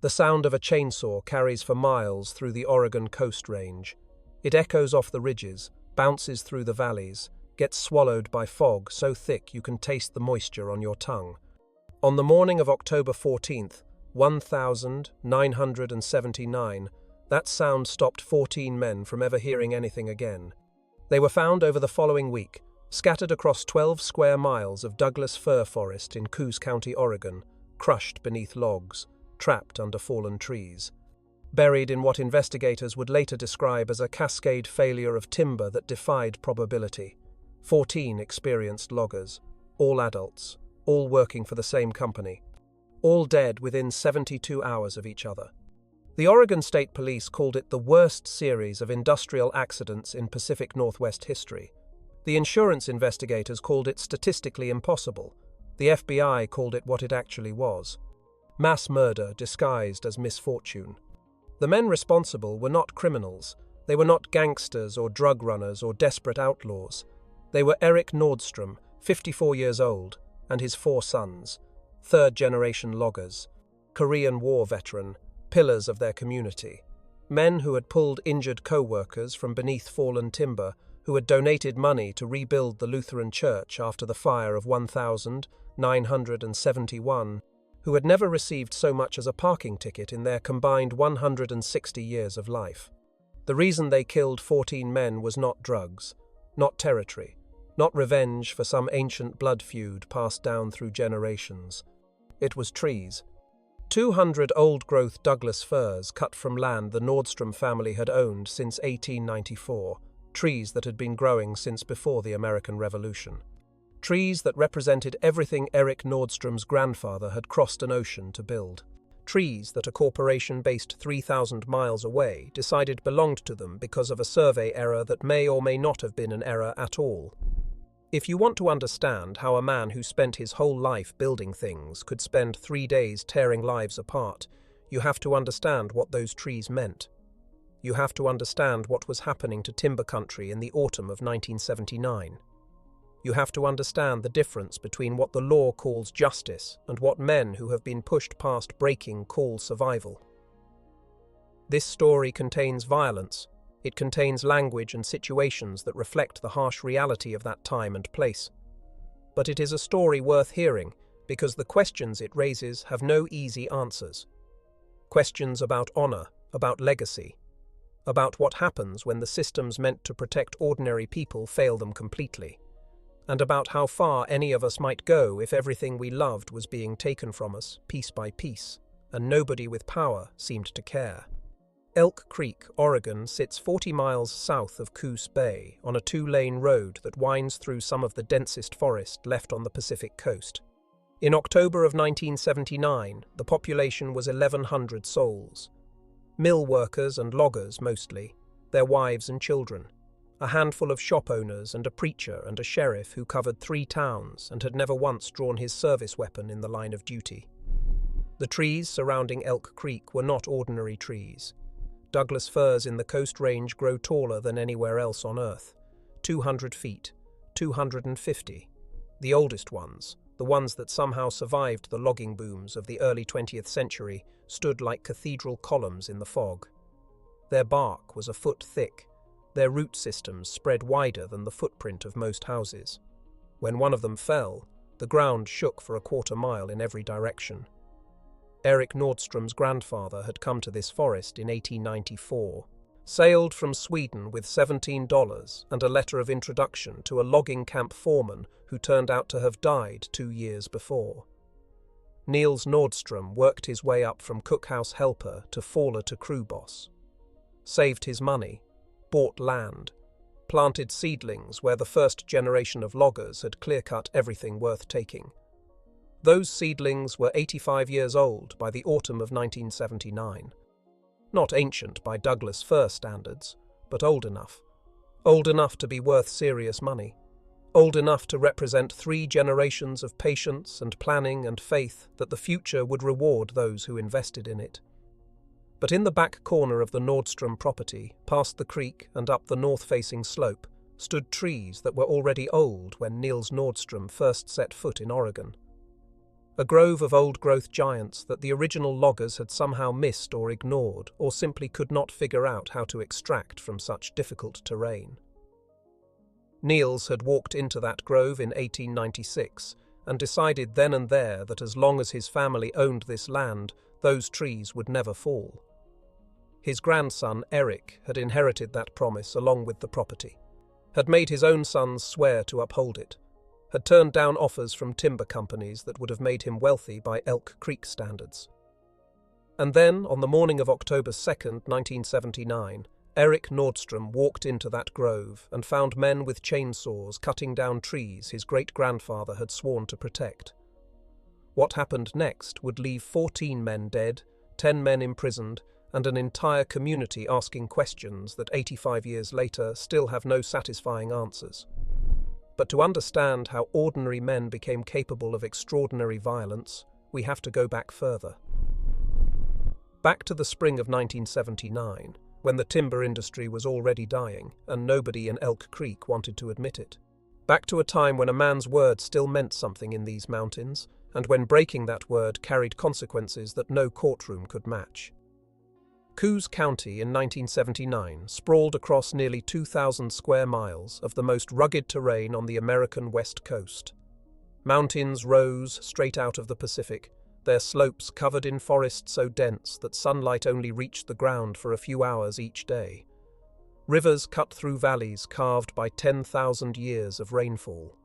The sound of a chainsaw carries for miles through the Oregon Coast Range. It echoes off the ridges, bounces through the valleys, gets swallowed by fog so thick you can taste the moisture on your tongue. On the morning of October 14th, 1979, that sound stopped 14 men from ever hearing anything again. They were found over the following week, scattered across 12 square miles of Douglas fir forest in Coos County, Oregon, crushed beneath logs, trapped under fallen trees. Buried in what investigators would later describe as a cascade failure of timber that defied probability. 14 experienced loggers, all adults, all working for the same company, all dead within 72 hours of each other. The Oregon State Police called it the worst series of industrial accidents in Pacific Northwest history. The insurance investigators called it statistically impossible. The FBI called it what it actually was: mass murder disguised as misfortune. The men responsible were not criminals. They were not gangsters or drug runners or desperate outlaws. They were Eric Nordstrom, 54 years old, and his 4 sons, third-generation loggers, Korean War veteran, pillars of their community. Men who had pulled injured co-workers from beneath fallen timber, who had donated money to rebuild the Lutheran Church after the fire of 1971, who had never received so much as a parking ticket in their combined 160 years of life. The reason they killed 14 men was not drugs, not territory, not revenge for some ancient blood feud passed down through generations. It was trees. 200 old-growth Douglas firs cut from land the Nordstrom family had owned since 1894, trees that had been growing since before the American Revolution. Trees that represented everything Eric Nordstrom's grandfather had crossed an ocean to build. Trees that a corporation based 3,000 miles away decided belonged to them because of a survey error that may or may not have been an error at all. If you want to understand how a man who spent his whole life building things could spend 3 days tearing lives apart, you have to understand what those trees meant. You have to understand what was happening to timber country in the autumn of 1979. You have to understand the difference between what the law calls justice and what men who have been pushed past breaking call survival. This story contains violence. It contains language and situations that reflect the harsh reality of that time and place. But it is a story worth hearing because the questions it raises have no easy answers. Questions about honor, about legacy, about what happens when the systems meant to protect ordinary people fail them completely, and about how far any of us might go if everything we loved was being taken from us piece by piece, and nobody with power seemed to care. Elk Creek, Oregon sits 40 miles south of Coos Bay on a 2-lane road that winds through some of the densest forest left on the Pacific coast. In October of 1979, the population was 1,100 souls. Mill workers and loggers mostly, their wives and children, a handful of shop owners and a preacher and a sheriff who covered 3 towns and had never once drawn his service weapon in the line of duty. The trees surrounding Elk Creek were not ordinary trees. Douglas firs in the Coast Range grow taller than anywhere else on Earth. 200 feet, 250. The oldest ones, the ones that somehow survived the logging booms of the early 20th century, stood like cathedral columns in the fog. Their bark was a foot thick. Their root systems spread wider than the footprint of most houses. When one of them fell, the ground shook for a quarter mile in every direction. Eric Nordstrom's grandfather had come to this forest in 1894, sailed from Sweden with $17 and a letter of introduction to a logging camp foreman who turned out to have died 2 years before. Niels Nordstrom worked his way up from cookhouse helper to faller to crew boss. Saved his money, bought land, planted seedlings where the first generation of loggers had clear-cut everything worth taking. Those seedlings were 85 years old by the autumn of 1979. Not ancient by Douglas fir standards, but old enough. Old enough to be worth serious money. Old enough to represent 3 generations of patience and planning and faith that the future would reward those who invested in it. But in the back corner of the Nordstrom property, past the creek and up the north-facing slope, stood trees that were already old when Niels Nordstrom first set foot in Oregon. A grove of old-growth giants that the original loggers had somehow missed or ignored, or simply could not figure out how to extract from such difficult terrain. Niels had walked into that grove in 1896 and decided then and there that as long as his family owned this land, those trees would never fall. His grandson, Eric, had inherited that promise along with the property, had made his own sons swear to uphold it, had turned down offers from timber companies that would have made him wealthy by Elk Creek standards. And then, on the morning of October 2nd, 1979, Eric Nordstrom walked into that grove and found men with chainsaws cutting down trees his great-grandfather had sworn to protect. What happened next would leave 14 men dead, 10 men imprisoned, and an entire community asking questions that 85 years later still have no satisfying answers. But to understand how ordinary men became capable of extraordinary violence, we have to go back further. Back to the spring of 1979, when the timber industry was already dying and nobody in Elk Creek wanted to admit it. Back to a time when a man's word still meant something in these mountains, and when breaking that word carried consequences that no courtroom could match. Coos County in 1979 sprawled across nearly 2,000 square miles of the most rugged terrain on the American West Coast. Mountains rose straight out of the Pacific, their slopes covered in forest so dense that sunlight only reached the ground for a few hours each day. Rivers cut through valleys carved by 10,000 years of rainfall.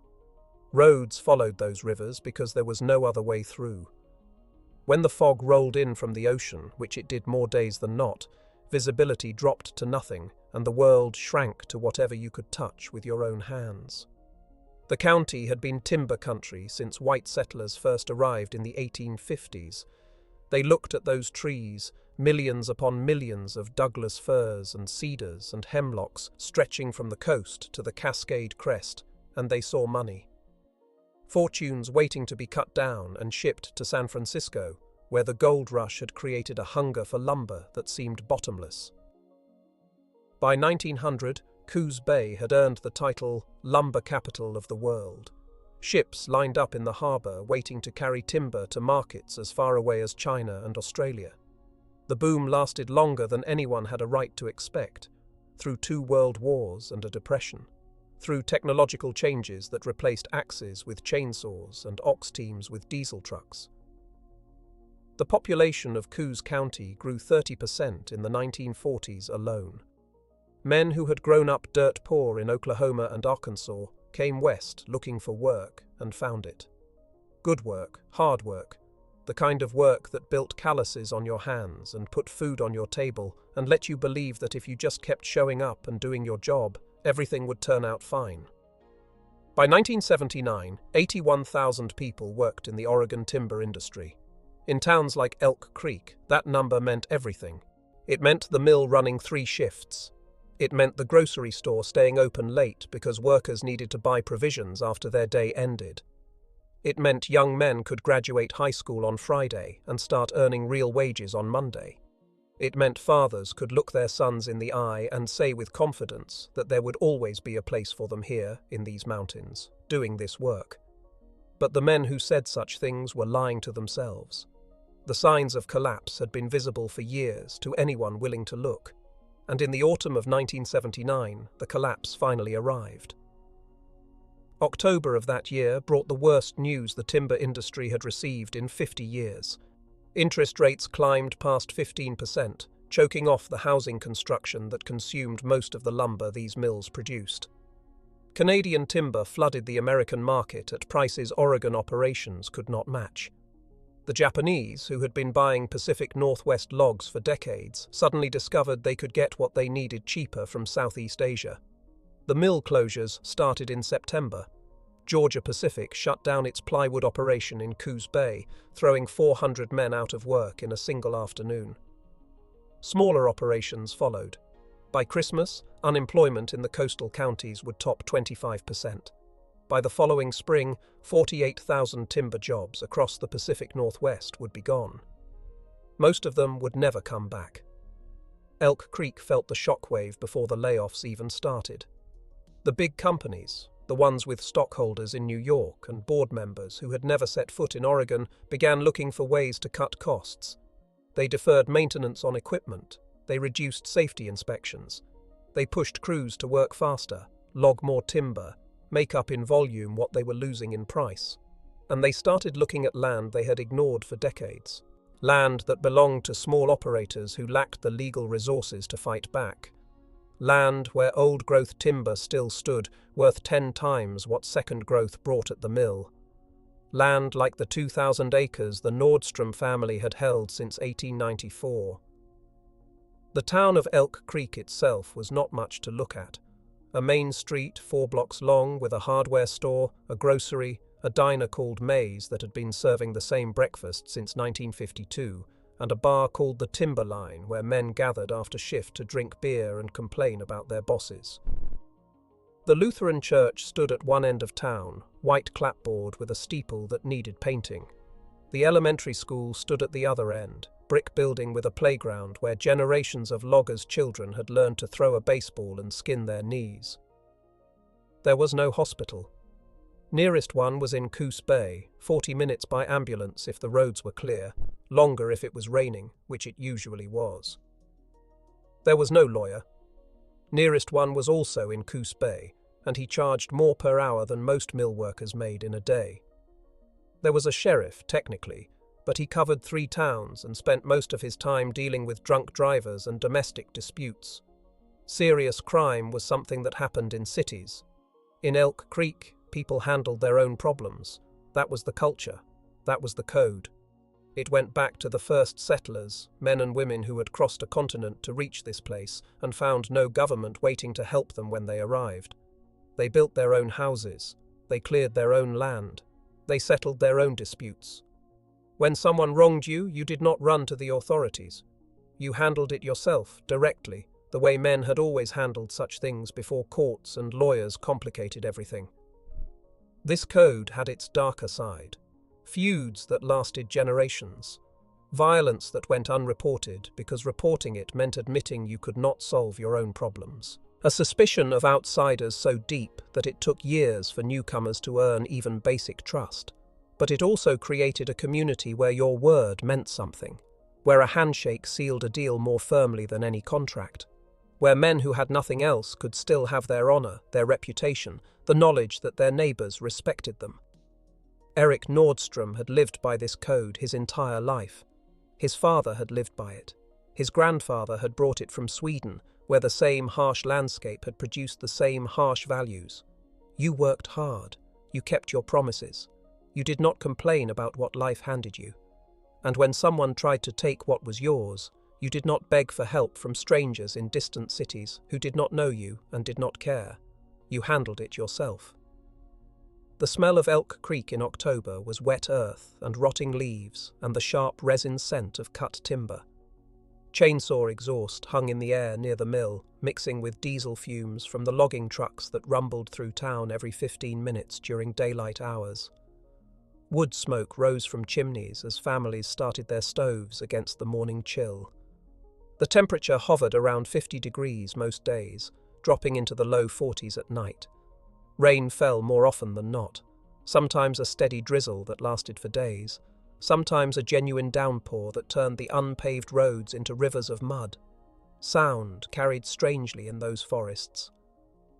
Roads followed those rivers because there was no other way through. When the fog rolled in from the ocean, which it did more days than not, visibility dropped to nothing, and the world shrank to whatever you could touch with your own hands. The county had been timber country since white settlers first arrived in the 1850s. They looked at those trees, millions upon millions of Douglas firs and cedars and hemlocks stretching from the coast to the Cascade Crest, and they saw money. Fortunes waiting to be cut down and shipped to San Francisco, where the gold rush had created a hunger for lumber that seemed bottomless. By 1900, Coos Bay had earned the title lumber capital of the world. Ships lined up in the harbour waiting to carry timber to markets as far away as China and Australia. The boom lasted longer than anyone had a right to expect, through 2 world wars and a depression. Through technological changes that replaced axes with chainsaws and ox teams with diesel trucks. The population of Coos County grew 30% in the 1940s alone. Men who had grown up dirt poor in Oklahoma and Arkansas came west looking for work and found it. Good work, hard work, the kind of work that built calluses on your hands and put food on your table and let you believe that if you just kept showing up and doing your job, everything would turn out fine. By 1979, 81,000 people worked in the Oregon timber industry. In towns like Elk Creek, that number meant everything. It meant the mill running 3 shifts. It meant the grocery store staying open late because workers needed to buy provisions after their day ended. It meant young men could graduate high school on Friday and start earning real wages on Monday. It meant fathers could look their sons in the eye and say with confidence that there would always be a place for them here, in these mountains, doing this work. But the men who said such things were lying to themselves. The signs of collapse had been visible for years to anyone willing to look, and in the autumn of 1979, the collapse finally arrived. October of that year brought the worst news the timber industry had received in 50 years. Interest rates climbed past 15%, choking off the housing construction that consumed most of the lumber these mills produced. Canadian timber flooded the American market at prices Oregon operations could not match. The Japanese, who had been buying Pacific Northwest logs for decades, suddenly discovered they could get what they needed cheaper from Southeast Asia. The mill closures started in September. Georgia Pacific shut down its plywood operation in Coos Bay, throwing 400 men out of work in a single afternoon. Smaller operations followed. By Christmas, unemployment in the coastal counties would top 25%. By the following spring, 48,000 timber jobs across the Pacific Northwest would be gone. Most of them would never come back. Elk Creek felt the shockwave before the layoffs even started. The big companies, The ones with stockholders in New York and board members who had never set foot in Oregon began looking for ways to cut costs. They deferred maintenance on equipment. They reduced safety inspections. They pushed crews to work faster, log more timber, make up in volume what they were losing in price. And they started looking at land they had ignored for decades. Land that belonged to small operators who lacked the legal resources to fight back. Land where old-growth timber still stood, worth 10 times what second growth brought at the mill. Land like the 2,000 acres the Nordstrom family had held since 1894. The town of Elk Creek itself was not much to look at. A main street 4 blocks long with a hardware store, a grocery, a diner called May's that had been serving the same breakfast since 1952, and a bar called the Timberline where men gathered after shift to drink beer and complain about their bosses. The Lutheran church stood at one end of town, white clapboard with a steeple that needed painting. The elementary school stood at the other end, brick building with a playground where generations of loggers' children had learned to throw a baseball and skin their knees. There was no hospital. Nearest one was in Coos Bay, 40 minutes by ambulance if the roads were clear, longer if it was raining, which it usually was. There was no lawyer. Nearest one was also in Coos Bay, and he charged more per hour than most mill workers made in a day. There was a sheriff, technically, but he covered 3 towns and spent most of his time dealing with drunk drivers and domestic disputes. Serious crime was something that happened in cities. In Elk Creek, people handled their own problems. That was the culture. That was the code. It went back to the first settlers, men and women who had crossed a continent to reach this place and found no government waiting to help them when they arrived. They built their own houses. They cleared their own land. They settled their own disputes. When someone wronged you, you did not run to the authorities. You handled it yourself, directly, the way men had always handled such things before courts and lawyers complicated everything. This code had its darker side. Feuds that lasted generations. Violence that went unreported because reporting it meant admitting you could not solve your own problems. A suspicion of outsiders so deep that it took years for newcomers to earn even basic trust. But it also created a community where your word meant something, where a handshake sealed a deal more firmly than any contract, where men who had nothing else could still have their honor, their reputation, the knowledge that their neighbors respected them. Eric Nordstrom had lived by this code his entire life. His father had lived by it. His grandfather had brought it from Sweden, where the same harsh landscape had produced the same harsh values. You worked hard. You kept your promises. You did not complain about what life handed you. And when someone tried to take what was yours, you did not beg for help from strangers in distant cities who did not know you and did not care. You handled it yourself. The smell of Elk Creek in October was wet earth and rotting leaves and the sharp resin scent of cut timber. Chainsaw exhaust hung in the air near the mill, mixing with diesel fumes from the logging trucks that rumbled through town every 15 minutes during daylight hours. Wood smoke rose from chimneys as families started their stoves against the morning chill. The temperature hovered around 50 degrees most days, dropping into the low 40s at night. Rain fell more often than not, sometimes a steady drizzle that lasted for days, sometimes a genuine downpour that turned the unpaved roads into rivers of mud. Sound carried strangely in those forests.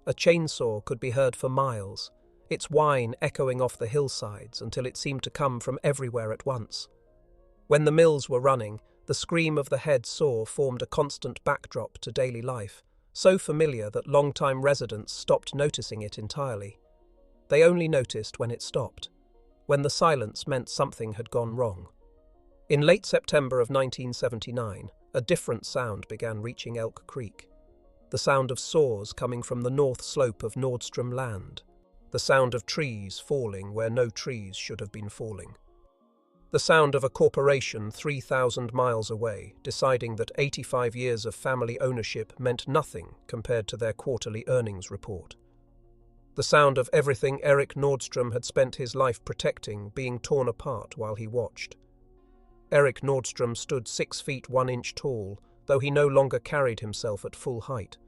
A chainsaw could be heard for miles, its whine echoing off the hillsides until it seemed to come from everywhere at once. When the mills were running, the scream of the head saw formed a constant backdrop to daily life, so familiar that long-time residents stopped noticing it entirely. They only noticed when it stopped, when the silence meant something had gone wrong. In late September of 1979, a different sound began reaching Elk Creek. The sound of saws coming from the north slope of Nordstrom land. The sound of trees falling where no trees should have been falling. The sound of a corporation 3,000 miles away deciding that 85 years of family ownership meant nothing compared to their quarterly earnings report. The sound of everything Eric Nordstrom had spent his life protecting being torn apart while he watched. Eric Nordstrom stood 6 feet 1 inch tall, though he no longer carried himself at full height.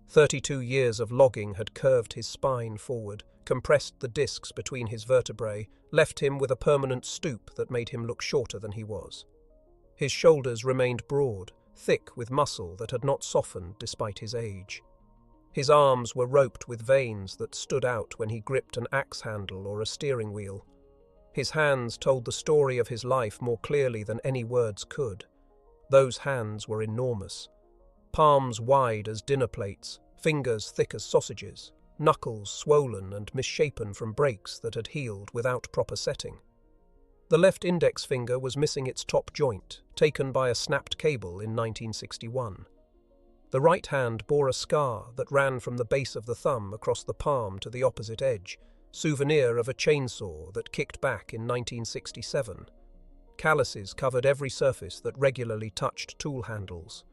32 years of logging had curved his spine forward, compressed the discs between his vertebrae, left him with a permanent stoop that made him look shorter than he was. His shoulders remained broad, thick with muscle that had not softened despite his age. His arms were roped with veins that stood out when he gripped an axe handle or a steering wheel. His hands told the story of his life more clearly than any words could. Those hands were enormous. Palms wide as dinner plates, fingers thick as sausages, knuckles swollen and misshapen from breaks that had healed without proper setting. The left index finger was missing its top joint, taken by a snapped cable in 1961. The right hand bore a scar that ran from the base of the thumb across the palm to the opposite edge, souvenir of a chainsaw that kicked back in 1967. Calluses covered every surface that regularly touched tool handles.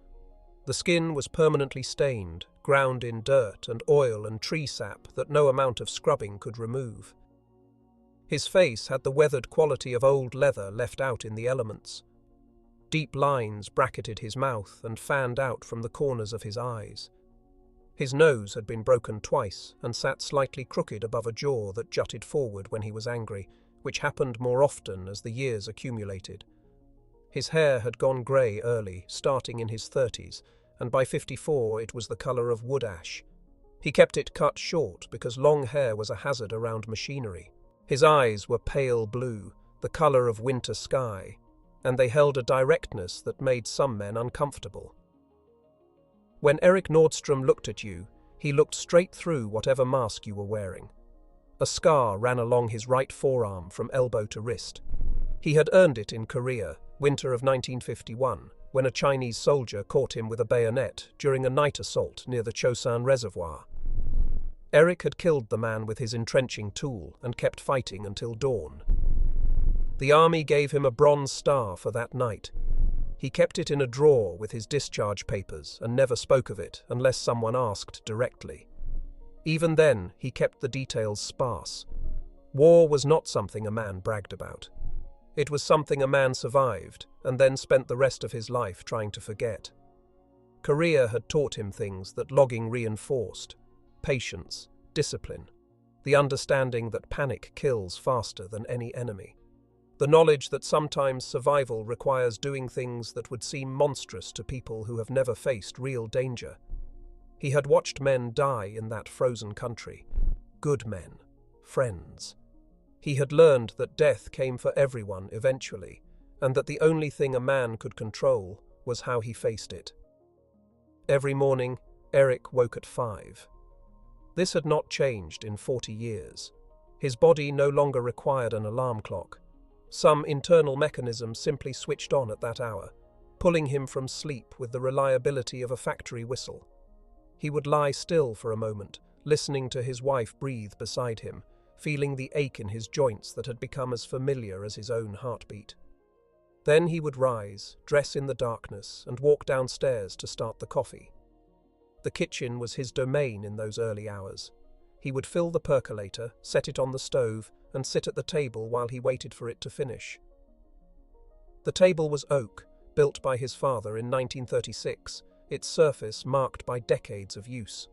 The skin was permanently stained, ground in dirt and oil and tree sap that no amount of scrubbing could remove. His face had the weathered quality of old leather left out in the elements. Deep lines bracketed his mouth and fanned out from the corners of his eyes. His nose had been broken twice and sat slightly crooked above a jaw that jutted forward when he was angry, which happened more often as the years accumulated. His hair had gone grey early, starting in his 30s, and by 54 it was the colour of wood ash. He kept it cut short because long hair was a hazard around machinery. His eyes were pale blue, the colour of winter sky, and they held a directness that made some men uncomfortable. When Eric Nordstrom looked at you, he looked straight through whatever mask you were wearing. A scar ran along his right forearm from elbow to wrist. He had earned it in Korea, winter of 1951, when a Chinese soldier caught him with a bayonet during a night assault near the Chosan Reservoir. Eric had killed the man with his entrenching tool and kept fighting until dawn. The army gave him a Bronze Star for that night. He kept it in a drawer with his discharge papers and never spoke of it unless someone asked directly. Even then, he kept the details sparse. War was not something a man bragged about. It was something a man survived and then spent the rest of his life trying to forget. Korea had taught him things that logging reinforced: patience, discipline, the understanding that panic kills faster than any enemy, the knowledge that sometimes survival requires doing things that would seem monstrous to people who have never faced real danger. He had watched men die in that frozen country, good men, friends. He had learned that death came for everyone eventually, and that the only thing a man could control was how he faced it. Every morning, Eric woke at 5. This had not changed in 40 years. His body no longer required an alarm clock. Some internal mechanism simply switched on at that hour, pulling him from sleep with the reliability of a factory whistle. He would lie still for a moment, listening to his wife breathe beside him, feeling the ache in his joints that had become as familiar as his own heartbeat. Then he would rise, dress in the darkness, and walk downstairs to start the coffee. The kitchen was his domain in those early hours. He would fill the percolator, set it on the stove, and sit at the table while he waited for it to finish. The table was oak, built by his father in 1936, its surface marked by decades of use.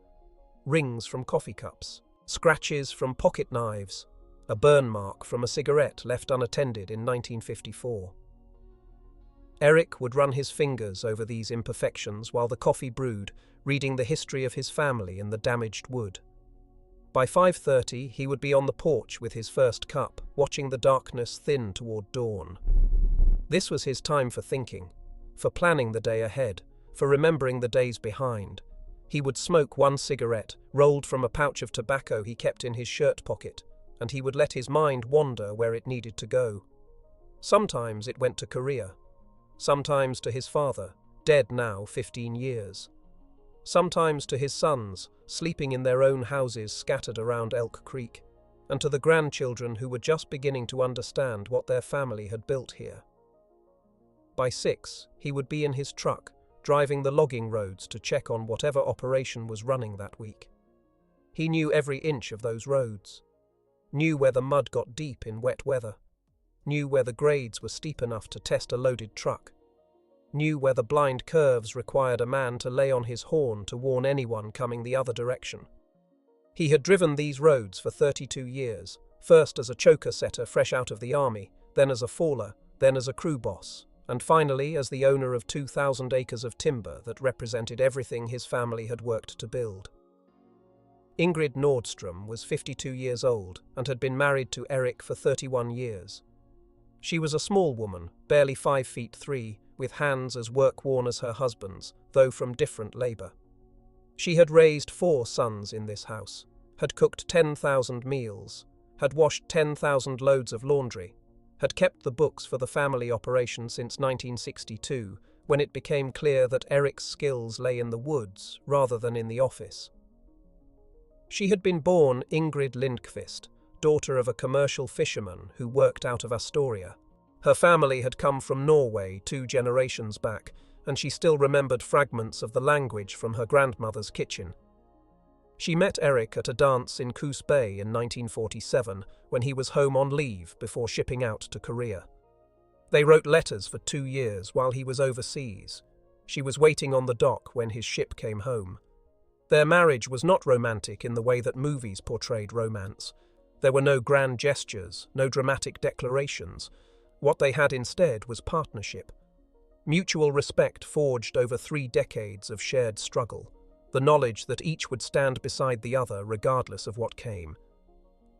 Rings from coffee cups, scratches from pocket knives, a burn mark from a cigarette left unattended in 1954. Eric would run his fingers over these imperfections while the coffee brewed, reading the history of his family in the damaged wood. By 5:30, he would be on the porch with his first cup, watching the darkness thin toward dawn. This was his time for thinking, for planning the day ahead, for remembering the days behind. He would smoke one cigarette, rolled from a pouch of tobacco he kept in his shirt pocket, and he would let his mind wander where it needed to go. Sometimes it went to Korea. Sometimes to his father, dead now 15 years. Sometimes to his sons, sleeping in their own houses scattered around Elk Creek, and to the grandchildren who were just beginning to understand what their family had built here. By 6, he would be in his truck, driving the logging roads to check on whatever operation was running that week. He knew every inch of those roads, knew where the mud got deep in wet weather, knew where the grades were steep enough to test a loaded truck. knew where the blind curves required a man to lay on his horn to warn anyone coming the other direction. He had driven these roads for 32 years, first as a choker setter fresh out of the army, then as a faller, then as a crew boss, and finally as the owner of 2,000 acres of timber that represented everything his family had worked to build. Ingrid Nordstrom was 52 years old and had been married to Erik for 31 years. She was a small woman, barely 5'3", with hands as work-worn as her husband's, though from different labor. She had raised 4 sons in this house, had cooked 10,000 meals, had washed 10,000 loads of laundry, had kept the books for the family operation since 1962, when it became clear that Erik's skills lay in the woods rather than in the office. She had been born Ingrid Lindqvist, daughter of a commercial fisherman who worked out of Astoria. Her family had come from Norway 2 generations back, and she still remembered fragments of the language from her grandmother's kitchen. She met Erik at a dance in Coos Bay in 1947 when he was home on leave before shipping out to Korea. They wrote letters for 2 years while he was overseas. She was waiting on the dock when his ship came home. Their marriage was not romantic in the way that movies portrayed romance. There were no grand gestures, no dramatic declarations. What they had instead was partnership. Mutual respect forged over 3 decades of shared struggle, the knowledge that each would stand beside the other regardless of what came.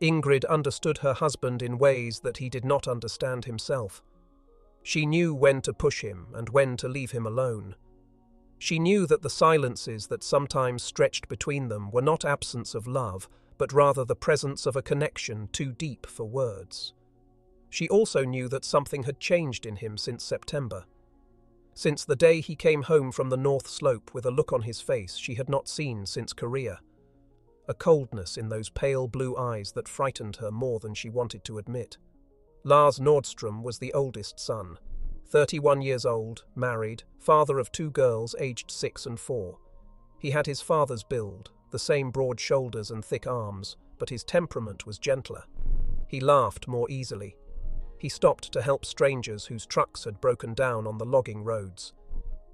Ingrid understood her husband in ways that he did not understand himself. She knew when to push him and when to leave him alone. She knew that the silences that sometimes stretched between them were not absence of love, but rather the presence of a connection too deep for words. She also knew that something had changed in him since September. Since the day he came home from the North Slope with a look on his face she had not seen since Korea. A coldness in those pale blue eyes that frightened her more than she wanted to admit. Lars Nordstrom was the oldest son, 31 years old, married, father of 2 girls aged 6 and 4. He had his father's build, the same broad shoulders and thick arms, but his temperament was gentler. He laughed more easily. He stopped to help strangers whose trucks had broken down on the logging roads.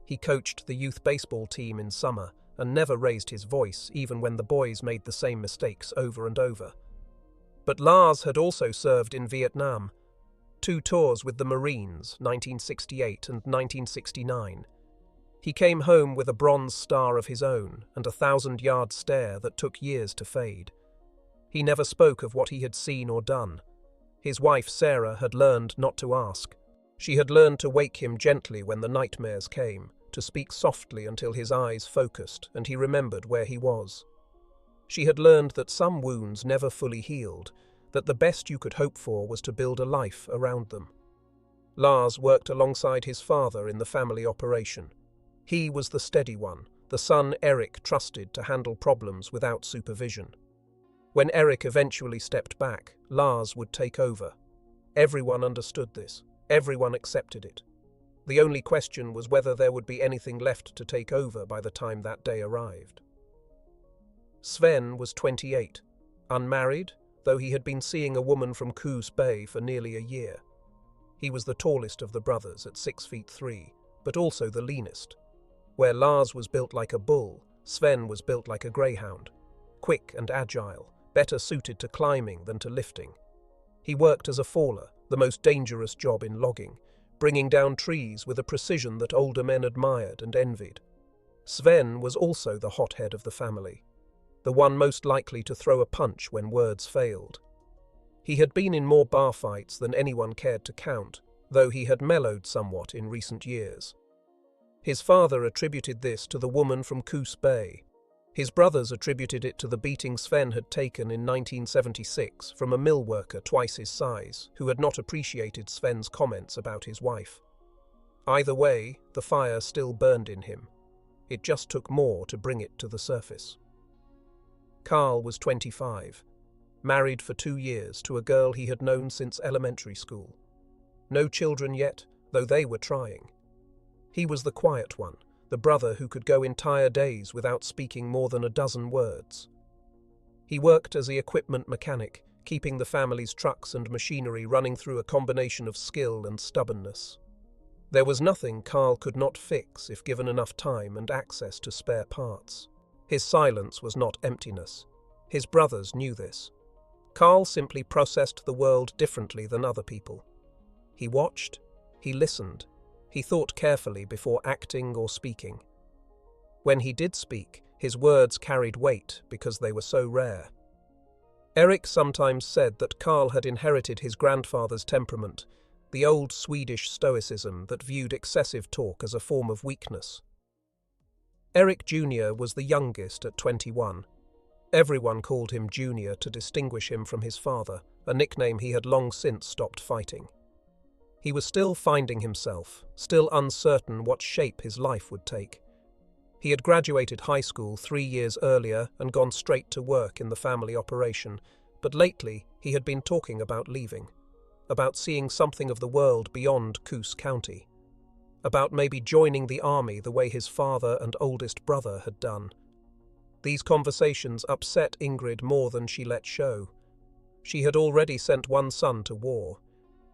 He coached the youth baseball team in summer and never raised his voice even when the boys made the same mistakes over and over. But Lars had also served in Vietnam. 2 tours with the Marines, 1968 and 1969. He came home with a bronze star of his own and a 1,000-yard stare that took years to fade. He never spoke of what he had seen or done. His wife, Sarah, had learned not to ask. She had learned to wake him gently when the nightmares came, to speak softly until his eyes focused and he remembered where he was. She had learned that some wounds never fully healed, that the best you could hope for was to build a life around them. Lars worked alongside his father in the family operation. He was the steady one, the son Erik trusted to handle problems without supervision. When Erik eventually stepped back, Lars would take over. Everyone understood this. Everyone accepted it. The only question was whether there would be anything left to take over by the time that day arrived. Sven was 28, unmarried, though he had been seeing a woman from Coos Bay for nearly a year. He was the tallest of the brothers at 6'3", but also the leanest. Where Lars was built like a bull, Sven was built like a greyhound. Quick and agile, better suited to climbing than to lifting. He worked as a faller, the most dangerous job in logging, bringing down trees with a precision that older men admired and envied. Sven was also the hothead of the family, the one most likely to throw a punch when words failed. He had been in more bar fights than anyone cared to count, though he had mellowed somewhat in recent years. His father attributed this to the woman from Coos Bay. His brothers attributed it to the beating Sven had taken in 1976 from a mill worker twice his size, who had not appreciated Sven's comments about his wife. Either way, the fire still burned in him. It just took more to bring it to the surface. Carl was 25, married for 2 years to a girl he had known since elementary school. No children yet, though they were trying. He was the quiet one, the brother who could go entire days without speaking more than a dozen words. He worked as the equipment mechanic, keeping the family's trucks and machinery running through a combination of skill and stubbornness. There was nothing Carl could not fix if given enough time and access to spare parts. His silence was not emptiness. His brothers knew this. Carl simply processed the world differently than other people. He watched, he listened, he thought carefully before acting or speaking. When he did speak, his words carried weight because they were so rare. Eric sometimes said that Carl had inherited his grandfather's temperament, the old Swedish stoicism that viewed excessive talk as a form of weakness. Eric Jr. was the youngest at 21. Everyone called him Junior to distinguish him from his father, a nickname he had long since stopped fighting. He was still finding himself, still uncertain what shape his life would take. He had graduated high school 3 years earlier and gone straight to work in the family operation, but lately he had been talking about leaving, about seeing something of the world beyond Coos County, about maybe joining the army the way his father and oldest brother had done. These conversations upset Ingrid more than she let show. She had already sent one son to war.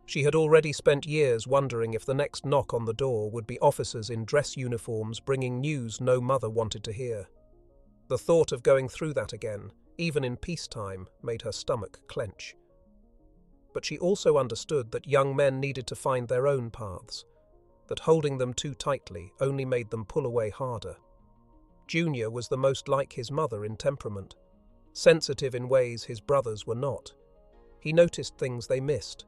She had already spent years wondering if the next knock on the door would be officers in dress uniforms bringing news no mother wanted to hear. The thought of going through that again, even in peacetime, made her stomach clench. But she also understood that young men needed to find their own paths, that holding them too tightly only made them pull away harder. Junior was the most like his mother in temperament, sensitive in ways his brothers were not. He noticed things they missed,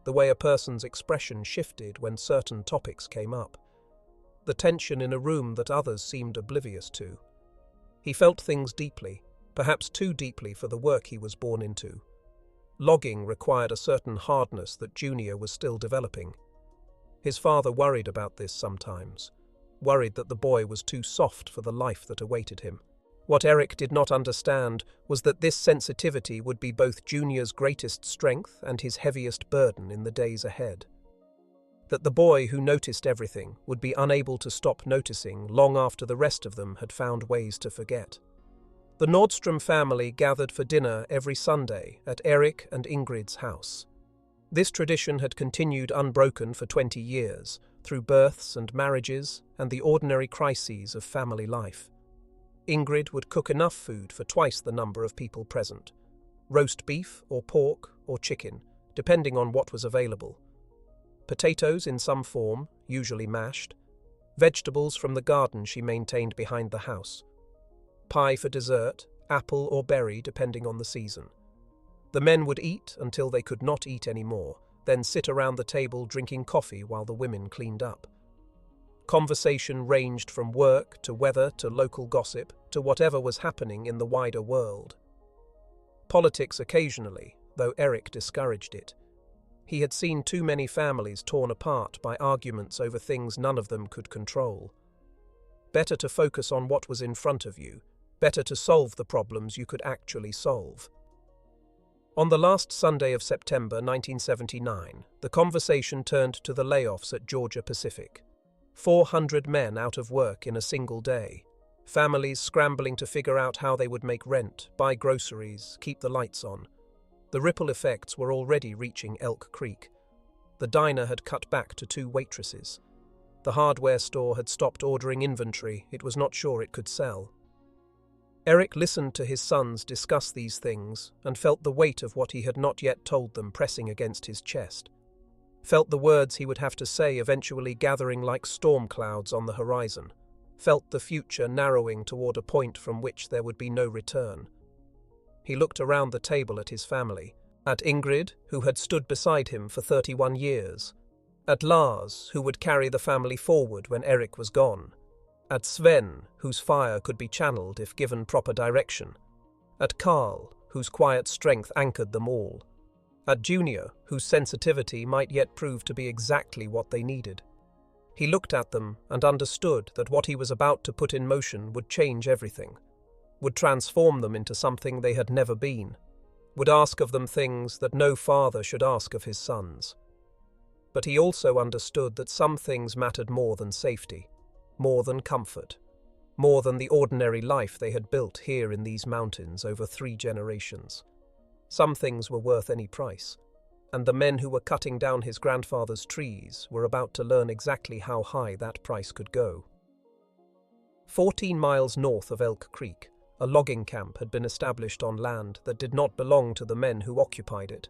the way a person's expression shifted when certain topics came up, the tension in a room that others seemed oblivious to. He felt things deeply, perhaps too deeply for the work he was born into. Logging required a certain hardness that Junior was still developing. His father worried about this sometimes, worried that the boy was too soft for the life that awaited him. What Eric did not understand was that this sensitivity would be both Junior's greatest strength and his heaviest burden in the days ahead. That the boy who noticed everything would be unable to stop noticing long after the rest of them had found ways to forget. The Nordstrom family gathered for dinner every Sunday at Eric and Ingrid's house. This tradition had continued unbroken for 20 years, through births and marriages and the ordinary crises of family life. Ingrid would cook enough food for twice the number of people present. Roast beef or pork or chicken, depending on what was available. Potatoes in some form, usually mashed. Vegetables from the garden she maintained behind the house. Pie for dessert, apple or berry depending on the season. The men would eat until they could not eat anymore, then sit around the table drinking coffee while the women cleaned up. Conversation ranged from work to weather to local gossip to whatever was happening in the wider world. Politics occasionally, though Eric discouraged it. He had seen too many families torn apart by arguments over things none of them could control. Better to focus on what was in front of you, better to solve the problems you could actually solve. On the last Sunday of September 1979, the conversation turned to the layoffs at Georgia Pacific. 400 men out of work in a single day. Families scrambling to figure out how they would make rent, buy groceries, keep the lights on. The ripple effects were already reaching Elk Creek. The diner had cut back to 2 waitresses. The hardware store had stopped ordering inventory it was not sure it could sell. Eric listened to his sons discuss these things and felt the weight of what he had not yet told them pressing against his chest. Felt the words he would have to say eventually gathering like storm clouds on the horizon. Felt the future narrowing toward a point from which there would be no return. He looked around the table at his family, at Ingrid, who had stood beside him for 31 years, at Lars, who would carry the family forward when Eric was gone, at Sven, whose fire could be channeled if given proper direction, at Carl, whose quiet strength anchored them all, at Junior, whose sensitivity might yet prove to be exactly what they needed. He looked at them and understood that what he was about to put in motion would change everything, would transform them into something they had never been, would ask of them things that no father should ask of his sons. But he also understood that some things mattered more than safety, more than comfort, more than the ordinary life they had built here in these mountains over 3 generations. Some things were worth any price, and the men who were cutting down his grandfather's trees were about to learn exactly how high that price could go. 14 miles north of Elk Creek, a logging camp had been established on land that did not belong to the men who occupied it.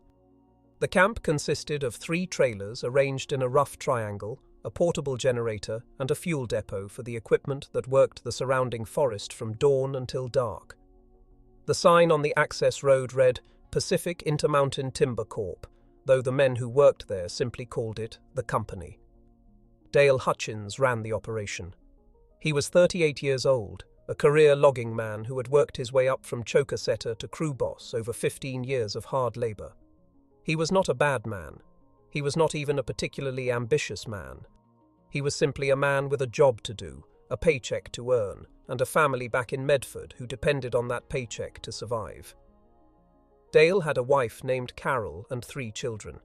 The camp consisted of 3 trailers arranged in a rough triangle, a portable generator, and a fuel depot for the equipment that worked the surrounding forest from dawn until dark. The sign on the access road read, Pacific Intermountain Timber Corp., though the men who worked there simply called it the company. Dale Hutchins ran the operation. He was 38 years old, a career logging man who had worked his way up from choker setter to crew boss over 15 years of hard labor. He was not a bad man. He was not even a particularly ambitious man. He was simply a man with a job to do, a paycheck to earn, and a family back in Medford who depended on that paycheck to survive. Dale had a wife named Carol and 3 children,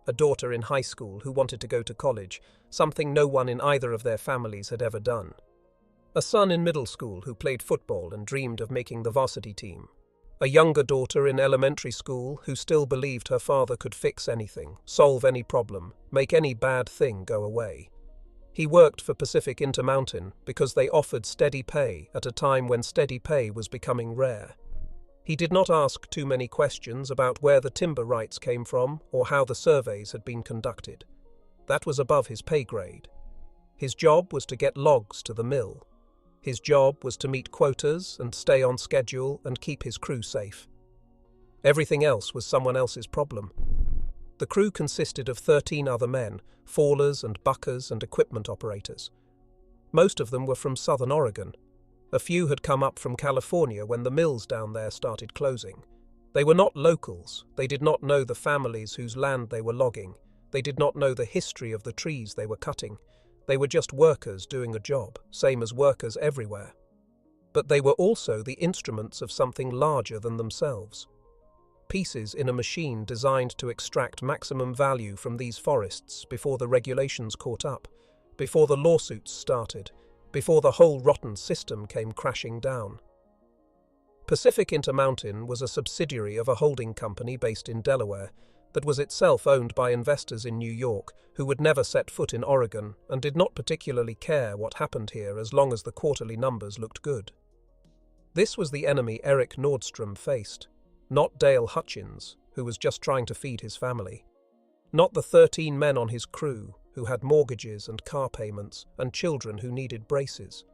a daughter in high school who wanted to go to college, something no one in either of their families had ever done. A son in middle school who played football and dreamed of making the varsity team. A younger daughter in elementary school who still believed her father could fix anything, solve any problem, make any bad thing go away. He worked for Pacific Intermountain because they offered steady pay at a time when steady pay was becoming rare. He did not ask too many questions about where the timber rights came from or how the surveys had been conducted. That was above his pay grade. His job was to get logs to the mill. His job was to meet quotas and stay on schedule and keep his crew safe. Everything else was someone else's problem. The crew consisted of 13 other men, fallers and buckers and equipment operators. Most of them were from southern Oregon. A few had come up from California when the mills down there started closing. They were not locals. They did not know the families whose land they were logging. They did not know the history of the trees they were cutting. They were just workers doing a job, same as workers everywhere. But they were also the instruments of something larger than themselves. Pieces in a machine designed to extract maximum value from these forests before the regulations caught up, before the lawsuits started, before the whole rotten system came crashing down. Pacific Intermountain was a subsidiary of a holding company based in Delaware that was itself owned by investors in New York who would never set foot in Oregon and did not particularly care what happened here as long as the quarterly numbers looked good. This was the enemy Eric Nordstrom faced, not Dale Hutchins, who was just trying to feed his family. Not the 13 men on his crew who had mortgages and car payments and children who needed braces.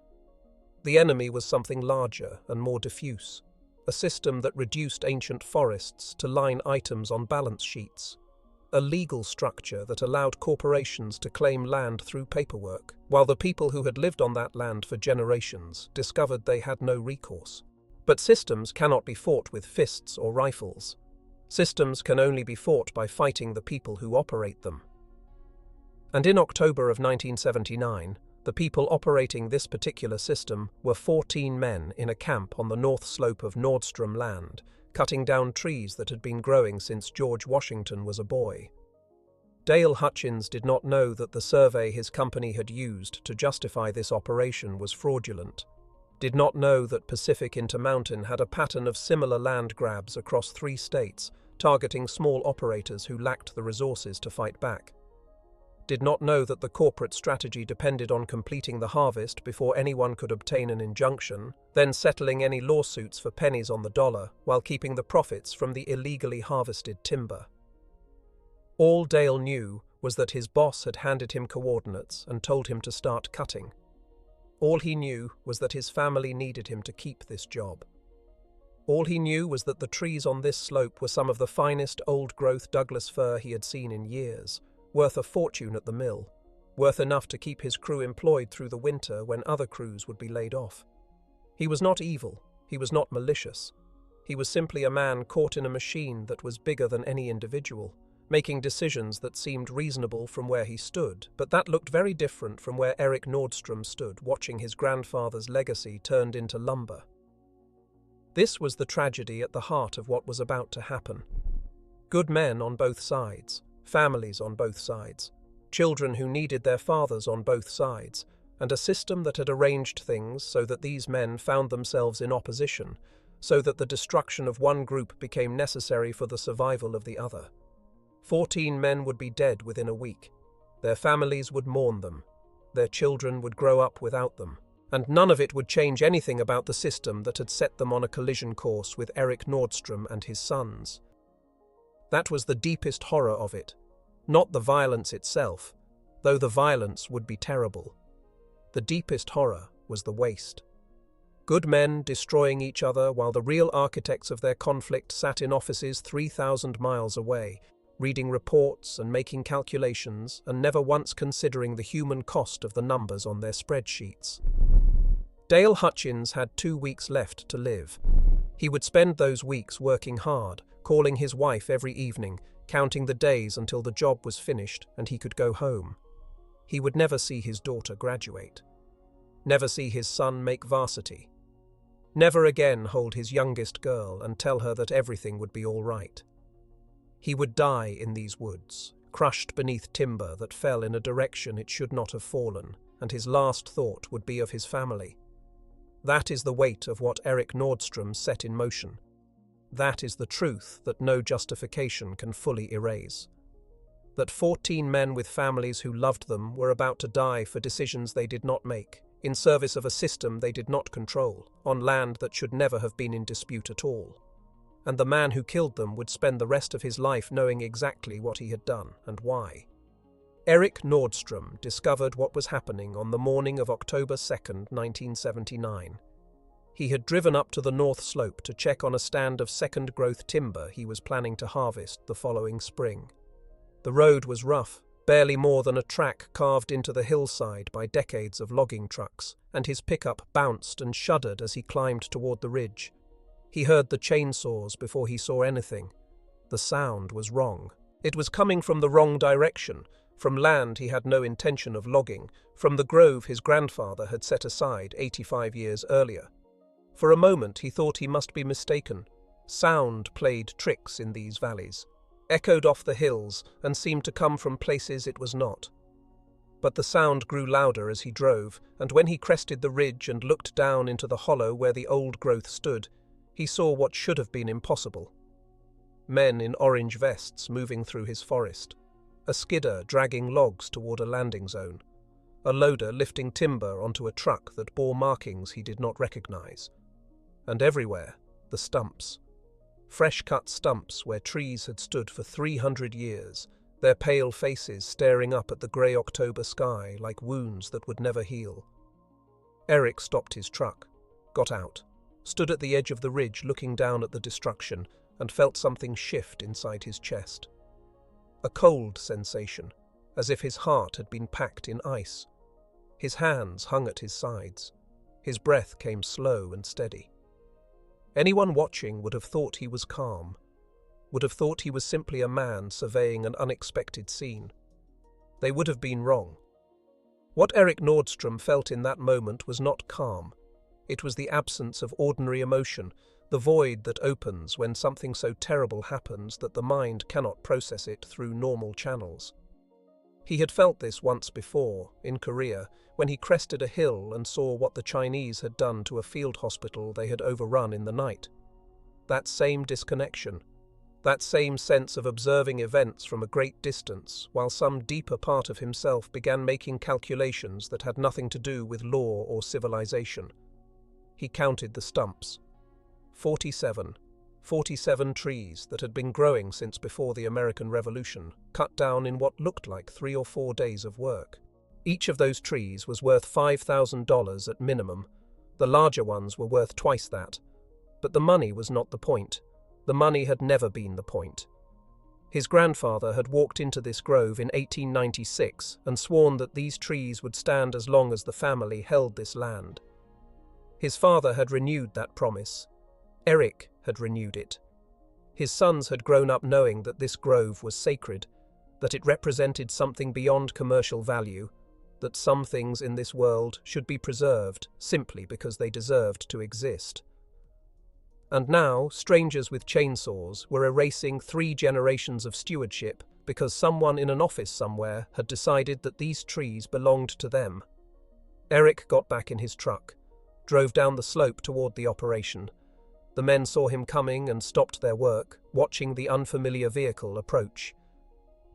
The enemy was something larger and more diffuse, a system that reduced ancient forests to line items on balance sheets, a legal structure that allowed corporations to claim land through paperwork, while the people who had lived on that land for generations discovered they had no recourse. But systems cannot be fought with fists or rifles. Systems can only be fought by fighting the people who operate them. And in October of 1979, the people operating this particular system were 14 men in a camp on the north slope of Nordstrom land, cutting down trees that had been growing since George Washington was a boy. Dale Hutchins did not know that the survey his company had used to justify this operation was fraudulent, did not know that Pacific Intermountain had a pattern of similar land grabs across 3 states, targeting small operators who lacked the resources to fight back. Did not know that the corporate strategy depended on completing the harvest before anyone could obtain an injunction, then settling any lawsuits for pennies on the dollar while keeping the profits from the illegally harvested timber. All Dale knew was that his boss had handed him coordinates and told him to start cutting. All he knew was that his family needed him to keep this job. All he knew was that the trees on this slope were some of the finest old-growth Douglas fir he had seen in years, worth a fortune at the mill, worth enough to keep his crew employed through the winter when other crews would be laid off. He was not evil, he was not malicious. He was simply a man caught in a machine that was bigger than any individual, making decisions that seemed reasonable from where he stood, but that looked very different from where Eric Nordstrom stood, watching his grandfather's legacy turned into lumber. This was the tragedy at the heart of what was about to happen. Good men on both sides, families on both sides, children who needed their fathers on both sides, and a system that had arranged things so that these men found themselves in opposition, so that the destruction of one group became necessary for the survival of the other. 14 men would be dead within a week. Their families would mourn them. Their children would grow up without them. And none of it would change anything about the system that had set them on a collision course with Eric Nordstrom and his sons. That was the deepest horror of it. Not the violence itself, though the violence would be terrible. The deepest horror was the waste. Good men destroying each other while the real architects of their conflict sat in offices 3,000 miles away, reading reports and making calculations and never once considering the human cost of the numbers on their spreadsheets. Dale Hutchins had 2 weeks left to live. He would spend those weeks working hard, calling his wife every evening, counting the days until the job was finished and he could go home. He would never see his daughter graduate. Never see his son make varsity. Never again hold his youngest girl and tell her that everything would be all right. He would die in these woods, crushed beneath timber that fell in a direction it should not have fallen, and his last thought would be of his family. That is the weight of what Eric Nordstrom set in motion. That is the truth that no justification can fully erase. That 14 men with families who loved them were about to die for decisions they did not make, in service of a system they did not control, on land that should never have been in dispute at all. And the man who killed them would spend the rest of his life knowing exactly what he had done and why. Eric Nordstrom discovered what was happening on the morning of October 2nd, 1979. He had driven up to the North Slope to check on a stand of second-growth timber he was planning to harvest the following spring. The road was rough, barely more than a track carved into the hillside by decades of logging trucks, and his pickup bounced and shuddered as he climbed toward the ridge. He heard the chainsaws before he saw anything. The sound was wrong. It was coming from the wrong direction, from land he had no intention of logging, from the grove his grandfather had set aside 85 years earlier. For a moment he thought he must be mistaken. Sound played tricks in these valleys, echoed off the hills, and seemed to come from places it was not. But the sound grew louder as he drove, and when he crested the ridge and looked down into the hollow where the old growth stood, he saw what should have been impossible. Men in orange vests moving through his forest, a skidder dragging logs toward a landing zone, a loader lifting timber onto a truck that bore markings he did not recognize. And everywhere, the stumps. Fresh-cut stumps where trees had stood for 300 years, their pale faces staring up at the grey October sky like wounds that would never heal. Eric stopped his truck, got out, stood at the edge of the ridge looking down at the destruction, and felt something shift inside his chest. A cold sensation, as if his heart had been packed in ice. His hands hung at his sides. His breath came slow and steady. Anyone watching would have thought he was calm, would have thought he was simply a man surveying an unexpected scene. They would have been wrong. What Eric Nordstrom felt in that moment was not calm. It was the absence of ordinary emotion, the void that opens when something so terrible happens that the mind cannot process it through normal channels. He had felt this once before, in Korea, when he crested a hill and saw what the Chinese had done to a field hospital they had overrun in the night. That same disconnection, that same sense of observing events from a great distance, while some deeper part of himself began making calculations that had nothing to do with law or civilization. He counted the stumps. 47 trees that had been growing since before the American Revolution, cut down in what looked like 3 or 4 days of work. Each of those trees was worth $5,000 at minimum. The larger ones were worth twice that. But the money was not the point. The money had never been the point. His grandfather had walked into this grove in 1896 and sworn that these trees would stand as long as the family held this land. His father had renewed that promise. Eric had renewed it. His sons had grown up knowing that this grove was sacred, that it represented something beyond commercial value, that some things in this world should be preserved simply because they deserved to exist. And now, strangers with chainsaws were erasing 3 generations of stewardship because someone in an office somewhere had decided that these trees belonged to them. Eric got back in his truck, drove down the slope toward the operation. The men saw him coming and stopped their work, watching the unfamiliar vehicle approach.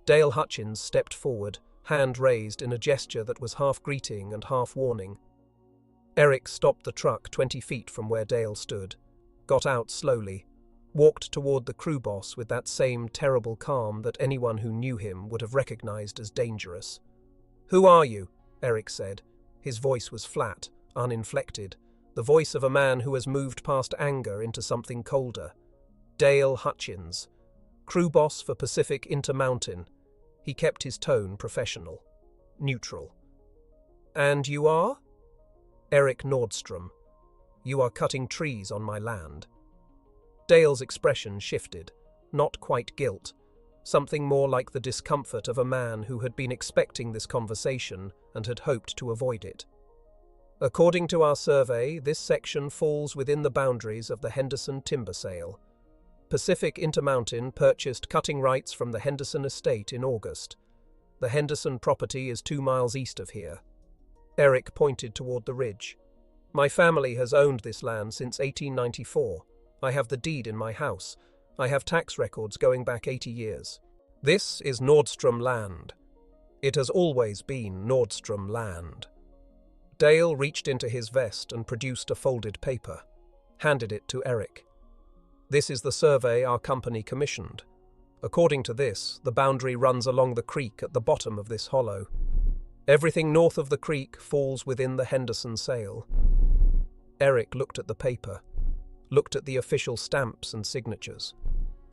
Dale Hutchins stepped forward, hand raised in a gesture that was half greeting and half warning. Eric stopped the truck 20 feet from where Dale stood, got out slowly, walked toward the crew boss with that same terrible calm that anyone who knew him would have recognized as dangerous. "Who are you?" Eric said. His voice was flat, uninflected, the voice of a man who has moved past anger into something colder. "Dale Hutchins, crew boss for Pacific Intermountain." He kept his tone professional, neutral. "And you are?" "Eric Nordstrom. You are cutting trees on my land." Dale's expression shifted, not quite guilt, something more like the discomfort of a man who had been expecting this conversation and had hoped to avoid it. "According to our survey, this section falls within the boundaries of the Henderson timber sale. Pacific Intermountain purchased cutting rights from the Henderson estate in August. The Henderson property is 2 miles east of here." Eric pointed toward the ridge. "My family has owned this land since 1894. I have the deed in my house. I have tax records going back 80 years. This is Nordstrom land. It has always been Nordstrom land." Dale reached into his vest and produced a folded paper, handed it to Eric. "This is the survey our company commissioned. According to this, the boundary runs along the creek at the bottom of this hollow. Everything north of the creek falls within the Henderson sale." Eric looked at the paper, looked at the official stamps and signatures,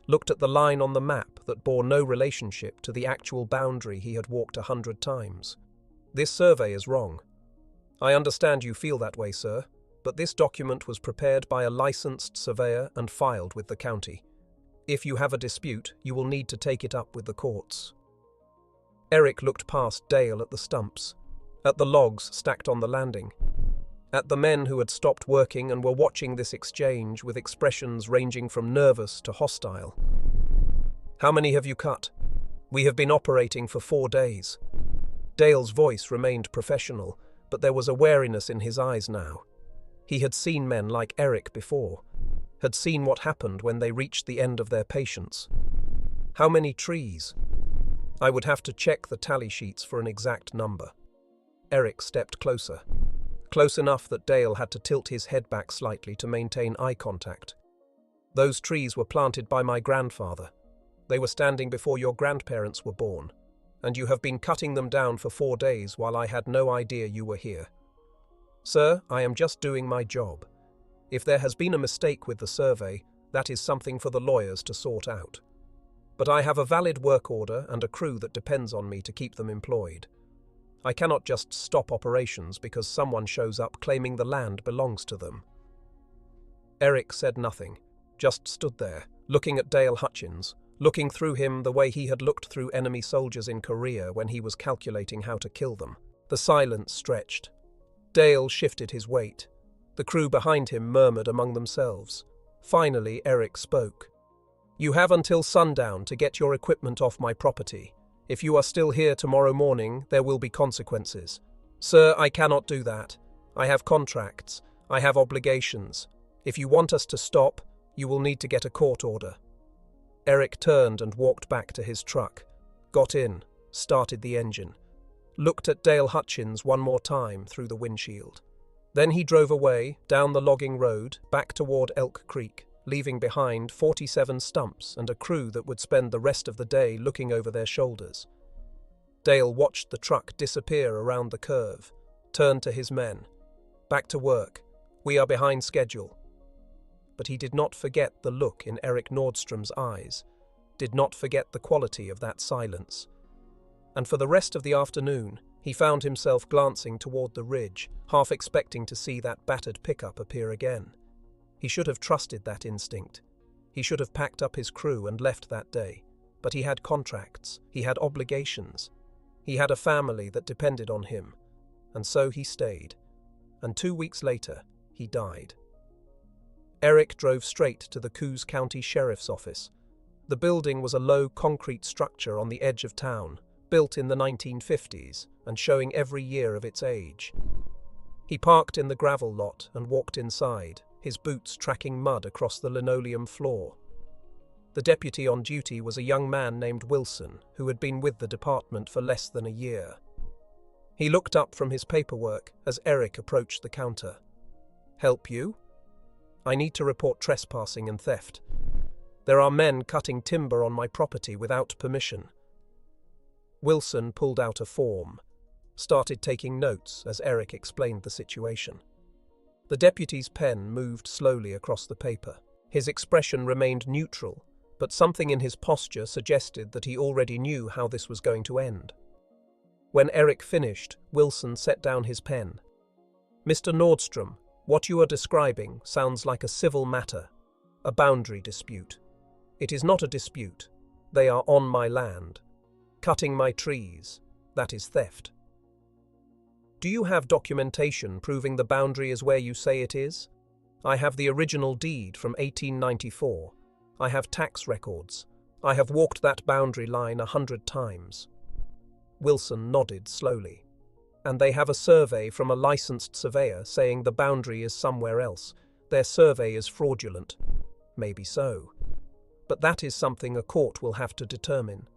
looked at the line on the map that bore no relationship to the actual boundary he had walked 100 times. "This survey is wrong. I understand you feel that way, sir, but this document was prepared by a licensed surveyor and filed with the county. If you have a dispute, you will need to take it up with the courts." Eric looked past Dale at the stumps, at the logs stacked on the landing, at the men who had stopped working and were watching this exchange with expressions ranging from nervous to hostile. "How many have you cut?" "We have been operating for 4 days." Dale's voice remained professional, but there was a wariness in his eyes now. He had seen men like Eric before, had seen what happened when they reached the end of their patience. "How many trees?" "I would have to check the tally sheets for an exact number." Eric stepped closer, close enough that Dale had to tilt his head back slightly to maintain eye contact. "Those trees were planted by my grandfather. They were standing before your grandparents were born, and you have been cutting them down for 4 days while I had no idea you were here." "Sir, I am just doing my job. If there has been a mistake with the survey, that is something for the lawyers to sort out. But I have a valid work order and a crew that depends on me to keep them employed. I cannot just stop operations because someone shows up claiming the land belongs to them." Eric said nothing, just stood there, looking at Dale Hutchins, looking through him the way he had looked through enemy soldiers in Korea when he was calculating how to kill them. The silence stretched. Dale shifted his weight. The crew behind him murmured among themselves. Finally, Eric spoke. "You have until sundown to get your equipment off my property. If you are still here tomorrow morning, there will be consequences." "Sir, I cannot do that. I have contracts. I have obligations. If you want us to stop, you will need to get a court order." Eric turned and walked back to his truck, got in, started the engine, looked at Dale Hutchins one more time through the windshield. Then he drove away, down the logging road, back toward Elk Creek, leaving behind 47 stumps and a crew that would spend the rest of the day looking over their shoulders. Dale watched the truck disappear around the curve, turned to his men. "Back to work. We are behind schedule." But he did not forget the look in Eric Nordstrom's eyes, did not forget the quality of that silence. And for the rest of the afternoon, he found himself glancing toward the ridge, half expecting to see that battered pickup appear again. He should have trusted that instinct. He should have packed up his crew and left that day. But he had contracts, he had obligations. He had a family that depended on him. And so he stayed. And 2 weeks later, he died. Eric drove straight to the Coos County Sheriff's Office. The building was a low concrete structure on the edge of town, built in the 1950s and showing every year of its age. He parked in the gravel lot and walked inside, his boots tracking mud across the linoleum floor. The deputy on duty was a young man named Wilson, who had been with the department for less than a year. He looked up from his paperwork as Eric approached the counter. "Help you? I need to report trespassing and theft. There are men cutting timber on my property without permission." Wilson pulled out a form, started taking notes as Eric explained the situation. The deputy's pen moved slowly across the paper. His expression remained neutral, but something in his posture suggested that he already knew how this was going to end. When Eric finished, Wilson set down his pen. "Mr. Nordstrom, what you are describing sounds like a civil matter, a boundary dispute. It is not a dispute. They are on my land. Cutting my trees, that is theft. Do you have documentation proving the boundary is where you say it is? I have the original deed from 1894. I have tax records. I have walked that boundary line 100 times. Wilson nodded slowly. "And they have a survey from a licensed surveyor saying the boundary is somewhere else. Their survey is fraudulent." "Maybe so. But that is something a court will have to determine."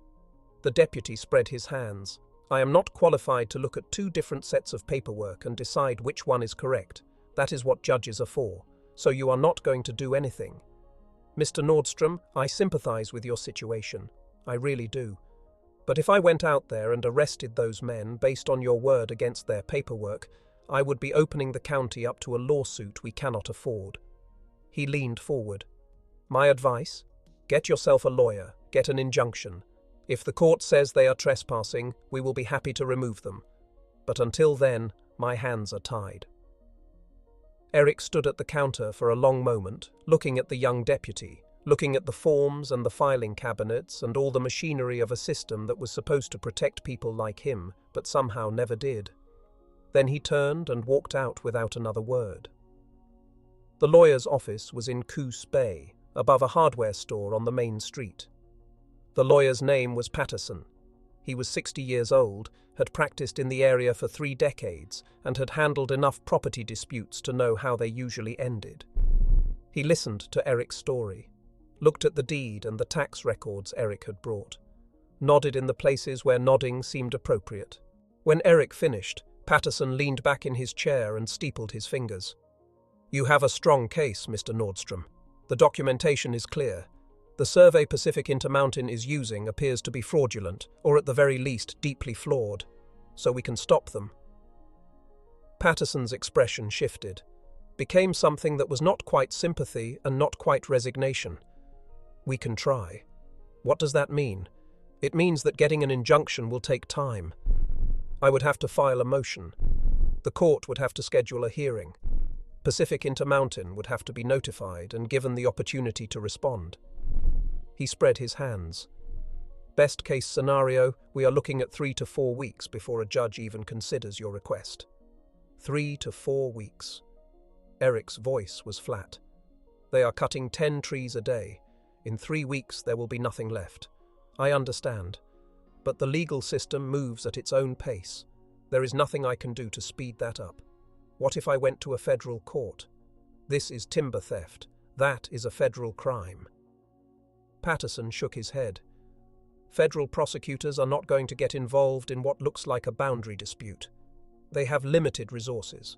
The deputy spread his hands. "I am not qualified to look at two different sets of paperwork and decide which one is correct. That is what judges are for. So you are not going to do anything. Mr. Nordstrom, I sympathize with your situation. I really do. But if I went out there and arrested those men based on your word against their paperwork, I would be opening the county up to a lawsuit we cannot afford." He leaned forward. "My advice? Get yourself a lawyer, get an injunction. If the court says they are trespassing, we will be happy to remove them. But until then, my hands are tied." Eric stood at the counter for a long moment, looking at the young deputy, looking at the forms and the filing cabinets and all the machinery of a system that was supposed to protect people like him, but somehow never did. Then he turned and walked out without another word. The lawyer's office was in Coos Bay, above a hardware store on the main street. The lawyer's name was Patterson. He was 60 years old, had practiced in the area for 3 decades, and had handled enough property disputes to know how they usually ended. He listened to Eric's story, looked at the deed and the tax records Eric had brought, nodded in the places where nodding seemed appropriate. When Eric finished, Patterson leaned back in his chair and steepled his fingers. "You have a strong case, Mr. Nordstrom. The documentation is clear. The survey Pacific Intermountain is using appears to be fraudulent, or at the very least deeply flawed, so we can stop them." Patterson's expression shifted, became something that was not quite sympathy and not quite resignation. "We can try. What does that mean?" "It means that getting an injunction will take time. I would have to file a motion. The court would have to schedule a hearing. Pacific Intermountain would have to be notified and given the opportunity to respond." He spread his hands. "Best case scenario, we are looking at 3 to 4 weeks before a judge even considers your request." 3 to 4 weeks. Eric's voice was flat. "They are cutting 10 trees a day. In 3 weeks there will be nothing left. I understand. But the legal system moves at its own pace. There is nothing I can do to speed that up. What if I went to a federal court? This is timber theft. That is a federal crime." Patterson shook his head. "Federal prosecutors are not going to get involved in what looks like a boundary dispute. They have limited resources.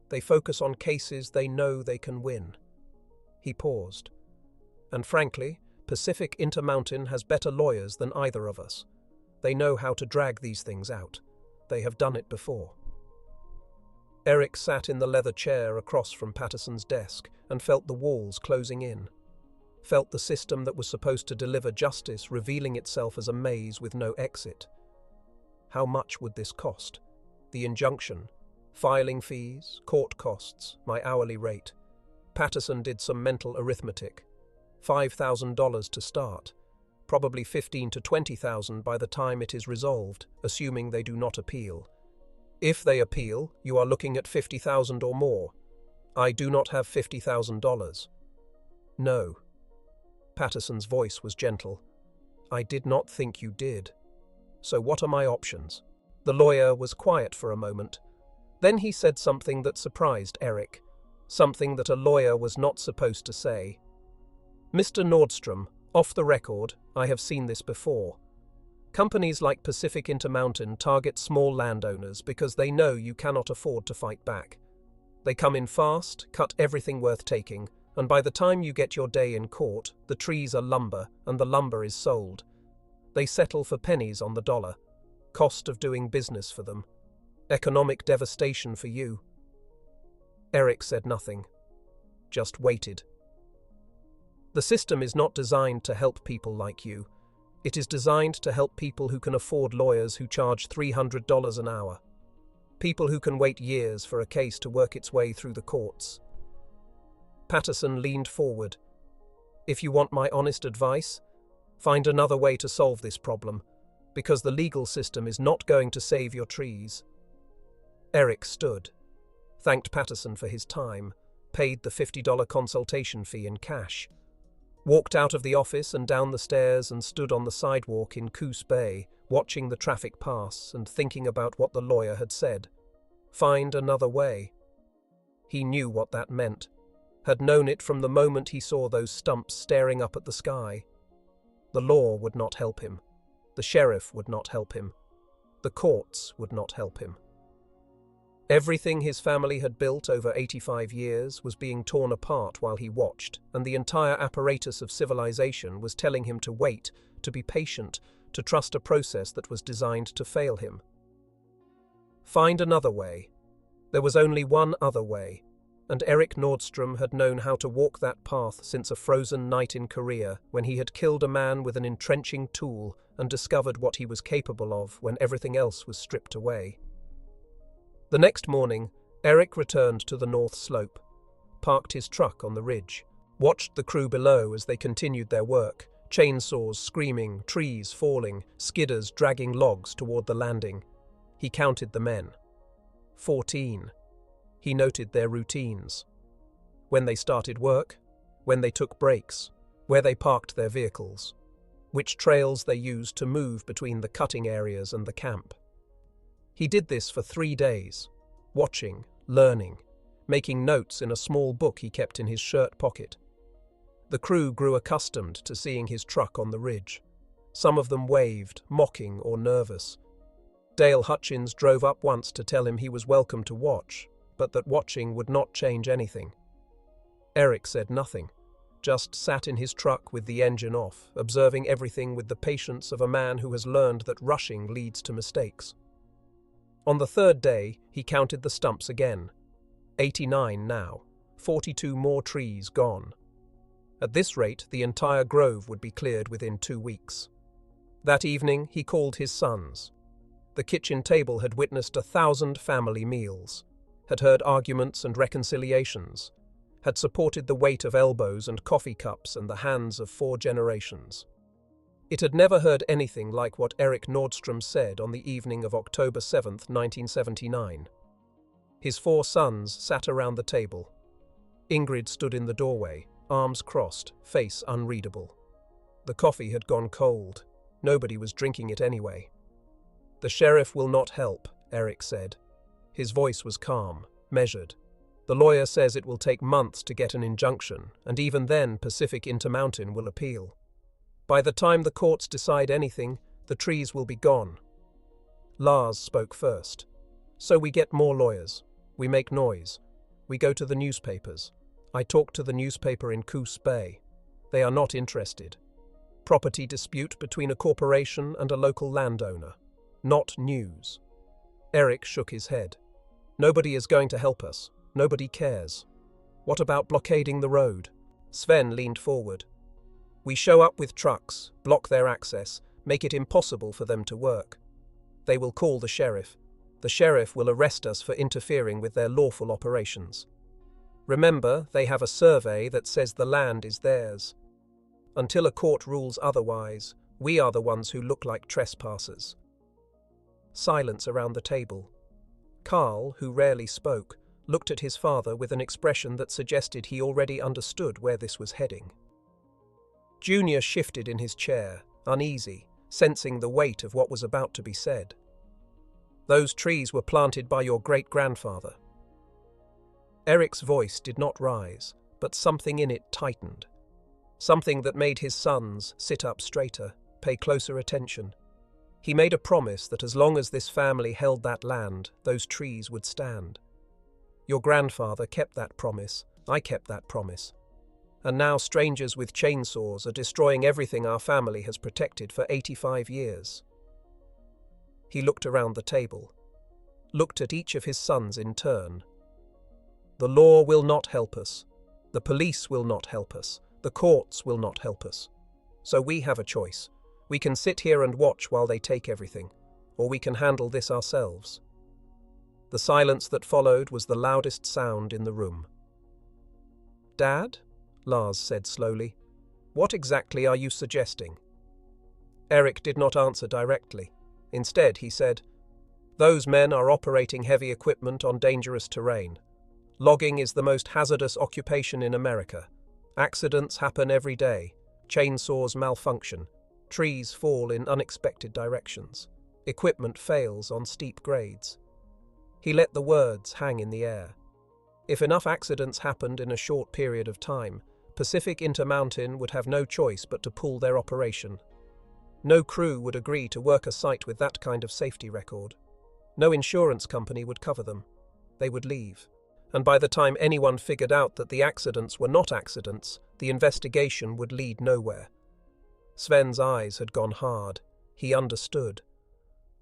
They focus on cases they know they can win." He paused. "And frankly, Pacific Intermountain has better lawyers than either of us. They know how to drag these things out. They have done it before." Eric sat in the leather chair across from Patterson's desk and felt the walls closing in. Felt the system that was supposed to deliver justice revealing itself as a maze with no exit. How much would this cost? The injunction, filing fees, court costs, my hourly rate. Patterson did some mental arithmetic. $5,000 to start, probably $15,000 to $20,000 by the time it is resolved, assuming they do not appeal. If they appeal, you are looking at $50,000 or more. I do not have $50,000. No. Patterson's voice was gentle. "I did not think you did. So what are my options?" The lawyer was quiet for a moment. Then he said something that surprised Eric, something that a lawyer was not supposed to say. "Mr. Nordstrom, Off the record, I have seen this before. Companies like Pacific Intermountain target small landowners because they know you cannot afford to fight back. They come in fast, cut everything worth taking, and by the time you get your day in court, the trees are lumber and the lumber is sold. They settle for pennies on the dollar. Cost of doing business for them. Economic devastation for you. Eric said nothing. Just waited. The system is not designed to help people like you. It is designed to help people who can afford lawyers who charge $300 an hour. People who can wait years for a case to work its way through the courts. Patterson leaned forward. If you want my honest advice, find another way to solve this problem, because the legal system is not going to save your trees. Eric stood, thanked Patterson for his time, paid the $50 consultation fee in cash, walked out of the office and down the stairs and stood on the sidewalk in Coos Bay, watching the traffic pass and thinking about what the lawyer had said. Find another way. He knew what that meant, had known it from the moment he saw those stumps staring up at the sky. The law would not help him. The sheriff would not help him. The courts would not help him. Everything his family had built over 85 years was being torn apart while he watched, and the entire apparatus of civilization was telling him to wait, to be patient, to trust a process that was designed to fail him. Find another way. There was only one other way, and Eric Nordstrom had known how to walk that path since a frozen night in Korea when he had killed a man with an entrenching tool and discovered what he was capable of when everything else was stripped away. The next morning, Eric returned to the North Slope, parked his truck on the ridge, watched the crew below as they continued their work, chainsaws screaming, trees falling, skidders dragging logs toward the landing. He counted the men. 14. He noted their routines. When they started work, when they took breaks, where they parked their vehicles, which trails they used to move between the cutting areas and the camp. He did this for 3 days, watching, learning, making notes in a small book he kept in his shirt pocket. The crew grew accustomed to seeing his truck on the ridge. Some of them waved, mocking or nervous. Dale Hutchins drove up once to tell him he was welcome to watch, but that watching would not change anything. Eric said nothing, just sat in his truck with the engine off, observing everything with the patience of a man who has learned that rushing leads to mistakes. On the 3rd day, he counted the stumps again. 89 now, 42 more trees gone. At this rate, the entire grove would be cleared within 2 weeks. That evening, he called his sons. The kitchen table had witnessed 1,000 family meals, had heard arguments and reconciliations, had supported the weight of elbows and coffee cups and the hands of 4 generations. It had never heard anything like what Eric Nordstrom said on the evening of October 7, 1979. His 4 sons sat around the table. Ingrid stood in the doorway, arms crossed, face unreadable. The coffee had gone cold. Nobody was drinking it anyway. "The sheriff will not help," Eric said. His voice was calm, measured. "The lawyer says it will take months to get an injunction, and even then Pacific Intermountain will appeal. By the time the courts decide anything, the trees will be gone." Lars spoke first. "So we get more lawyers. We make noise. We go to the newspapers. I talk to the newspaper in Coos Bay. They are not interested. Property dispute between a corporation and a local landowner. Not news." Eric shook his head. "Nobody is going to help us. Nobody cares. What about blockading the road?" Sven leaned forward. "We show up with trucks, block their access, make it impossible for them to work. They will call the sheriff. The sheriff will arrest us for interfering with their lawful operations. Remember, they have a survey that says the land is theirs. Until a court rules otherwise, we are the ones who look like trespassers." Silence around the table. Carl, who rarely spoke, looked at his father with an expression that suggested he already understood where this was heading. Junior shifted in his chair, uneasy, sensing the weight of what was about to be said. "Those trees were planted by your great-grandfather." Eric's voice did not rise, but something in it tightened. something that made his sons sit up straighter, pay closer attention. He made a promise that as long as this family held that land, those trees would stand. Your grandfather kept that promise, I kept that promise. And now strangers with chainsaws are destroying everything our family has protected for 85 years. He looked around the table, looked at each of his sons in turn. The law will not help us. The police will not help us. The courts will not help us. So we have a choice. We can sit here and watch while they take everything, or we can handle this ourselves. The silence that followed was the loudest sound in the room. "Dad?" Lars said slowly. "What exactly are you suggesting?" Eric did not answer directly. Instead, he said, "Those men are operating heavy equipment on dangerous terrain. Logging is the most hazardous occupation in America. Accidents happen every day. Chainsaws malfunction. Trees fall in unexpected directions. Equipment fails on steep grades." He let the words hang in the air. If enough accidents happened in a short period of time, Pacific Intermountain would have no choice but to pull their operation. No crew would agree to work a site with that kind of safety record. No insurance company would cover them. They would leave. And by the time anyone figured out that the accidents were not accidents, the investigation would lead nowhere. Sven's eyes had gone hard. He understood.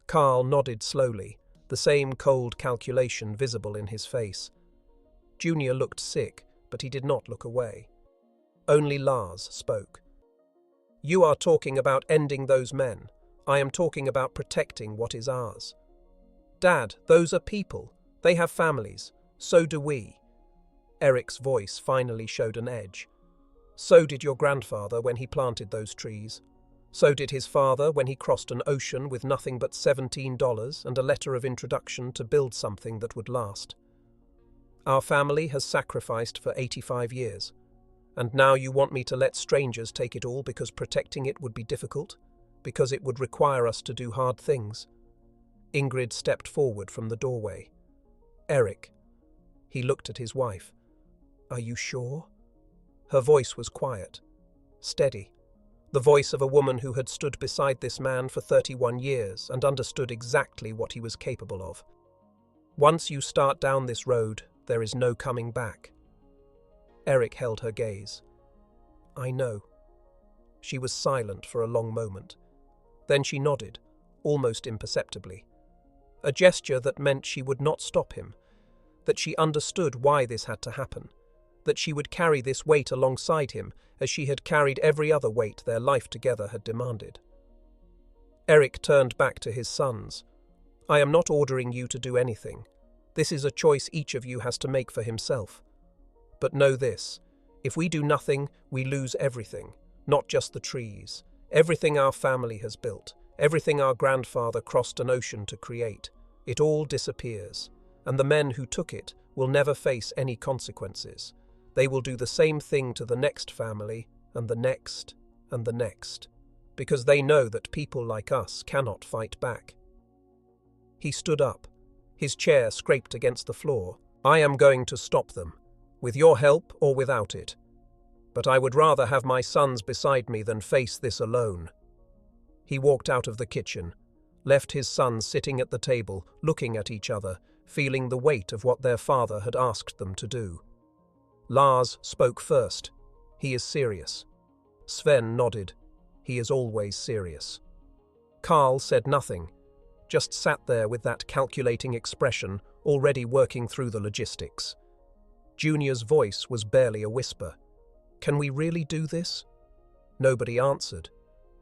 Carl nodded slowly, the same cold calculation visible in his face. Junior looked sick, but he did not look away. Only Lars spoke. "You are talking about ending those men. I am talking about protecting what is ours. Dad, those are people. They have families. So do we." Eric's voice finally showed an edge. "So did your grandfather when he planted those trees. So did his father when he crossed an ocean with nothing but $17 and a letter of introduction to build something that would last. Our family has sacrificed for 85 years. And now you want me to let strangers take it all because protecting it would be difficult? Because it would require us to do hard things?" Ingrid stepped forward from the doorway. "Eric." He looked at his wife. "Are you sure?" Her voice was quiet, steady. The voice of a woman who had stood beside this man for 31 years and understood exactly what he was capable of. "Once you start down this road, there is no coming back." Eric held her gaze. "I know." She was silent for a long moment. Then she nodded, almost imperceptibly. A gesture that meant she would not stop him, that she understood why this had to happen, that she would carry this weight alongside him as she had carried every other weight their life together had demanded. Eric turned back to his sons. "I am not ordering you to do anything. This is a choice each of you has to make for himself. But know this, if we do nothing, we lose everything, not just the trees, everything our family has built, everything our grandfather crossed an ocean to create. It all disappears, and the men who took it will never face any consequences. They will do the same thing to the next family, and the next, and the next, because they know that people like us cannot fight back." He stood up. His chair scraped against the floor. "I am going to stop them, with your help or without it. But I would rather have my sons beside me than face this alone." He walked out of the kitchen, left his sons sitting at the table, looking at each other, feeling the weight of what their father had asked them to do. Lars spoke first. "He is serious." Sven nodded. "He is always serious." Carl said nothing, just sat there with that calculating expression, already working through the logistics. Junior's voice was barely a whisper. "Can we really do this?" Nobody answered,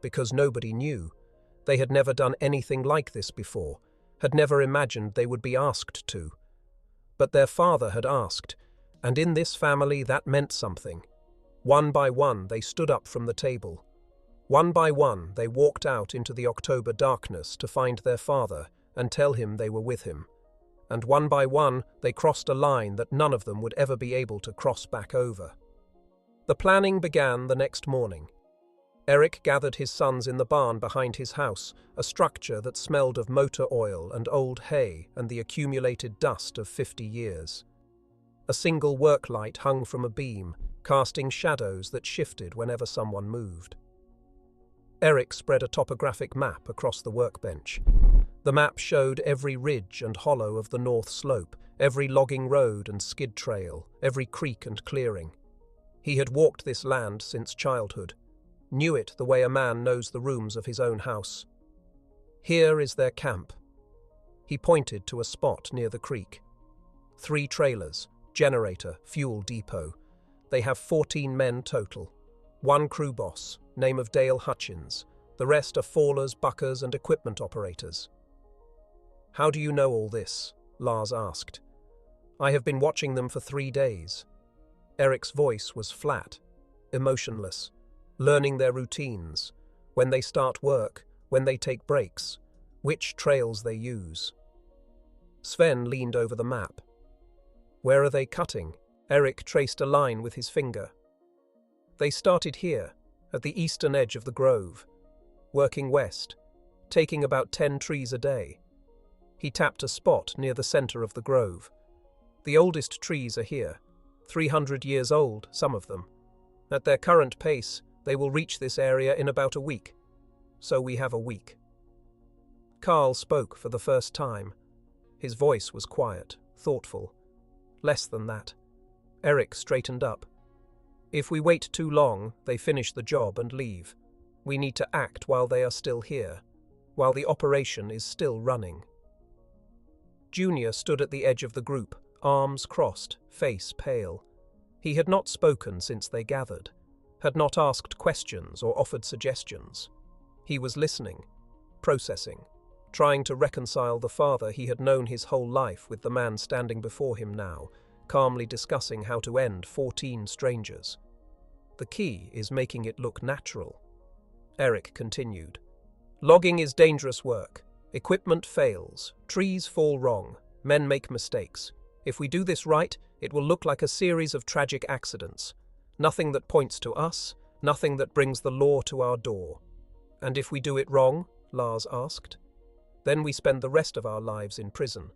because nobody knew. They had never done anything like this before, had never imagined they would be asked to. But their father had asked, and in this family that meant something. One by one they stood up from the table. One by one they walked out into the October darkness to find their father and tell him they were with him. And one by one they crossed a line that none of them would ever be able to cross back over. The planning began the next morning. Eric gathered his sons in the barn behind his house, a structure that smelled of motor oil and old hay and the accumulated dust of 50 years. A single work light hung from a beam, casting shadows that shifted whenever someone moved. Eric spread a topographic map across the workbench. The map showed every ridge and hollow of the north slope, every logging road and skid trail, every creek and clearing. He had walked this land since childhood, knew it the way a man knows the rooms of his own house. Here is their camp. He pointed to a spot near the creek. 3 trailers, generator, fuel depot. They have 14 men total. 1 crew boss, name of Dale Hutchins. The rest are fallers, buckers, and equipment operators. How do you know all this? Lars asked. I have been watching them for 3 days. Eric's voice was flat, emotionless, learning their routines, when they start work, when they take breaks, which trails they use. Sven leaned over the map. Where are they cutting? Eric traced a line with his finger. They started here, at the eastern edge of the grove, working west, taking about 10 trees a day. He tapped a spot near the center of the grove. The oldest trees are here, 300 years old, some of them. At their current pace, they will reach this area in about a week. So we have a week. Carl spoke for the first time. His voice was quiet, thoughtful. Less than that. Eric straightened up. If we wait too long, they finish the job and leave. We need to act while they are still here, while the operation is still running. Junior stood at the edge of the group, arms crossed, face pale. He had not spoken since they gathered, had not asked questions or offered suggestions. He was listening, processing, trying to reconcile the father he had known his whole life with the man standing before him now, calmly discussing how to end 14 strangers. The key is making it look natural. Eric continued. Logging is dangerous work. Equipment fails. Trees fall wrong. Men make mistakes. If we do this right, it will look like a series of tragic accidents. Nothing that points to us, nothing that brings the law to our door. And if we do it wrong, Lars asked, then we spend the rest of our lives in prison.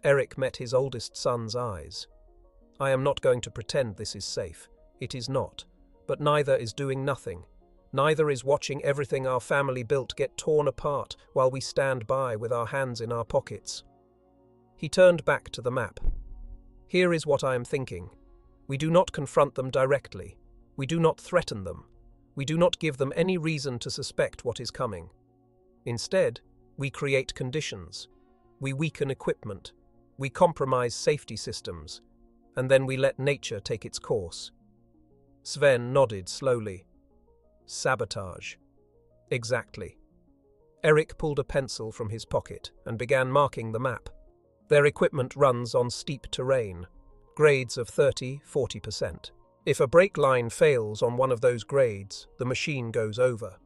Eric met his oldest son's eyes. I am not going to pretend this is safe. It is not. But neither is doing nothing. Neither is watching everything our family built get torn apart while we stand by with our hands in our pockets. He turned back to the map. Here is what I am thinking. We do not confront them directly. We do not threaten them. We do not give them any reason to suspect what is coming. Instead, we create conditions. We weaken equipment. We compromise safety systems. And then we let nature take its course. Sven nodded slowly. Sabotage. Exactly. Eric pulled a pencil from his pocket and began marking the map. Their equipment runs on steep terrain, grades of 30–40%. If a brake line fails on one of those grades, the machine goes over.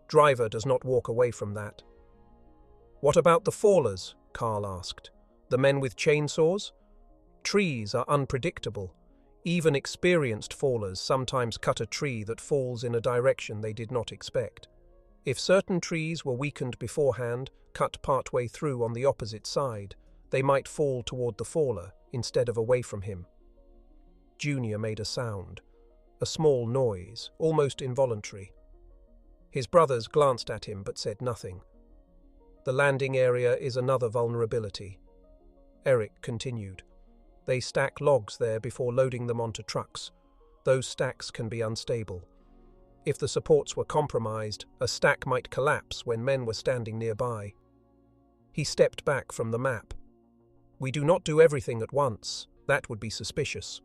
Driver does not walk away from that. What about the fallers? Carl asked. The men with chainsaws? Trees are unpredictable. Even experienced fallers sometimes cut a tree that falls in a direction they did not expect. If certain trees were weakened beforehand, cut partway through on the opposite side, they might fall toward the faller instead of away from him. Junior made a sound, a small noise, almost involuntary. His brothers glanced at him but said nothing. The landing area is another vulnerability. Eric continued. They stack logs there before loading them onto trucks. Those stacks can be unstable. If the supports were compromised, a stack might collapse when men were standing nearby. He stepped back from the map. We do not do everything at once. That would be suspicious.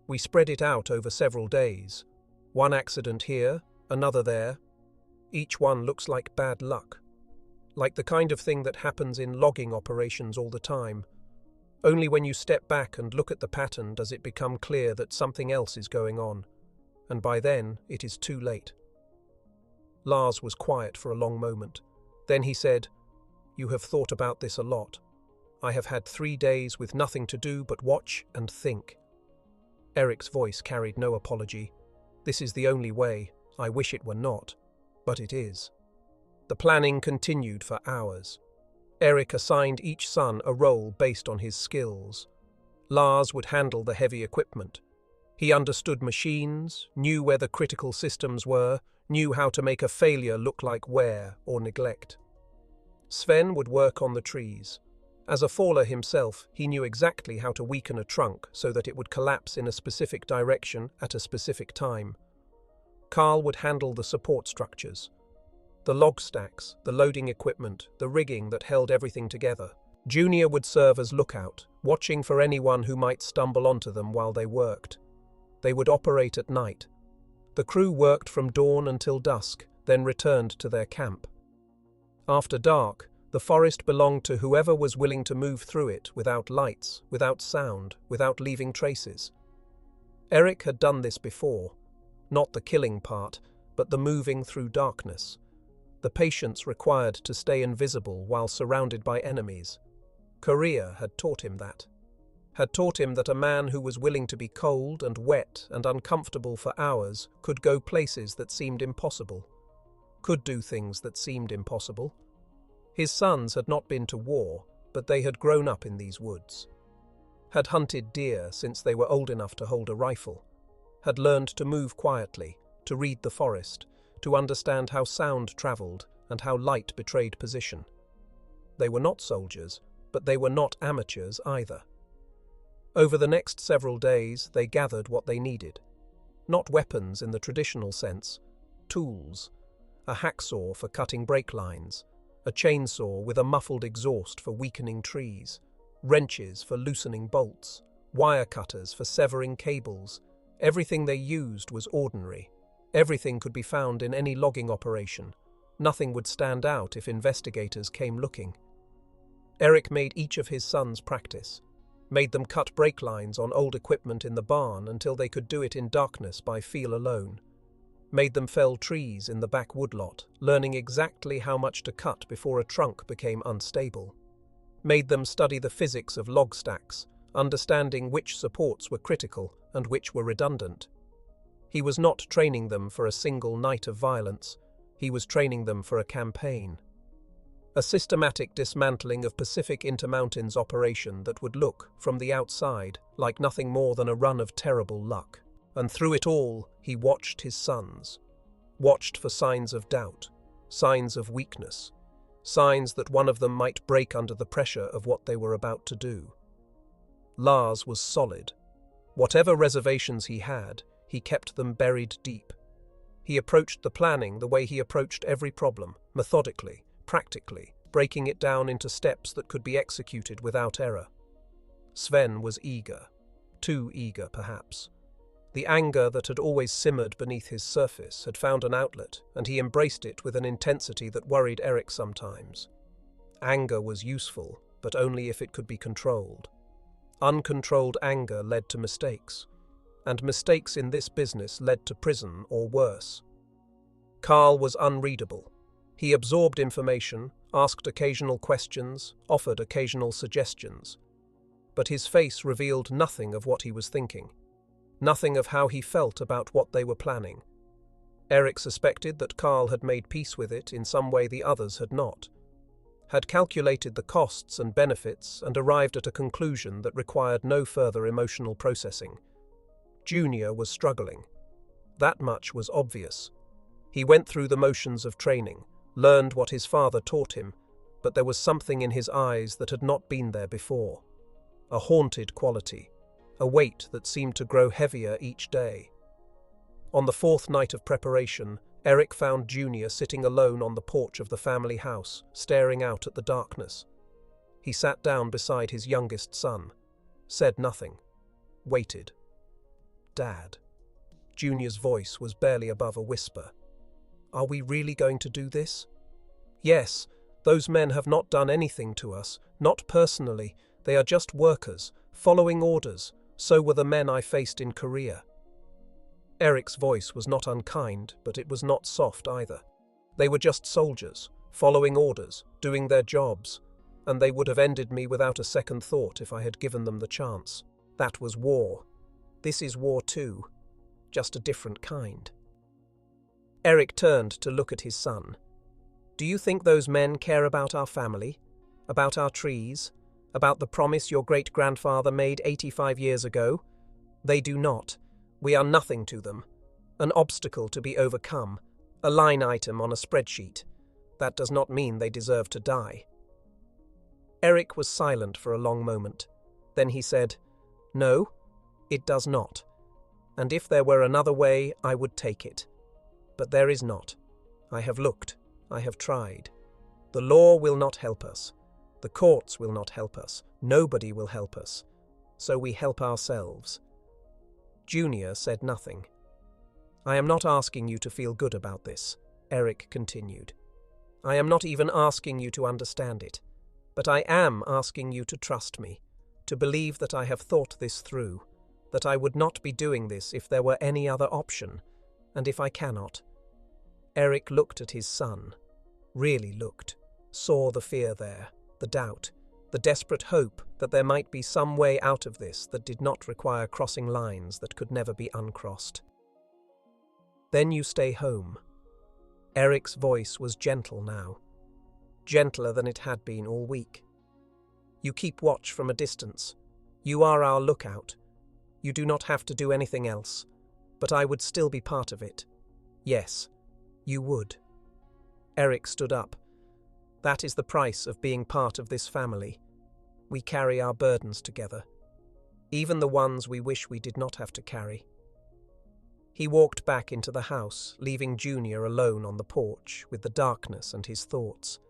We spread it out over several days. One accident here, another there. Each one looks like bad luck. Like the kind of thing that happens in logging operations all the time. Only when you step back and look at the pattern does it become clear that something else is going on, and by then it is too late. Lars was quiet for a long moment. Then he said, You have thought about this a lot. I have had 3 days with nothing to do but watch and think. Eric's voice carried no apology. This is the only way. I wish it were not, but it is. The planning continued for hours. Eric assigned each son a role based on his skills. Lars would handle the heavy equipment. He understood machines, knew where the critical systems were, knew how to make a failure look like wear or neglect. Sven would work on the trees. As a faller himself, he knew exactly how to weaken a trunk so that it would collapse in a specific direction at a specific time. Carl would handle the support structures. The log stacks, the loading equipment, the rigging that held everything together. Junior would serve as lookout, watching for anyone who might stumble onto them while they worked. They would operate at night. The crew worked from dawn until dusk, then returned to their camp. After dark, the forest belonged to whoever was willing to move through it without lights, without sound, without leaving traces. Eric had done this before. Not the killing part, but the moving through darkness. The patience required to stay invisible while surrounded by enemies. Korea had taught him that. Had taught him that a man who was willing to be cold and wet and uncomfortable for hours could go places that seemed impossible. Could do things that seemed impossible. His sons had not been to war, but they had grown up in these woods. Had hunted deer since they were old enough to hold a rifle. Had learned to move quietly, to read the forest, to understand how sound travelled and how light betrayed position. They were not soldiers, but they were not amateurs either. Over the next several days, they gathered what they needed. Not weapons in the traditional sense, tools. A hacksaw for cutting brake lines, a chainsaw with a muffled exhaust for weakening trees, wrenches for loosening bolts, wire cutters for severing cables. Everything they used was ordinary. Everything could be found in any logging operation. Nothing would stand out if investigators came looking. Eric made each of his sons practice. Made them cut brake lines on old equipment in the barn until they could do it in darkness by feel alone. Made them fell trees in the back woodlot, learning exactly how much to cut before a trunk became unstable. Made them study the physics of log stacks, understanding which supports were critical and which were redundant. He was not training them for a single night of violence. He was training them for a campaign. A systematic dismantling of Pacific Intermountains operation that would look, from the outside, like nothing more than a run of terrible luck. And through it all, he watched his sons. Watched for signs of doubt, signs of weakness, signs that one of them might break under the pressure of what they were about to do. Lars was solid. Whatever reservations he had, he kept them buried deep. He approached the planning the way he approached every problem, methodically, practically, breaking it down into steps that could be executed without error. Sven was eager. Too eager, perhaps. The anger that had always simmered beneath his surface had found an outlet, and he embraced it with an intensity that worried Eric sometimes. Anger was useful, but only if it could be controlled. Uncontrolled anger led to mistakes, and mistakes in this business led to prison or worse. Carl was unreadable. He absorbed information, asked occasional questions, offered occasional suggestions. But his face revealed nothing of what he was thinking. Nothing of how he felt about what they were planning. Eric suspected that Carl had made peace with it in some way the others had not. Had calculated the costs and benefits and arrived at a conclusion that required no further emotional processing. Junior was struggling. That much was obvious. He went through the motions of training, learned what his father taught him, but there was something in his eyes that had not been there before. A haunted quality. A weight that seemed to grow heavier each day. On the fourth night of preparation, Eric found Junior sitting alone on the porch of the family house, staring out at the darkness. He sat down beside his youngest son, said nothing, waited. "Dad." Junior's voice was barely above a whisper. "Are we really going to do this?" "Yes, those men have not done anything to us, not personally. They are just workers, following orders. So were the men I faced in Korea." Eric's voice was not unkind, but it was not soft either. They were just soldiers, following orders, doing their jobs, and they would have ended me without a second thought if I had given them the chance. That was war. This is war too, just a different kind. Eric turned to look at his son. "Do you think those men care about our family? About our trees? About the promise your great-grandfather made 85 years ago? They do not. We are nothing to them. An obstacle to be overcome. A line item on a spreadsheet. That does not mean they deserve to die. Eric was silent for a long moment. Then he said, "No, it does not. And if there were another way, I would take it. But there is not. I have looked. I have tried. The law will not help us. The courts will not help us. Nobody will help us. So we help ourselves." Junior said nothing. "I am not asking you to feel good about this," Eric continued. "I am not even asking you to understand it. But I am asking you to trust me, to believe that I have thought this through, that I would not be doing this if there were any other option, and if I cannot." Eric looked at his son, really looked, saw the fear there, the doubt, the desperate hope that there might be some way out of this that did not require crossing lines that could never be uncrossed. "Then you stay home." Eric's voice was gentle now, gentler than it had been all week. "You keep watch from a distance. You are our lookout. You do not have to do anything else, but I would still be part of it. Yes, you would." Eric stood up. "That is the price of being part of this family. We carry our burdens together, even the ones we wish we did not have to carry." He walked back into the house, leaving Junior alone on the porch with the darkness and his thoughts.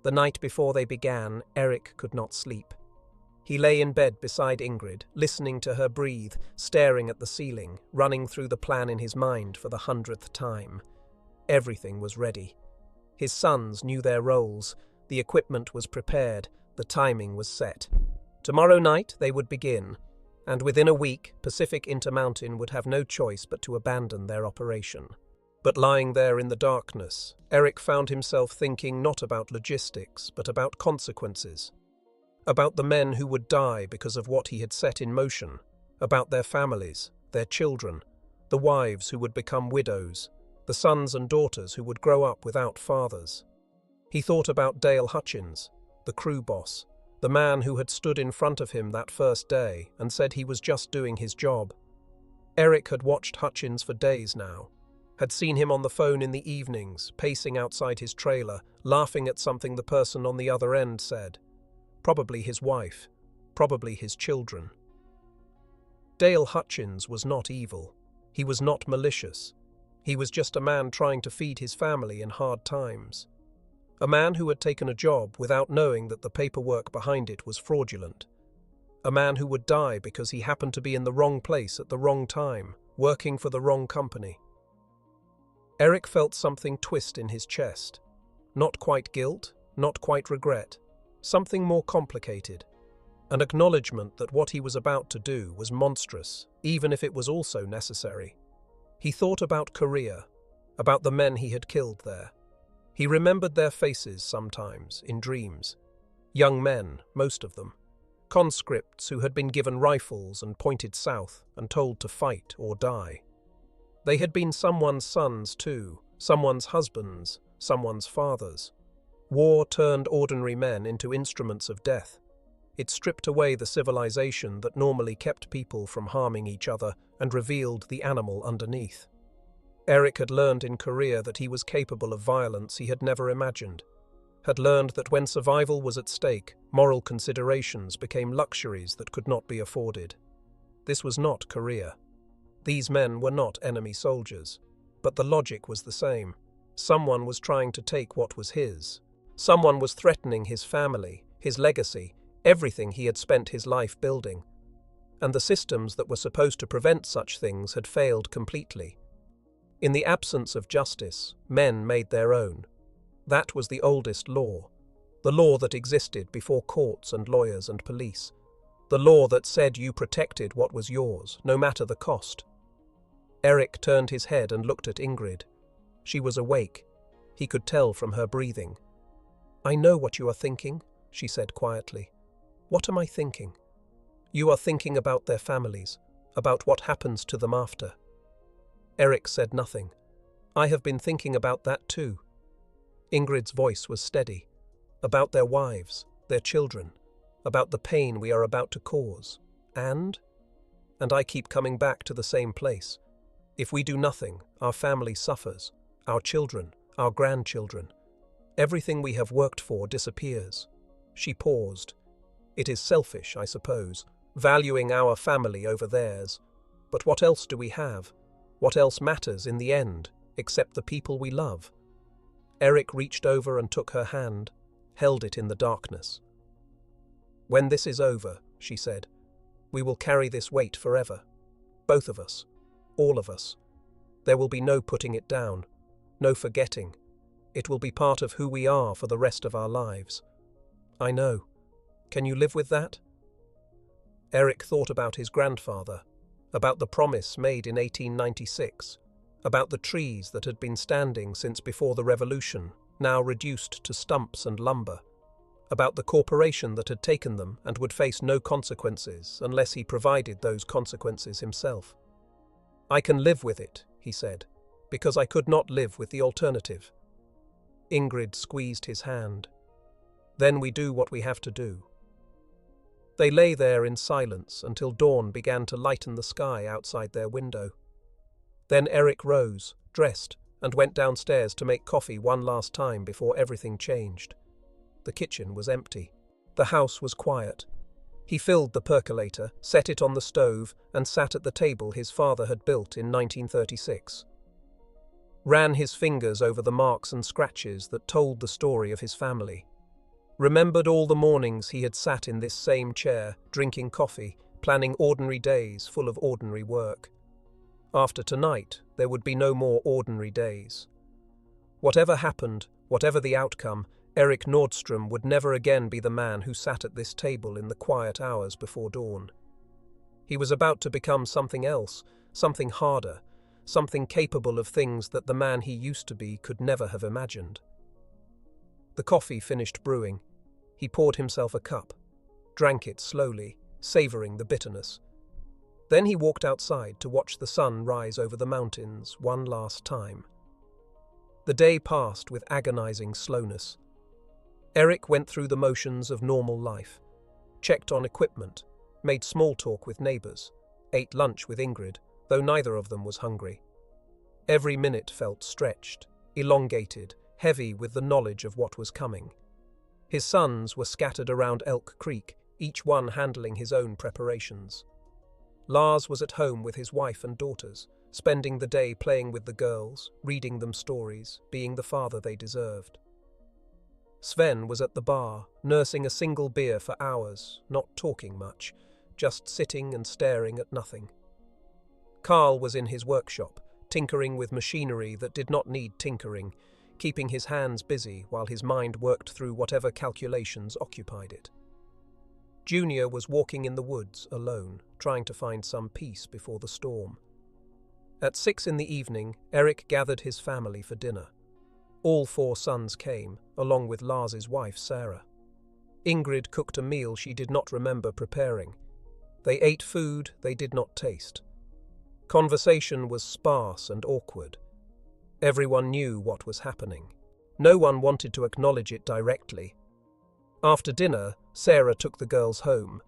The night before they began, Eric could not sleep. He lay in bed beside Ingrid, listening to her breathe, staring at the ceiling, running through the plan in his mind for the 100th time. Everything was ready. His sons knew their roles, the equipment was prepared, the timing was set. Tomorrow night they would begin, and within a week Pacific Intermountain would have no choice but to abandon their operation. But lying there in the darkness, Eric found himself thinking not about logistics, but about consequences. About the men who would die because of what he had set in motion, about their families, their children, the wives who would become widows, the sons and daughters who would grow up without fathers. He thought about Dale Hutchins, the crew boss, the man who had stood in front of him that first day and said he was just doing his job. Eric had watched Hutchins for days now, had seen him on the phone in the evenings, pacing outside his trailer, laughing at something the person on the other end said. Probably his wife, probably his children. Dale Hutchins was not evil. He was not malicious. He was just a man trying to feed his family in hard times. A man who had taken a job without knowing that the paperwork behind it was fraudulent. A man who would die because he happened to be in the wrong place at the wrong time, working for the wrong company. Eric felt something twist in his chest. Not quite guilt, not quite regret. Something more complicated. An acknowledgement that what he was about to do was monstrous, even if it was also necessary. He thought about Korea, about the men he had killed there. He remembered their faces sometimes, in dreams. Young men, most of them. Conscripts who had been given rifles and pointed south and told to fight or die. They had been someone's sons too, someone's husbands, someone's fathers. War turned ordinary men into instruments of death. It stripped away the civilization that normally kept people from harming each other and revealed the animal underneath. Eric had learned in Korea that he was capable of violence he had never imagined. Had learned that when survival was at stake, moral considerations became luxuries that could not be afforded. This was not Korea. These men were not enemy soldiers, but the logic was the same. Someone was trying to take what was his. Someone was threatening his family, his legacy, everything he had spent his life building. And the systems that were supposed to prevent such things had failed completely. In the absence of justice, men made their own. That was the oldest law, the law that existed before courts and lawyers and police, the law that said you protected what was yours, no matter the cost. Eric turned his head and looked at Ingrid. She was awake. He could tell from her breathing. "I know what you are thinking," she said quietly. "What am I thinking?" "You are thinking about their families, about what happens to them after." Eric said nothing. "I have been thinking about that too." Ingrid's voice was steady. "About their wives, their children, about the pain we are about to cause. And?" And I keep coming back to the same place. If we do nothing, our family suffers, our children, our grandchildren. Everything we have worked for disappears. She paused. It is selfish, I suppose, valuing our family over theirs. But what else do we have? What else matters in the end, except the people we love? Eric reached over and took her hand, held it in the darkness. When this is over, she said, we will carry this weight forever. Both of us. All of us. There will be no putting it down, no forgetting. It will be part of who we are for the rest of our lives. I know. Can you live with that? Eric thought about his grandfather, about the promise made in 1896, about the trees that had been standing since before the revolution, now reduced to stumps and lumber, about the corporation that had taken them and would face no consequences unless he provided those consequences himself. I can live with it, he said, because I could not live with the alternative. Ingrid squeezed his hand. Then we do what we have to do. They lay there in silence until dawn began to lighten the sky outside their window. Then Eric rose, dressed, and went downstairs to make coffee one last time before everything changed. The kitchen was empty. The house was quiet. He filled the percolator, set it on the stove, and sat at the table his father had built in 1936. Ran his fingers over the marks and scratches that told the story of his family. Remembered all the mornings he had sat in this same chair, drinking coffee, planning ordinary days full of ordinary work. After tonight, there would be no more ordinary days. Whatever happened, whatever the outcome, Eric Nordstrom would never again be the man who sat at this table in the quiet hours before dawn. He was about to become something else, something harder, something capable of things that the man he used to be could never have imagined. The coffee finished brewing. He poured himself a cup, drank it slowly, savoring the bitterness. Then he walked outside to watch the sun rise over the mountains one last time. The day passed with agonizing slowness. Eric went through the motions of normal life, checked on equipment, made small talk with neighbors, ate lunch with Ingrid, though neither of them was hungry. Every minute felt stretched, elongated, heavy with the knowledge of what was coming. His sons were scattered around Elk Creek, each one handling his own preparations. Lars was at home with his wife and daughters, spending the day playing with the girls, reading them stories, being the father they deserved. Sven was at the bar, nursing a single beer for hours, not talking much, just sitting and staring at nothing. Carl was in his workshop, tinkering with machinery that did not need tinkering, keeping his hands busy while his mind worked through whatever calculations occupied it. Junior was walking in the woods, alone, trying to find some peace before the storm. At 6 p.m, Eric gathered his family for dinner. All 4 sons came, along with Lars's wife, Sarah. Ingrid cooked a meal she did not remember preparing. They ate food they did not taste. Conversation was sparse and awkward. Everyone knew what was happening. No one wanted to acknowledge it directly. After dinner, Sarah took the girls home.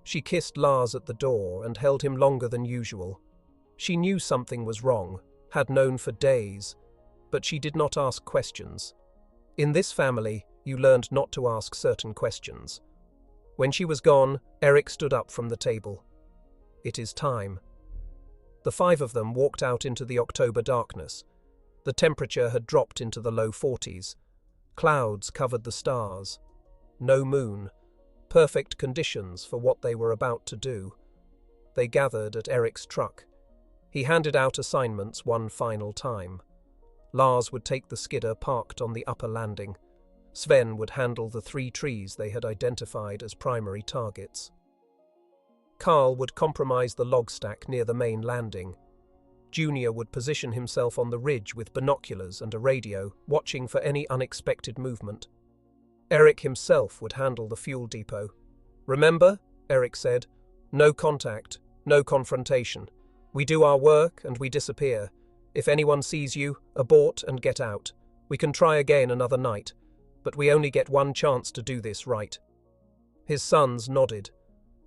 She kissed Lars at the door and held him longer than usual. She knew something was wrong, had known for days, but she did not ask questions. In this family, you learned not to ask certain questions. When she was gone, Eric stood up from the table. It is time. The 5 of them walked out into the October darkness. The temperature had dropped into the low 40s. Clouds covered the stars. No moon. Perfect conditions for what they were about to do. They gathered at Eric's truck. He handed out assignments one final time. Lars would take the skidder parked on the upper landing. Sven would handle the 3 trees they had identified as primary targets. Carl would compromise the log stack near the main landing. Junior would position himself on the ridge with binoculars and a radio, watching for any unexpected movement. Eric himself would handle the fuel depot. Remember, Eric said, no contact, no confrontation. We do our work and we disappear. If anyone sees you, abort and get out. We can try again another night, but we only get one chance to do this right. His sons nodded.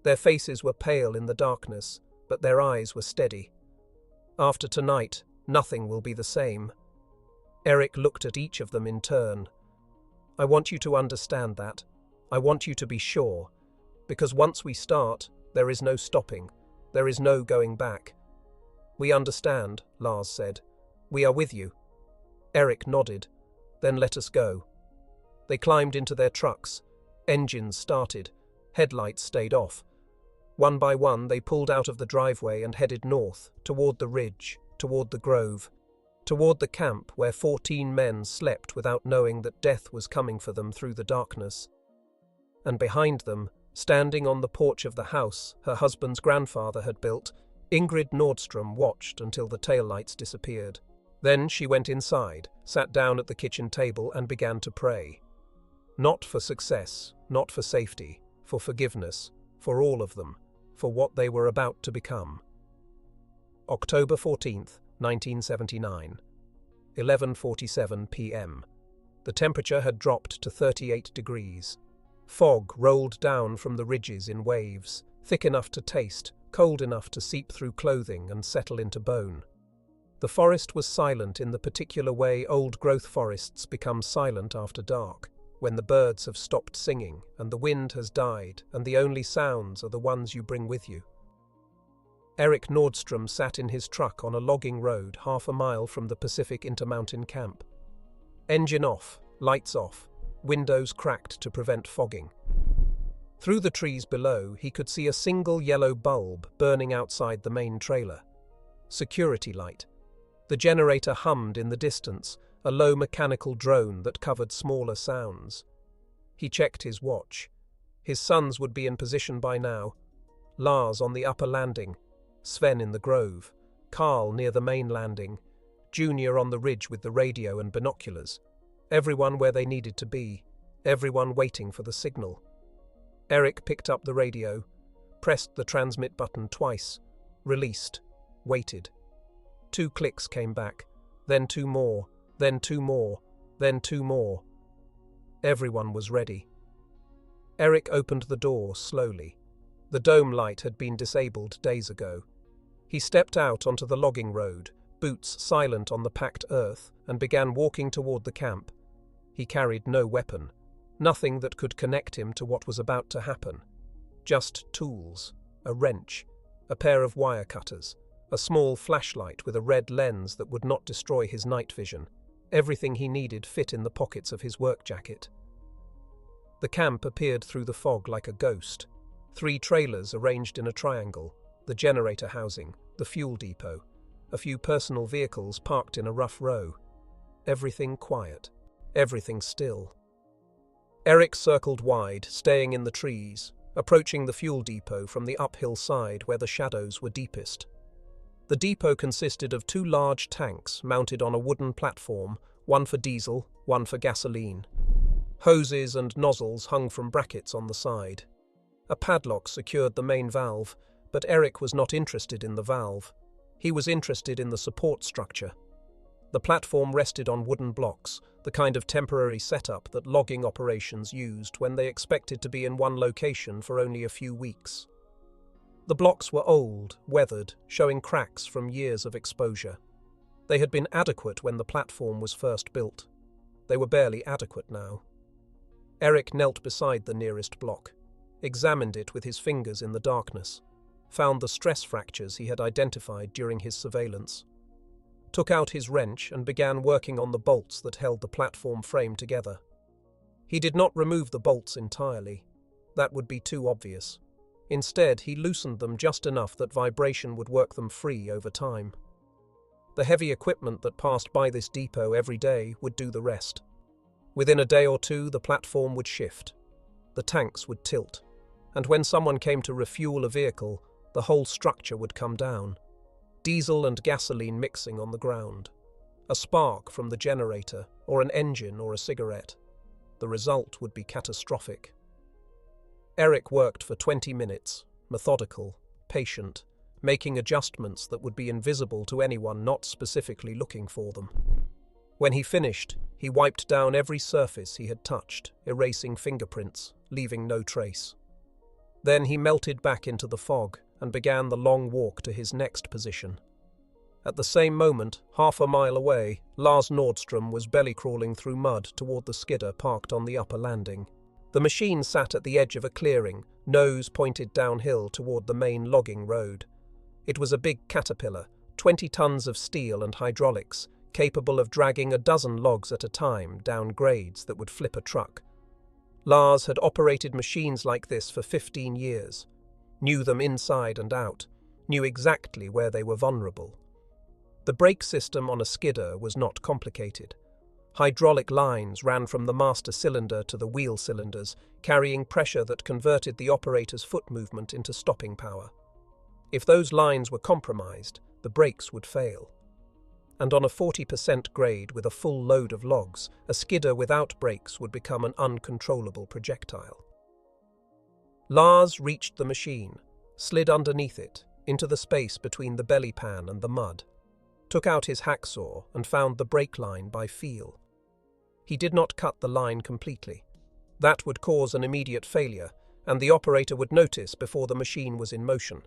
Their faces were pale in the darkness, but their eyes were steady. After tonight, nothing will be the same. Eric looked at each of them in turn. I want you to understand that. I want you to be sure. Because once we start, there is no stopping. There is no going back. We understand, Lars said. We are with you. Eric nodded. Then let us go. They climbed into their trucks. Engines started. Headlights stayed off. One by one, they pulled out of the driveway and headed north, toward the ridge, toward the grove, toward the camp where 14 men slept without knowing that death was coming for them through the darkness. And behind them, standing on the porch of the house her husband's grandfather had built, Ingrid Nordstrom watched until the taillights disappeared. Then she went inside, sat down at the kitchen table and began to pray. Not for success, not for safety, for forgiveness, for all of them, for what they were about to become. October 14th, 1979. 11:47 p.m. The temperature had dropped to 38 degrees. Fog rolled down from the ridges in waves, thick enough to taste, cold enough to seep through clothing and settle into bone. The forest was silent in the particular way old-growth forests become silent after dark, when the birds have stopped singing and the wind has died and the only sounds are the ones you bring with you. Eric Nordstrom sat in his truck on a logging road half a mile from the Pacific Intermountain camp. Engine off, lights off, windows cracked to prevent fogging. Through the trees below, he could see a single yellow bulb burning outside the main trailer. Security light. The generator hummed in the distance, a low mechanical drone that covered smaller sounds. He checked his watch. His sons would be in position by now. Lars on the upper landing, Sven in the grove, Carl near the main landing, Junior on the ridge with the radio and binoculars. Everyone where they needed to be, everyone waiting for the signal. Eric picked up the radio, pressed the transmit button twice, released, waited. 2 clicks came back, then 2 more, then 2 more, then 2 more. Everyone was ready. Eric opened the door slowly. The dome light had been disabled days ago. He stepped out onto the logging road, boots silent on the packed earth, and began walking toward the camp. He carried no weapon, nothing that could connect him to what was about to happen. Just tools, a wrench, a pair of wire cutters, a small flashlight with a red lens that would not destroy his night vision. Everything he needed fit in the pockets of his work jacket. The camp appeared through the fog like a ghost. 3 trailers arranged in a triangle, the generator housing, the fuel depot, a few personal vehicles parked in a rough row. Everything quiet, everything still. Eric circled wide, staying in the trees, approaching the fuel depot from the uphill side where the shadows were deepest. The depot consisted of 2 large tanks mounted on a wooden platform, one for diesel, one for gasoline. Hoses and nozzles hung from brackets on the side. A padlock secured the main valve, but Eric was not interested in the valve. He was interested in the support structure. The platform rested on wooden blocks, the kind of temporary setup that logging operations used when they expected to be in one location for only a few weeks. The blocks were old, weathered, showing cracks from years of exposure. They had been adequate when the platform was first built. They were barely adequate now. Eric knelt beside the nearest block, examined it with his fingers in the darkness, found the stress fractures he had identified during his surveillance, took out his wrench and began working on the bolts that held the platform frame together. He did not remove the bolts entirely. That would be too obvious. Instead, he loosened them just enough that vibration would work them free over time. The heavy equipment that passed by this depot every day would do the rest. Within a day or 2, the platform would shift. The tanks would tilt. And when someone came to refuel a vehicle, the whole structure would come down. Diesel and gasoline mixing on the ground. A spark from the generator, or an engine or a cigarette. The result would be catastrophic. Eric worked for 20 minutes, methodical, patient, making adjustments that would be invisible to anyone not specifically looking for them. When he finished, he wiped down every surface he had touched, erasing fingerprints, leaving no trace. Then he melted back into the fog and began the long walk to his next position. At the same moment, half a mile away, Lars Nordstrom was belly-crawling through mud toward the skidder parked on the upper landing. The machine sat at the edge of a clearing, nose pointed downhill toward the main logging road. It was a big caterpillar, 20 tons of steel and hydraulics, capable of dragging a dozen logs at a time down grades that would flip a truck. Lars had operated machines like this for 15 years, knew them inside and out, knew exactly where they were vulnerable. The brake system on a skidder was not complicated. Hydraulic lines ran from the master cylinder to the wheel cylinders, carrying pressure that converted the operator's foot movement into stopping power. If those lines were compromised, the brakes would fail. And on a 40% grade with a full load of logs, a skidder without brakes would become an uncontrollable projectile. Lars reached the machine, slid underneath it, into the space between the belly pan and the mud, took out his hacksaw and found the brake line by feel. He did not cut the line completely. That would cause an immediate failure, and the operator would notice before the machine was in motion.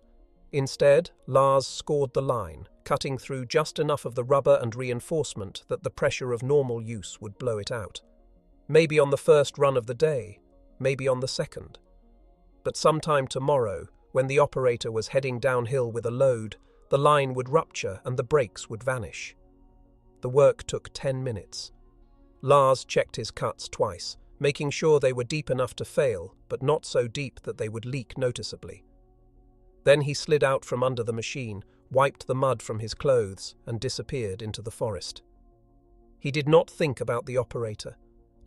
Instead, Lars scored the line, cutting through just enough of the rubber and reinforcement that the pressure of normal use would blow it out. Maybe on the first run of the day, maybe on the second. But sometime tomorrow, when the operator was heading downhill with a load, the line would rupture and the brakes would vanish. The work took 10 minutes. Lars checked his cuts twice, making sure they were deep enough to fail, but not so deep that they would leak noticeably. Then he slid out from under the machine, wiped the mud from his clothes, and disappeared into the forest. He did not think about the operator,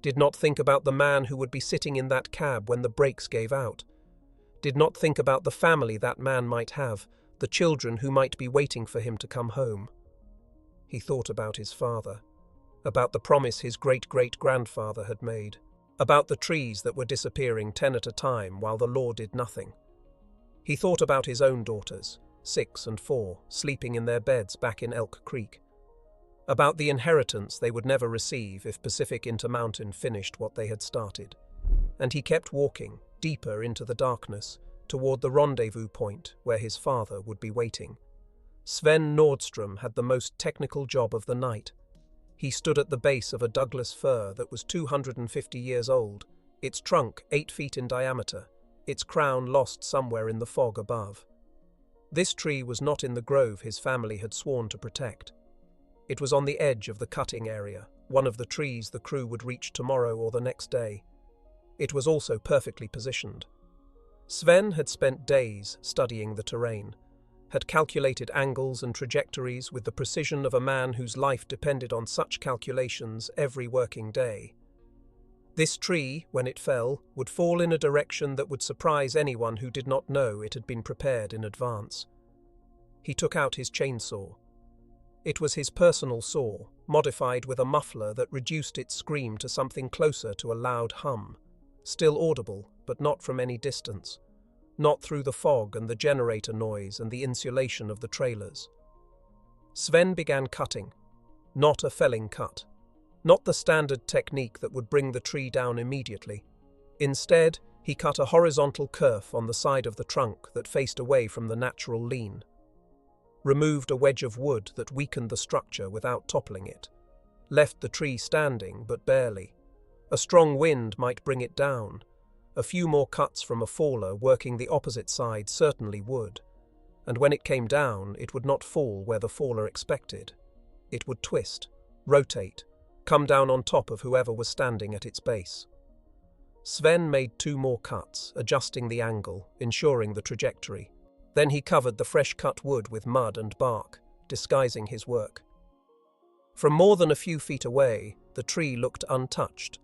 did not think about the man who would be sitting in that cab when the brakes gave out, did not think about the family that man might have, the children who might be waiting for him to come home. He thought about his father, about the promise his great-great-grandfather had made, about the trees that were disappearing 10 at a time while the law did nothing. He thought about his own daughters, 6 and 4, sleeping in their beds back in Elk Creek, about the inheritance they would never receive if Pacific Intermountain finished what they had started. And he kept walking, deeper into the darkness, toward the rendezvous point where his father would be waiting. Sven Nordstrom had the most technical job of the night. He stood at the base of a Douglas fir that was 250 years old, its trunk 8 feet in diameter, its crown lost somewhere in the fog above. This tree was not in the grove his family had sworn to protect. It was on the edge of the cutting area, one of the trees the crew would reach tomorrow or the next day. It was also perfectly positioned. Sven had spent days studying the terrain, had calculated angles and trajectories with the precision of a man whose life depended on such calculations every working day. This tree, when it fell, would fall in a direction that would surprise anyone who did not know it had been prepared in advance. He took out his chainsaw. It was his personal saw, modified with a muffler that reduced its scream to something closer to a loud hum, still audible, but not from any distance, not through the fog and the generator noise and the insulation of the trailers. Sven began cutting, not a felling cut, not the standard technique that would bring the tree down immediately. Instead, he cut a horizontal kerf on the side of the trunk that faced away from the natural lean, removed a wedge of wood that weakened the structure without toppling it, left the tree standing but barely. A strong wind might bring it down. A few more cuts from a faller working the opposite side certainly would, and when it came down, it would not fall where the faller expected. It would twist, rotate, come down on top of whoever was standing at its base. Sven made 2 more cuts, adjusting the angle, ensuring the trajectory. Then he covered the fresh-cut wood with mud and bark, disguising his work. From more than a few feet away, the tree looked untouched.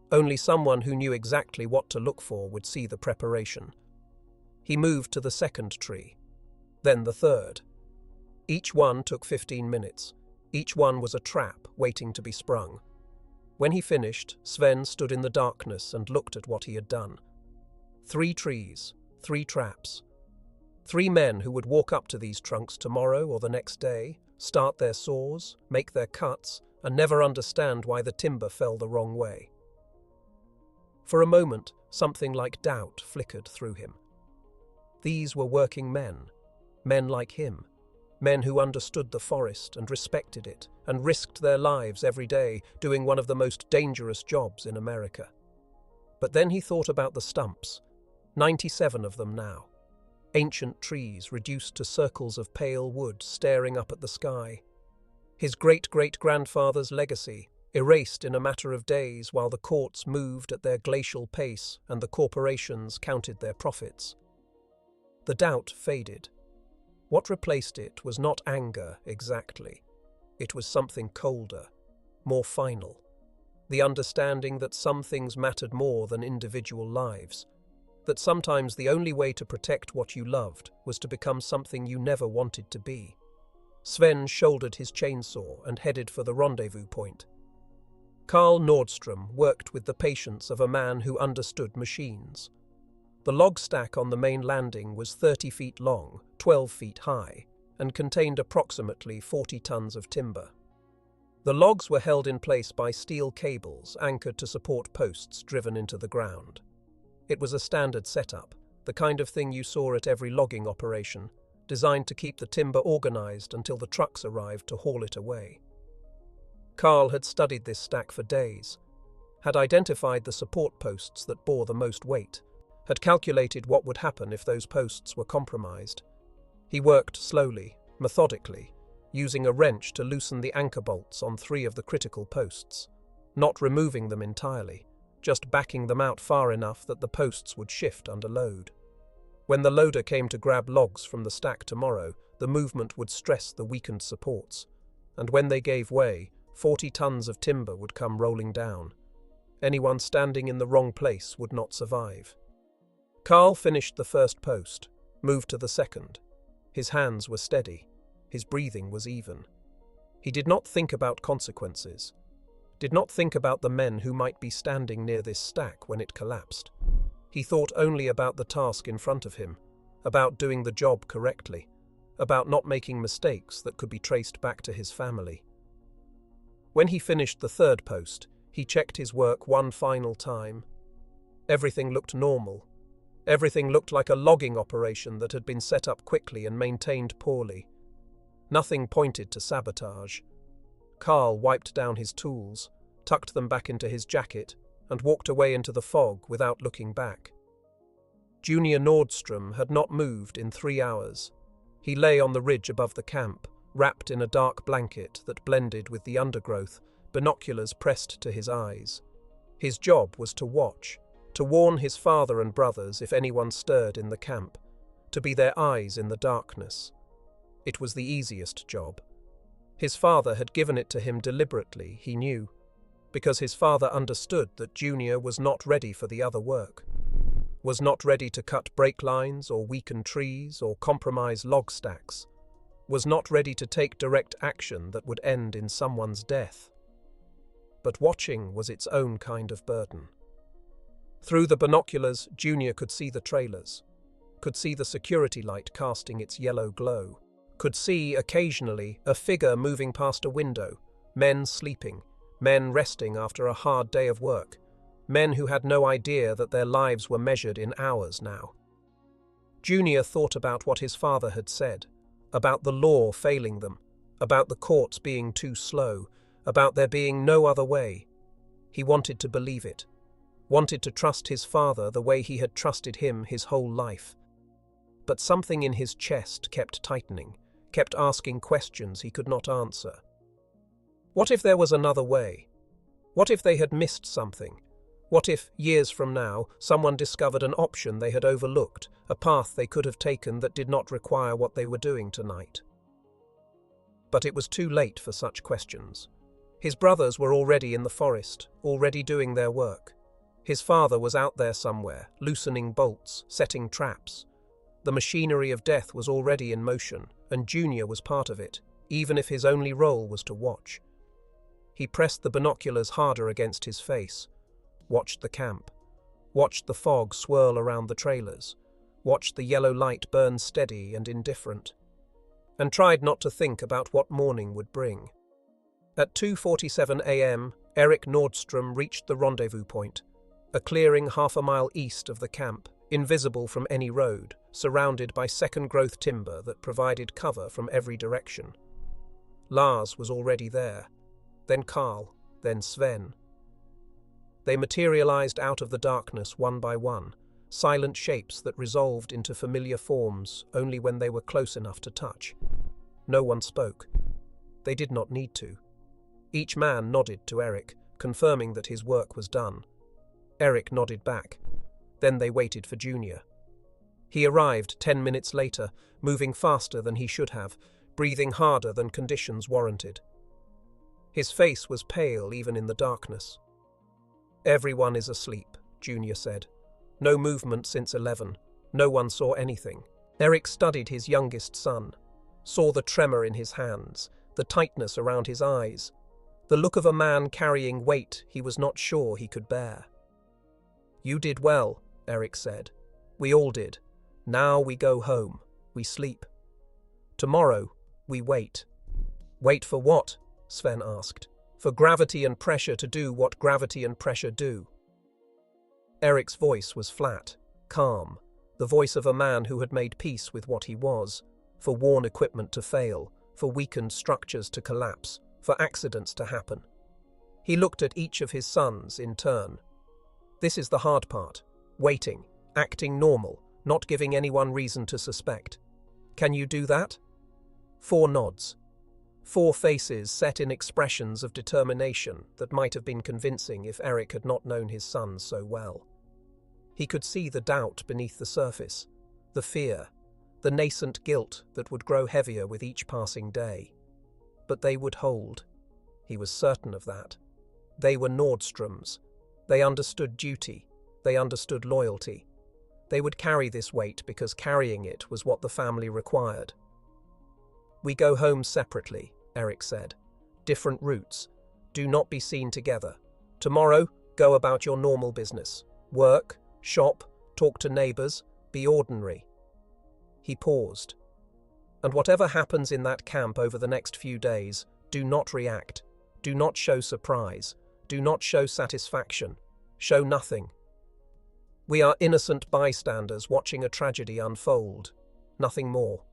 Only someone who knew exactly what to look for would see the preparation. He moved to the second tree, then the third. Each one took 15 minutes. Each one was a trap waiting to be sprung. When he finished, Sven stood in the darkness and looked at what he had done. 3 trees, 3 traps. 3 men who would walk up to these trunks tomorrow or the next day, start their saws, make their cuts, and never understand why the timber fell the wrong way. For a moment, something like doubt flickered through him. These were working men, men like him, men who understood the forest and respected it and risked their lives every day doing one of the most dangerous jobs in America. But then he thought about the stumps, 97 of them now. Ancient trees reduced to circles of pale wood staring up at the sky. His great-great-grandfather's legacy, erased in a matter of days while the courts moved at their glacial pace and the corporations counted their profits. The doubt faded. What replaced it was not anger exactly. It was something colder, more final. The understanding that some things mattered more than individual lives. That sometimes the only way to protect what you loved was to become something you never wanted to be. Sven shouldered his chainsaw and headed for the rendezvous point. Carl Nordstrom worked with the patience of a man who understood machines. The log stack on the main landing was 30 feet long, 12 feet high, and contained approximately 40 tons of timber. The logs were held in place by steel cables anchored to support posts driven into the ground. It was a standard setup, the kind of thing you saw at every logging operation, designed to keep the timber organized until the trucks arrived to haul it away. Carl had studied this stack for days, had identified the support posts that bore the most weight, had calculated what would happen if those posts were compromised. He worked slowly, methodically, using a wrench to loosen the anchor bolts on 3 of the critical posts, not removing them entirely, just backing them out far enough that the posts would shift under load. When the loader came to grab logs from the stack tomorrow, the movement would stress the weakened supports, and when they gave way, 40 tons of timber would come rolling down. Anyone standing in the wrong place would not survive. Carl finished the first post, moved to the second. His hands were steady. His breathing was even. He did not think about consequences. Did not think about the men who might be standing near this stack when it collapsed. He thought only about the task in front of him, about doing the job correctly, about not making mistakes that could be traced back to his family. When he finished the third post, he checked his work one final time. Everything looked normal. Everything looked like a logging operation that had been set up quickly and maintained poorly. Nothing pointed to sabotage. Carl wiped down his tools, tucked them back into his jacket, and walked away into the fog without looking back. Junior Nordstrom had not moved in 3 hours. He lay on the ridge above the camp, wrapped in a dark blanket that blended with the undergrowth, binoculars pressed to his eyes. His job was to watch, to warn his father and brothers if anyone stirred in the camp, to be their eyes in the darkness. It was the easiest job. His father had given it to him deliberately, he knew, because his father understood that Junior was not ready for the other work, was not ready to cut brake lines or weaken trees or compromise log stacks, was not ready to take direct action that would end in someone's death. But watching was its own kind of burden. Through the binoculars, Junior could see the trailers, could see the security light casting its yellow glow, could see, occasionally, a figure moving past a window, men sleeping, men resting after a hard day of work, men who had no idea that their lives were measured in hours now. Junior thought about what his father had said, about the law failing them, about the courts being too slow, about there being no other way. He wanted to believe it, wanted to trust his father the way he had trusted him his whole life. But something in his chest kept tightening, kept asking questions he could not answer. What if there was another way? What if they had missed something? What if, years from now, someone discovered an option they had overlooked, a path they could have taken that did not require what they were doing tonight? But it was too late for such questions. His brothers were already in the forest, already doing their work. His father was out there somewhere, loosening bolts, setting traps. The machinery of death was already in motion, and Junior was part of it, even if his only role was to watch. He pressed the binoculars harder against his face, watched the camp, watched the fog swirl around the trailers, watched the yellow light burn steady and indifferent, and tried not to think about what morning would bring. At 2:47 a.m., Eric Nordstrom reached the rendezvous point, a clearing half a mile east of the camp, invisible from any road, surrounded by second-growth timber that provided cover from every direction. Lars was already there, then Carl, then Sven. They materialized out of the darkness one by one, silent shapes that resolved into familiar forms only when they were close enough to touch. No one spoke. They did not need to. Each man nodded to Eric, confirming that his work was done. Eric nodded back. Then they waited for Junior. He arrived 10 minutes later, moving faster than he should have, breathing harder than conditions warranted. His face was pale even in the darkness. "Everyone is asleep," Junior said. "No movement since 11. No one saw anything." Eric studied his youngest son, saw the tremor in his hands, the tightness around his eyes, the look of a man carrying weight he was not sure he could bear. "You did well," Eric said. "We all did. Now we go home. We sleep. Tomorrow, we wait." "Wait for what?" Sven asked. "For gravity and pressure to do what gravity and pressure do." Eric's voice was flat, calm, the voice of a man who had made peace with what he was, for worn equipment to fail, for weakened structures to collapse, for accidents to happen. He looked at each of his sons in turn. "This is the hard part. Waiting, acting normal, not giving anyone reason to suspect. Can you do that?" 4 nods. 4 faces set in expressions of determination that might have been convincing if Eric had not known his sons so well. He could see the doubt beneath the surface, the fear, the nascent guilt that would grow heavier with each passing day. But they would hold. He was certain of that. They were Nordstroms. They understood duty. They understood loyalty. They would carry this weight because carrying it was what the family required. "We go home separately," Eric said. "Different routes. Do not be seen together. Tomorrow, go about your normal business. Work, shop, talk to neighbors, be ordinary." He paused. "And whatever happens in that camp over the next few days, do not react. Do not show surprise. Do not show satisfaction. Show nothing. We are innocent bystanders watching a tragedy unfold. Nothing more."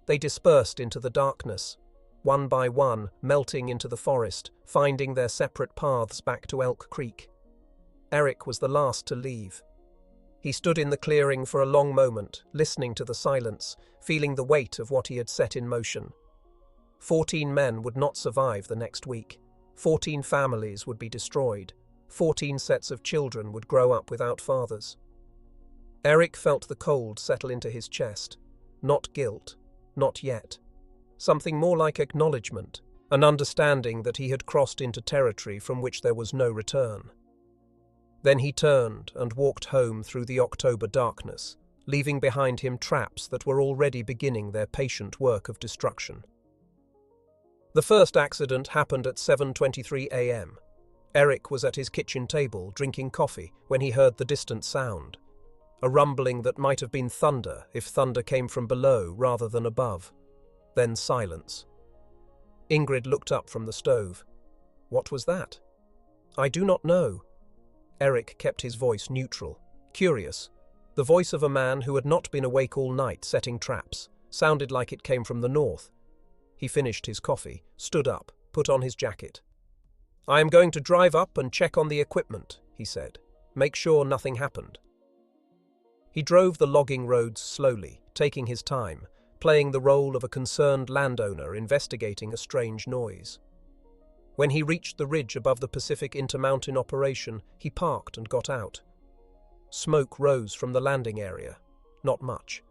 They dispersed into the darkness, one by one, melting into the forest, finding their separate paths back to Elk Creek. Eric was the last to leave. He stood in the clearing for a long moment, listening to the silence, feeling the weight of what he had set in motion. 14 men would not survive the next week. 14 families would be destroyed. 14 sets of children would grow up without fathers. Eric felt the cold settle into his chest. Not guilt. Not yet. Something more like acknowledgement, an understanding that he had crossed into territory from which there was no return. Then he turned and walked home through the October darkness, leaving behind him traps that were already beginning their patient work of destruction. The first accident happened at 7:23 a.m. Eric was at his kitchen table drinking coffee when he heard the distant sound, a rumbling that might have been thunder if thunder came from below rather than above. Then silence. Ingrid looked up from the stove. "What was that?" "I do not know." Eric kept his voice neutral, curious. The voice of a man who had not been awake all night setting traps, sounded like it came from the north. He finished his coffee, stood up, put on his jacket. "I am going to drive up and check on the equipment," he said. "Make sure nothing happened." He drove the logging roads slowly, taking his time, playing the role of a concerned landowner investigating a strange noise. When he reached the ridge above the Pacific Intermountain operation, he parked and got out. Smoke rose from the landing area. Not much.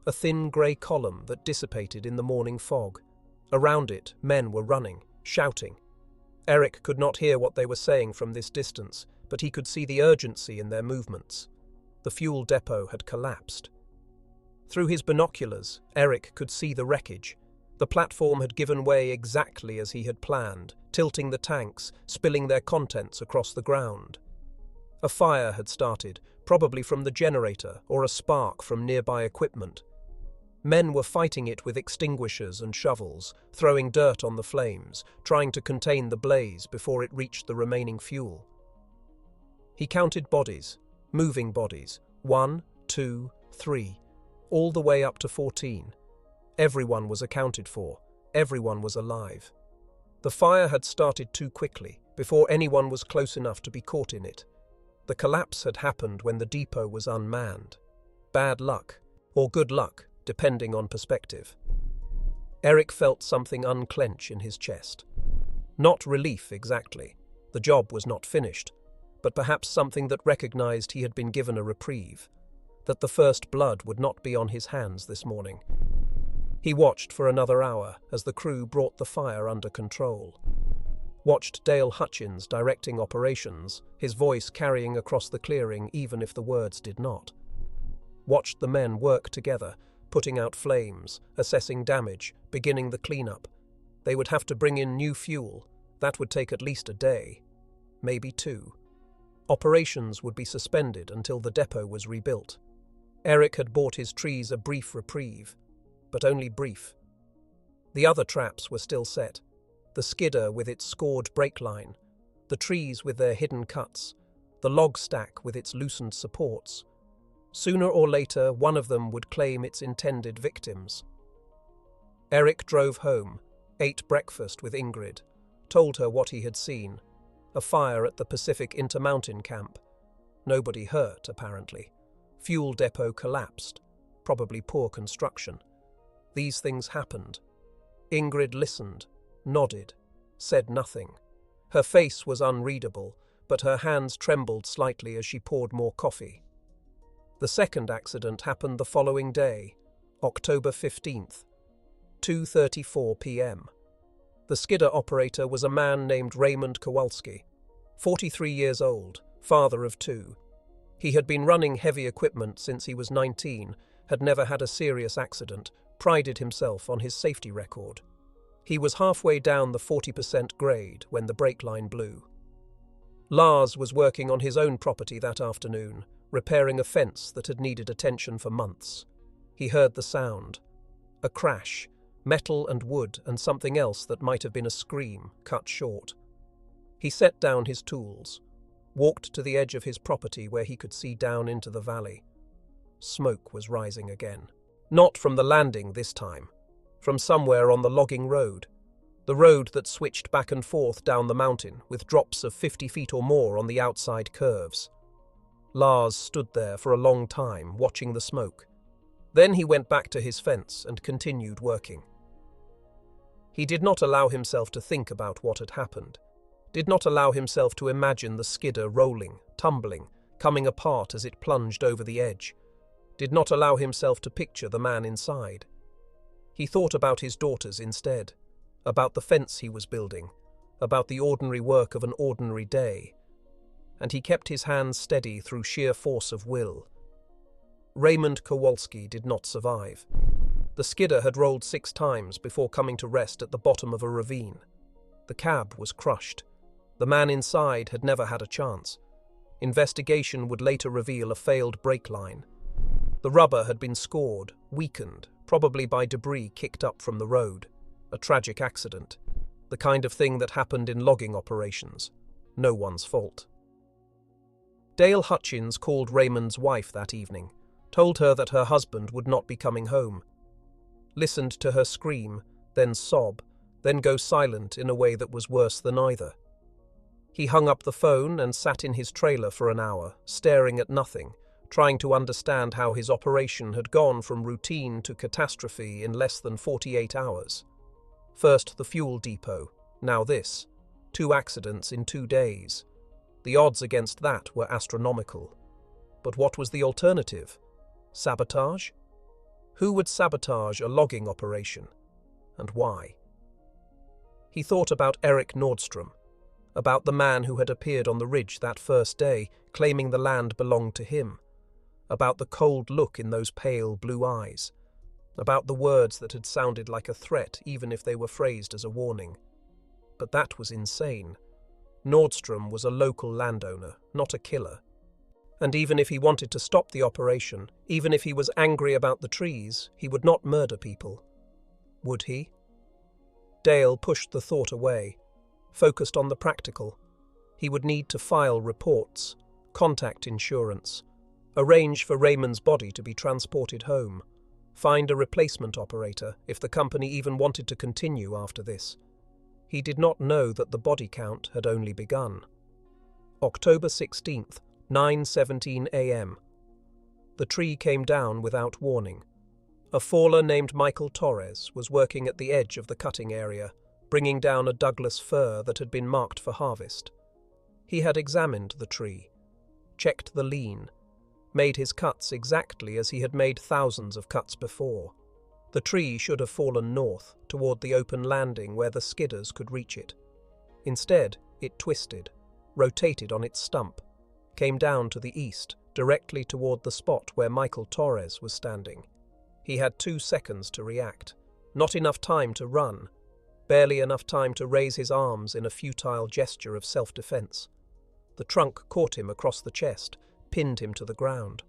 A thin grey column that dissipated in the morning fog. Around it, men were running, shouting. Eric could not hear what they were saying from this distance, but he could see the urgency in their movements. The fuel depot had collapsed. Through his binoculars, Eric could see the wreckage. The platform had given way exactly as he had planned, tilting the tanks, spilling their contents across the ground. A fire had started, probably from the generator or a spark from nearby equipment. Men were fighting it with extinguishers and shovels, throwing dirt on the flames, trying to contain the blaze before it reached the remaining fuel. He counted bodies, moving bodies, 1, 2, 3, all the way up to 14. Everyone was accounted for. Everyone was alive. The fire had started too quickly, before anyone was close enough to be caught in it. The collapse had happened when the depot was unmanned. Bad luck, or good luck, depending on perspective. Eric felt something unclench in his chest. Not relief exactly. The job was not finished, but perhaps something that recognized he had been given a reprieve, that the first blood would not be on his hands this morning. He watched for another hour as the crew brought the fire under control. Watched Dale Hutchins directing operations, his voice carrying across the clearing even if the words did not. Watched the men work together, putting out flames, assessing damage, beginning the cleanup. They would have to bring in new fuel. That would take at least a day, maybe 2. Operations would be suspended until the depot was rebuilt. Eric had bought his trees a brief reprieve, but only brief. The other traps were still set. The skidder with its scored brake line, the trees with their hidden cuts, the log stack with its loosened supports. Sooner or later, one of them would claim its intended victims. Eric drove home, ate breakfast with Ingrid, told her what he had seen. A fire at the Pacific Intermountain camp. Nobody hurt, apparently. Fuel depot collapsed. Probably poor construction. These things happened. Ingrid listened, nodded, said nothing. Her face was unreadable, but her hands trembled slightly as she poured more coffee. The second accident happened the following day, October 15th, 2:34 p.m. The skidder operator was a man named Raymond Kowalski, 43 years old, father of 2. He had been running heavy equipment since he was 19, had never had a serious accident, prided himself on his safety record. He was halfway down the 40% grade when the brake line blew. Lars was working on his own property that afternoon, repairing a fence that had needed attention for months. He heard the sound. A crash, metal and wood and something else that might have been a scream, cut short. He set down his tools, walked to the edge of his property where he could see down into the valley. Smoke was rising again. Not from the landing this time, from somewhere on the logging road. The road that switched back and forth down the mountain, with drops of 50 feet or more on the outside curves. Lars stood there for a long time, watching the smoke. Then he went back to his fence and continued working. He did not allow himself to think about what had happened, did not allow himself to imagine the skidder rolling, tumbling, coming apart as it plunged over the edge, did not allow himself to picture the man inside. He thought about his daughters instead, about the fence he was building, about the ordinary work of an ordinary day, and he kept his hands steady through sheer force of will. Raymond Kowalski did not survive. The skidder had rolled 6 times before coming to rest at the bottom of a ravine. The cab was crushed. The man inside had never had a chance. Investigation would later reveal a failed brake line. The rubber had been scored, weakened, probably by debris kicked up from the road. A tragic accident. The kind of thing that happened in logging operations. No one's fault. Dale Hutchins called Raymond's wife that evening, told her that her husband would not be coming home. Listened to her scream, then sob, then go silent in a way that was worse than either. He hung up the phone and sat in his trailer for an hour, staring at nothing, trying to understand how his operation had gone from routine to catastrophe in less than 48 hours. First the fuel depot, now this. 2 accidents in 2 days. The odds against that were astronomical. But what was the alternative? Sabotage? Who would sabotage a logging operation? And why? He thought about Eric Nordstrom, about the man who had appeared on the ridge that first day, claiming the land belonged to him, about the cold look in those pale blue eyes, about the words that had sounded like a threat even if they were phrased as a warning. But that was insane. Nordstrom was a local landowner, not a killer. And even if he wanted to stop the operation, even if he was angry about the trees, he would not murder people. Would he? Dale pushed the thought away, focused on the practical. He would need to file reports, contact insurance, Arrange for Raymond's body to be transported home. Find a replacement operator if the company even wanted to continue after this. He did not know that the body count had only begun. October 16th, 9:17 a.m. The tree came down without warning. A faller named Michael Torres was working at the edge of the cutting area, bringing down a Douglas fir that had been marked for harvest. He had examined the tree, checked the lean, made his cuts exactly as he had made thousands of cuts before. The tree should have fallen north, toward the open landing where the skidders could reach it. Instead, it twisted, rotated on its stump, came down to the east, directly toward the spot where Michael Torres was standing. He had 2 seconds to react, not enough time to run, barely enough time to raise his arms in a futile gesture of self-defense. The trunk caught him across the chest, pinned him to the ground.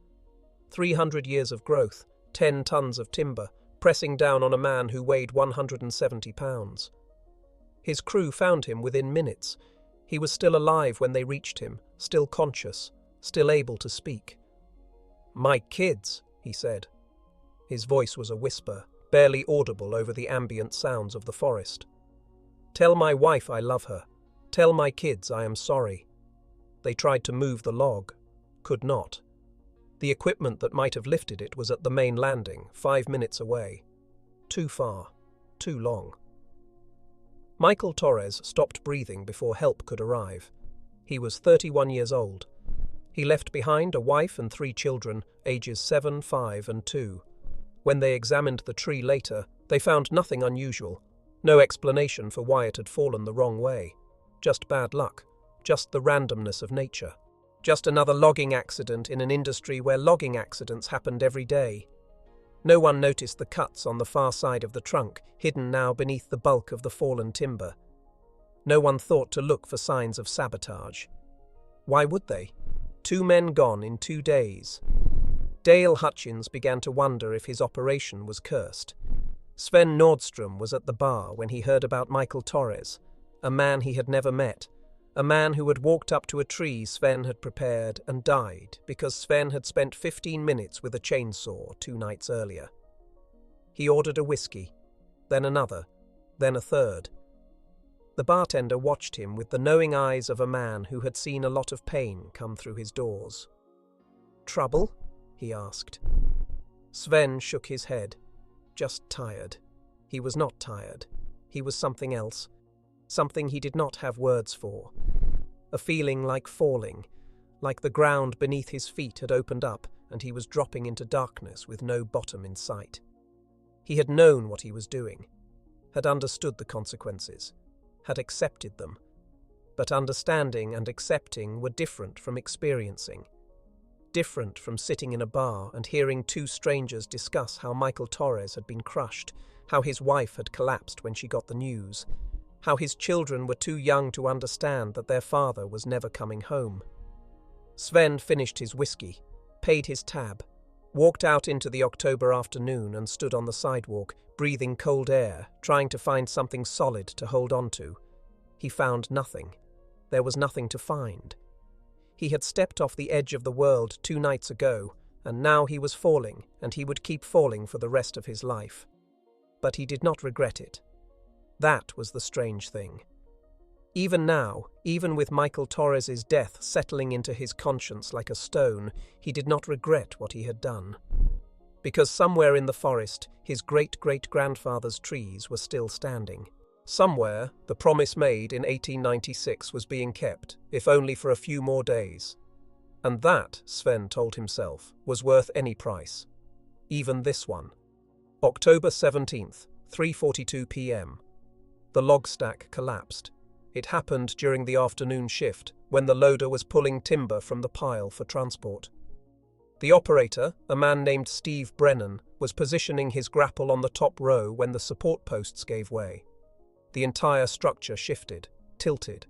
300 years of growth, 10 tons of timber, pressing down on a man who weighed 170 pounds. His crew found him within minutes. He was still alive when they reached him, still conscious, still able to speak. "My kids," he said. His voice was a whisper, barely audible over the ambient sounds of the forest. "Tell my wife I love her. Tell my kids I am sorry." They tried to move the log, could not. The equipment that might have lifted it was at the main landing, 5 minutes away. Too far, too long. Michael Torres stopped breathing before help could arrive. He was 31 years old. He left behind a wife and 3 children, ages 7, 5, and 2. When they examined the tree later, they found nothing unusual, no explanation for why it had fallen the wrong way. Just bad luck, just the randomness of nature. Just another logging accident in an industry where logging accidents happened every day. No one noticed the cuts on the far side of the trunk, hidden now beneath the bulk of the fallen timber. No one thought to look for signs of sabotage. Why would they? 2 men gone in 2 days. Dale Hutchins began to wonder if his operation was cursed. Sven Nordstrom was at the bar when he heard about Michael Torres, a man he had never met, a man who had walked up to a tree Sven had prepared and died because Sven had spent 15 minutes with a chainsaw 2 nights earlier. He ordered a whiskey, then another, then a third. The bartender watched him with the knowing eyes of a man who had seen a lot of pain come through his doors. "Trouble?" he asked. Sven shook his head. Just tired. He was not tired. He was something else. Something he did not have words for. A feeling like falling, like the ground beneath his feet had opened up and he was dropping into darkness with no bottom in sight. He had known what he was doing, had understood the consequences, had accepted them. But understanding and accepting were different from experiencing. Different from sitting in a bar and hearing 2 strangers discuss how Michael Torres had been crushed, how his wife had collapsed when she got the news, how his children were too young to understand that their father was never coming home. Sven finished his whiskey, paid his tab, walked out into the October afternoon and stood on the sidewalk, breathing cold air, trying to find something solid to hold on to. He found nothing. There was nothing to find. He had stepped off the edge of the world 2 nights ago, and now he was falling, and he would keep falling for the rest of his life. But he did not regret it. That was the strange thing. Even now, even with Michael Torres's death settling into his conscience like a stone, he did not regret what he had done. Because somewhere in the forest, his great-great-grandfather's trees were still standing. Somewhere, the promise made in 1896 was being kept, if only for a few more days. And that, Sven told himself, was worth any price. Even this one. October 17th, 3:42 p.m. The log stack collapsed. It happened during the afternoon shift, when the loader was pulling timber from the pile for transport. The operator, a man named Steve Brennan, was positioning his grapple on the top row when the support posts gave way. The entire structure shifted, tilted,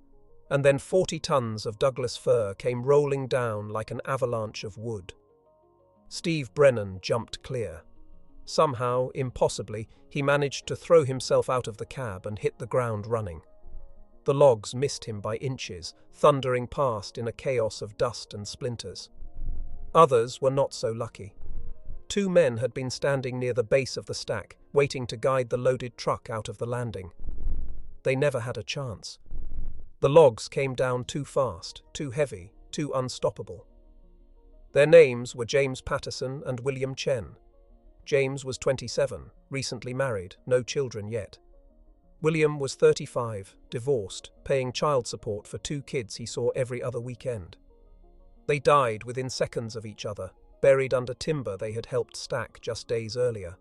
and then 40 tons of Douglas fir came rolling down like an avalanche of wood. Steve Brennan jumped clear. Somehow, impossibly, he managed to throw himself out of the cab and hit the ground running. The logs missed him by inches, thundering past in a chaos of dust and splinters. Others were not so lucky. Two men had been standing near the base of the stack, waiting to guide the loaded truck out of the landing. They never had a chance. The logs came down too fast, too heavy, too unstoppable. Their names were James Patterson and William Chen. James was 27, recently married, no children yet. William was 35, divorced, paying child support for two kids he saw every other weekend. They died within seconds of each other, buried under timber they had helped stack just days earlier.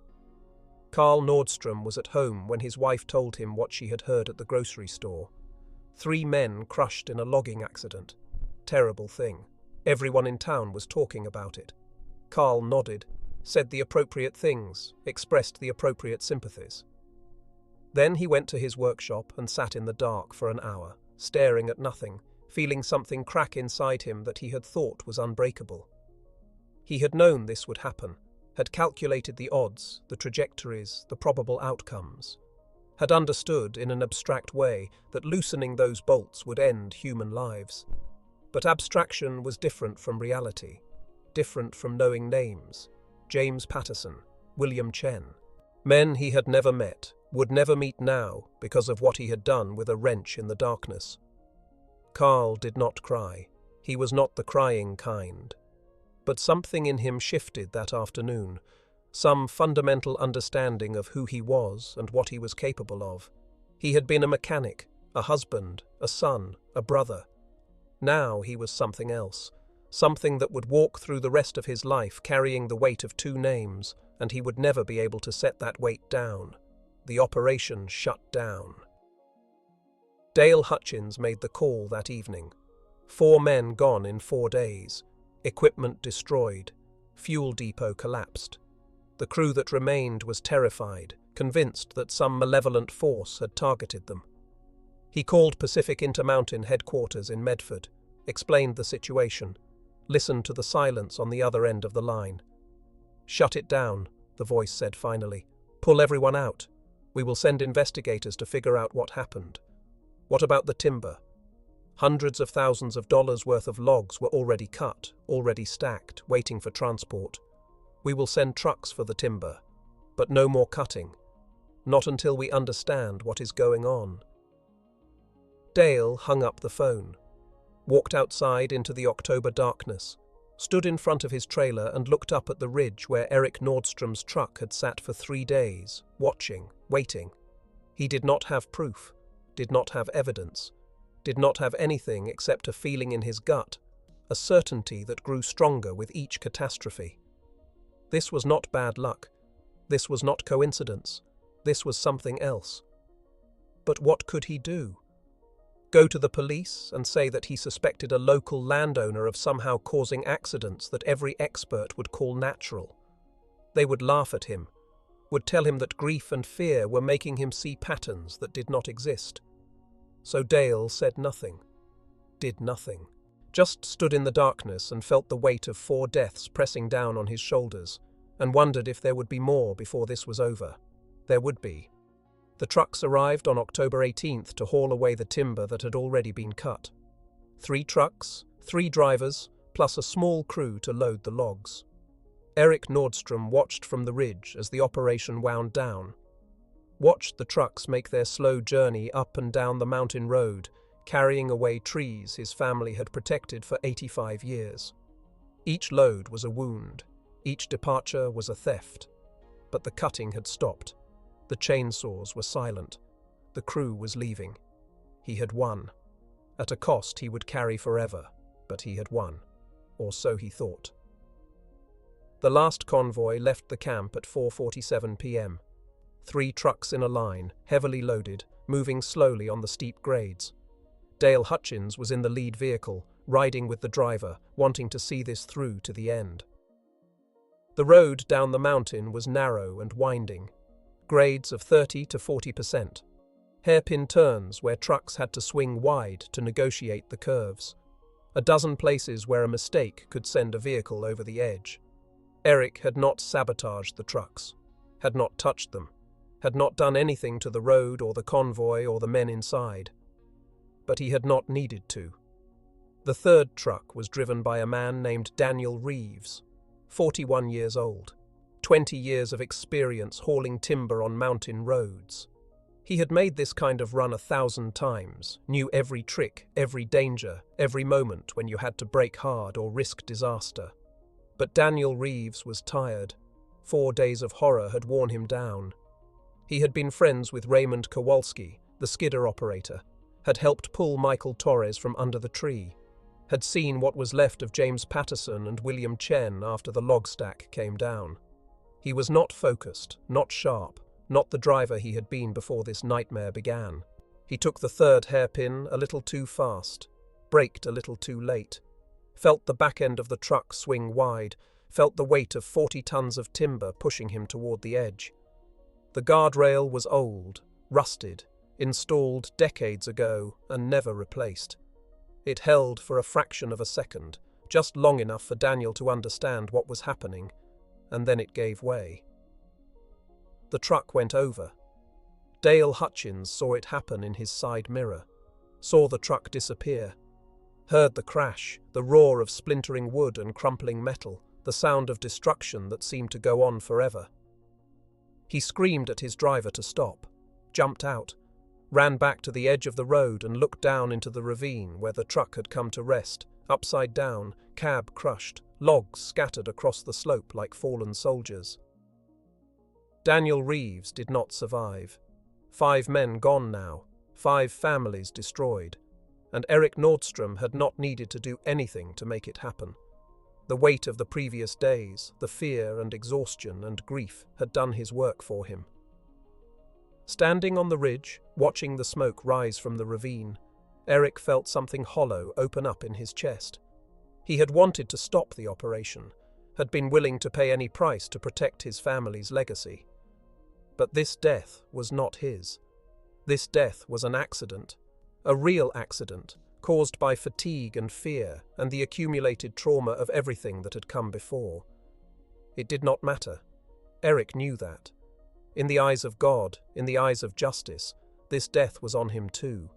Carl Nordstrom was at home when his wife told him what she had heard at the grocery store. 3 men crushed in a logging accident. Terrible thing. Everyone in town was talking about it. Carl nodded, said the appropriate things, expressed the appropriate sympathies. Then he went to his workshop and sat in the dark for an hour, staring at nothing, feeling something crack inside him that he had thought was unbreakable. He had known this would happen, had calculated the odds, the trajectories, the probable outcomes, had understood in an abstract way that loosening those bolts would end human lives. But abstraction was different from reality, different from knowing names. James Patterson, William Chen. Men he had never met, would never meet now because of what he had done with a wrench in the darkness. Carl did not cry. He was not the crying kind. But something in him shifted that afternoon, some fundamental understanding of who he was and what he was capable of. He had been a mechanic, a husband, a son, a brother. Now he was something else, something that would walk through the rest of his life carrying the weight of 2 names, and he would never be able to set that weight down. The operation shut down. Dale Hutchins made the call that evening. 4 men gone in 4 days. Equipment destroyed. Fuel depot collapsed. The crew that remained was terrified, convinced that some malevolent force had targeted them. He called Pacific Intermountain headquarters in Medford, explained the situation, listened to the silence on the other end of the line. "Shut it down," the voice said finally. "Pull everyone out. We will send investigators to figure out what happened. What about the timber? Hundreds of thousands of dollars worth of logs were already cut, already stacked, waiting for transport. We will send trucks for the timber, but no more cutting. Not until we understand what is going on." Dale hung up the phone, walked outside into the October darkness, stood in front of his trailer and looked up at the ridge where Eric Nordstrom's truck had sat for 3 days, watching, waiting. He did not have proof, did not have evidence, did not have anything except a feeling in his gut, a certainty that grew stronger with each catastrophe. This was not bad luck. This was not coincidence. This was something else. But what could he do? Go to the police and say that he suspected a local landowner of somehow causing accidents that every expert would call natural. They would laugh at him, would tell him that grief and fear were making him see patterns that did not exist. So Dale said nothing, did nothing, just stood in the darkness and felt the weight of 4 deaths pressing down on his shoulders, and wondered if there would be more before this was over. There would be. The trucks arrived on October 18th to haul away the timber that had already been cut. 3 trucks, 3 drivers, plus a small crew to load the logs. Eric Nordstrom watched from the ridge as the operation wound down. Watched the trucks make their slow journey up and down the mountain road, carrying away trees his family had protected for 85 years. Each load was a wound, each departure was a theft. But the cutting had stopped. The chainsaws were silent. The crew was leaving. He had won. At a cost he would carry forever, but he had won. Or so he thought. The last convoy left the camp at 4:47 p.m. 3 trucks in a line, heavily loaded, moving slowly on the steep grades. Dale Hutchins was in the lead vehicle, riding with the driver, wanting to see this through to the end. The road down the mountain was narrow and winding, grades of 30 to 40%. Hairpin turns where trucks had to swing wide to negotiate the curves. A dozen places where a mistake could send a vehicle over the edge. Eric had not sabotaged the trucks, had not touched them, had not done anything to the road or the convoy or the men inside. But he had not needed to. The third truck was driven by a man named Daniel Reeves, 41 years old, 20 years of experience hauling timber on mountain roads. He had made this kind of run 1,000 times, knew every trick, every danger, every moment when you had to brake hard or risk disaster. But Daniel Reeves was tired. 4 days of horror had worn him down. He had been friends with Raymond Kowalski, the skidder operator, had helped pull Michael Torres from under the tree, had seen what was left of James Patterson and William Chen after the log stack came down. He was not focused, not sharp, not the driver he had been before this nightmare began. He took the third hairpin a little too fast, braked a little too late, felt the back end of the truck swing wide, felt the weight of 40 tons of timber pushing him toward the edge. The guardrail was old, rusted, installed decades ago and never replaced. It held for a fraction of a second, just long enough for Daniel to understand what was happening, and then it gave way. The truck went over. Dale Hutchins saw it happen in his side mirror, saw the truck disappear, heard the crash, the roar of splintering wood and crumpling metal, the sound of destruction that seemed to go on forever. He screamed at his driver to stop, jumped out, ran back to the edge of the road and looked down into the ravine where the truck had come to rest, upside down, cab crushed, logs scattered across the slope like fallen soldiers. Daniel Reeves did not survive. 5 men gone now, 5 families destroyed, and Eric Nordstrom had not needed to do anything to make it happen. The weight of the previous days, the fear and exhaustion and grief had done his work for him. Standing on the ridge, watching the smoke rise from the ravine, Eric felt something hollow open up in his chest. He had wanted to stop the operation, had been willing to pay any price to protect his family's legacy. But this death was not his. This death was an accident, a real accident, caused by fatigue and fear and the accumulated trauma of everything that had come before. It did not matter. Eric knew that. In the eyes of God, in the eyes of justice, this death was on him too,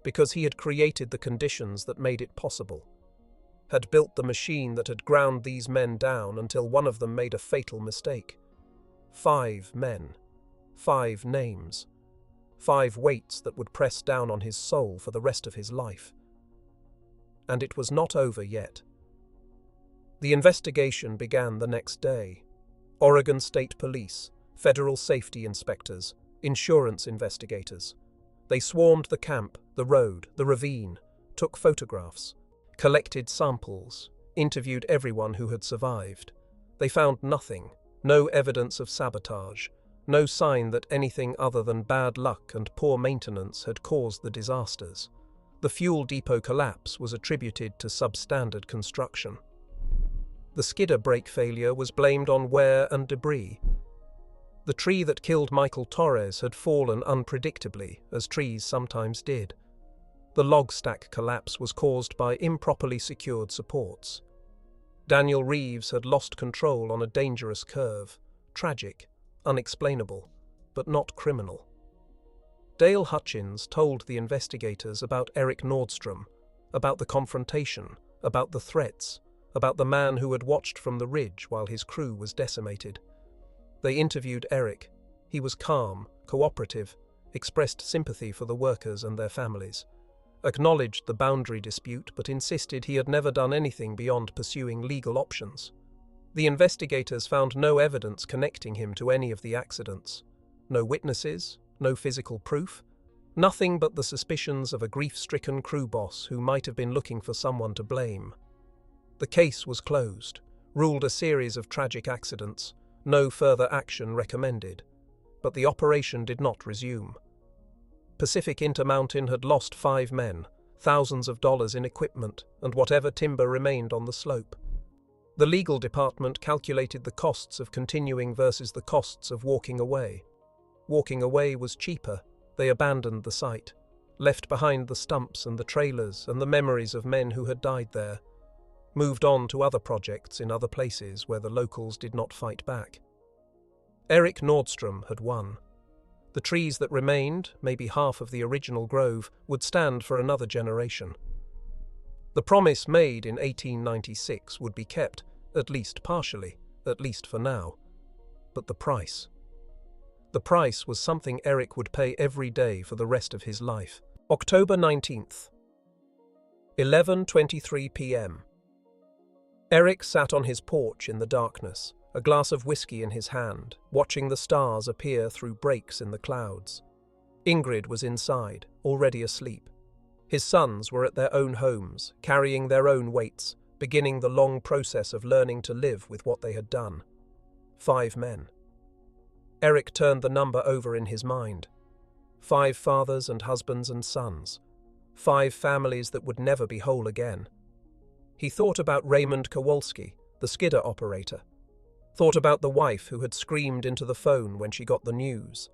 because he had created the conditions that made it possible, had built the machine that had ground these men down until one of them made a fatal mistake. 5 men, 5 names, 5 weights that would press down on his soul for the rest of his life. And it was not over yet. The investigation began the next day. Oregon State Police, federal safety inspectors, insurance investigators. They swarmed the camp, the road, the ravine, took photographs, collected samples, interviewed everyone who had survived. They found nothing, no evidence of sabotage, no sign that anything other than bad luck and poor maintenance had caused the disasters. The fuel depot collapse was attributed to substandard construction. The skidder brake failure was blamed on wear and debris. The tree that killed Michael Torres had fallen unpredictably, as trees sometimes did. The log stack collapse was caused by improperly secured supports. Daniel Reeves had lost control on a dangerous curve. Tragic, unexplainable, but not criminal. Dale Hutchins told the investigators about Eric Nordstrom, about the confrontation, about the threats, about the man who had watched from the ridge while his crew was decimated. They interviewed Eric. He was calm, cooperative, expressed sympathy for the workers and their families, acknowledged the boundary dispute but insisted he had never done anything beyond pursuing legal options. The investigators found no evidence connecting him to any of the accidents. No witnesses, no physical proof, nothing but the suspicions of a grief-stricken crew boss who might have been looking for someone to blame. The case was closed, ruled a series of tragic accidents, no further action recommended, but the operation did not resume. Pacific Intermountain had lost 5 men, thousands of dollars in equipment, and whatever timber remained on the slope. The legal department calculated the costs of continuing versus the costs of walking away. Walking away was cheaper. They abandoned the site, left behind the stumps and the trailers and the memories of men who had died there, moved on to other projects in other places where the locals did not fight back. Eric Nordstrom had won. The trees that remained, maybe half of the original grove, would stand for another generation. The promise made in 1896 would be kept, at least partially, at least for now. But the price. The price was something Eric would pay every day for the rest of his life. October 19th, 11:23 p.m. Eric sat on his porch in the darkness, a glass of whiskey in his hand, watching the stars appear through breaks in the clouds. Ingrid was inside, already asleep. His sons were at their own homes, carrying their own weights, beginning the long process of learning to live with what they had done. 5 men. Eric turned the number over in his mind. 5 fathers and husbands and sons. 5 families that would never be whole again. He thought about Raymond Kowalski, the skidder operator. Thought about the wife who had screamed into the phone when she got the news.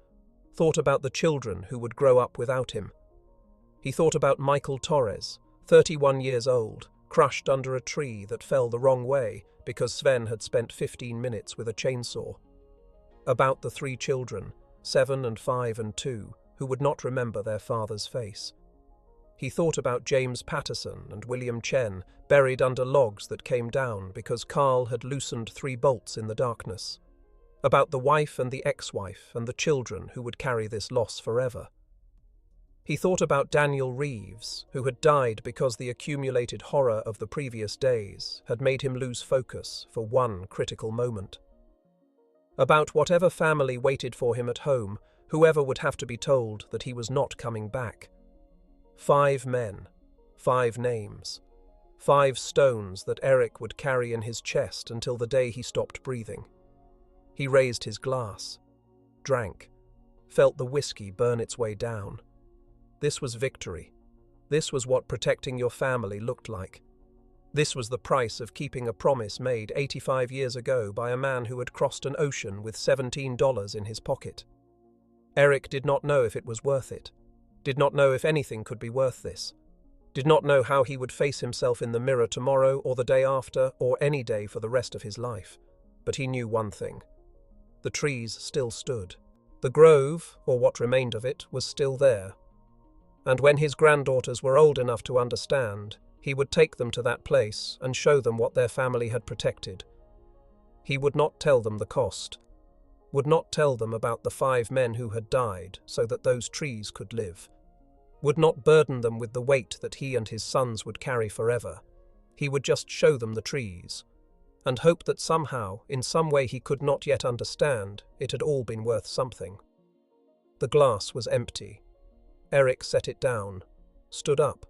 Thought about the children who would grow up without him. He thought about Michael Torres, 31 years old, crushed under a tree that fell the wrong way because Sven had spent 15 minutes with a chainsaw. About the 3 children, 7 and 5 and 2, who would not remember their father's face. He thought about James Patterson and William Chen, buried under logs that came down because Carl had loosened 3 bolts in the darkness. About the wife and the ex-wife and the children who would carry this loss forever. He thought about Daniel Reeves, who had died because the accumulated horror of the previous days had made him lose focus for one critical moment. About whatever family waited for him at home, whoever would have to be told that he was not coming back. 5 men, 5 names, 5 stones that Eric would carry in his chest until the day he stopped breathing. He raised his glass, drank, felt the whiskey burn its way down. This was victory. This was what protecting your family looked like. This was the price of keeping a promise made 85 years ago by a man who had crossed an ocean with $17 in his pocket. Eric did not know if it was worth it. Did not know if anything could be worth this. Did not know how he would face himself in the mirror tomorrow or the day after or any day for the rest of his life. But he knew one thing. The trees still stood. The grove, or what remained of it, was still there. And when his granddaughters were old enough to understand, he would take them to that place and show them what their family had protected. He would not tell them the cost. Would not tell them about the 5 men who had died so that those trees could live. Would not burden them with the weight that he and his sons would carry forever. He would just show them the trees, and hope that somehow, in some way he could not yet understand, it had all been worth something. The glass was empty. Eric set it down, stood up,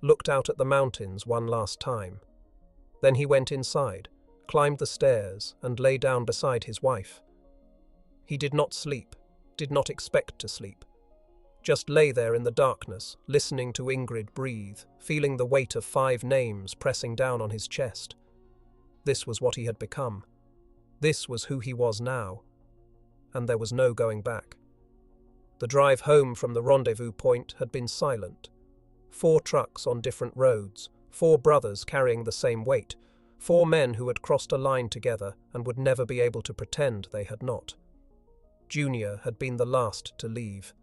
looked out at the mountains one last time. Then he went inside, climbed the stairs, and lay down beside his wife. He did not sleep, did not expect to sleep. Just lay there in the darkness, listening to Ingrid breathe, feeling the weight of 5 names pressing down on his chest. This was what he had become. This was who he was now. And there was no going back. The drive home from the rendezvous point had been silent. 4 trucks on different roads, 4 brothers carrying the same weight, 4 men who had crossed a line together and would never be able to pretend they had not. Junior had been the last to leave,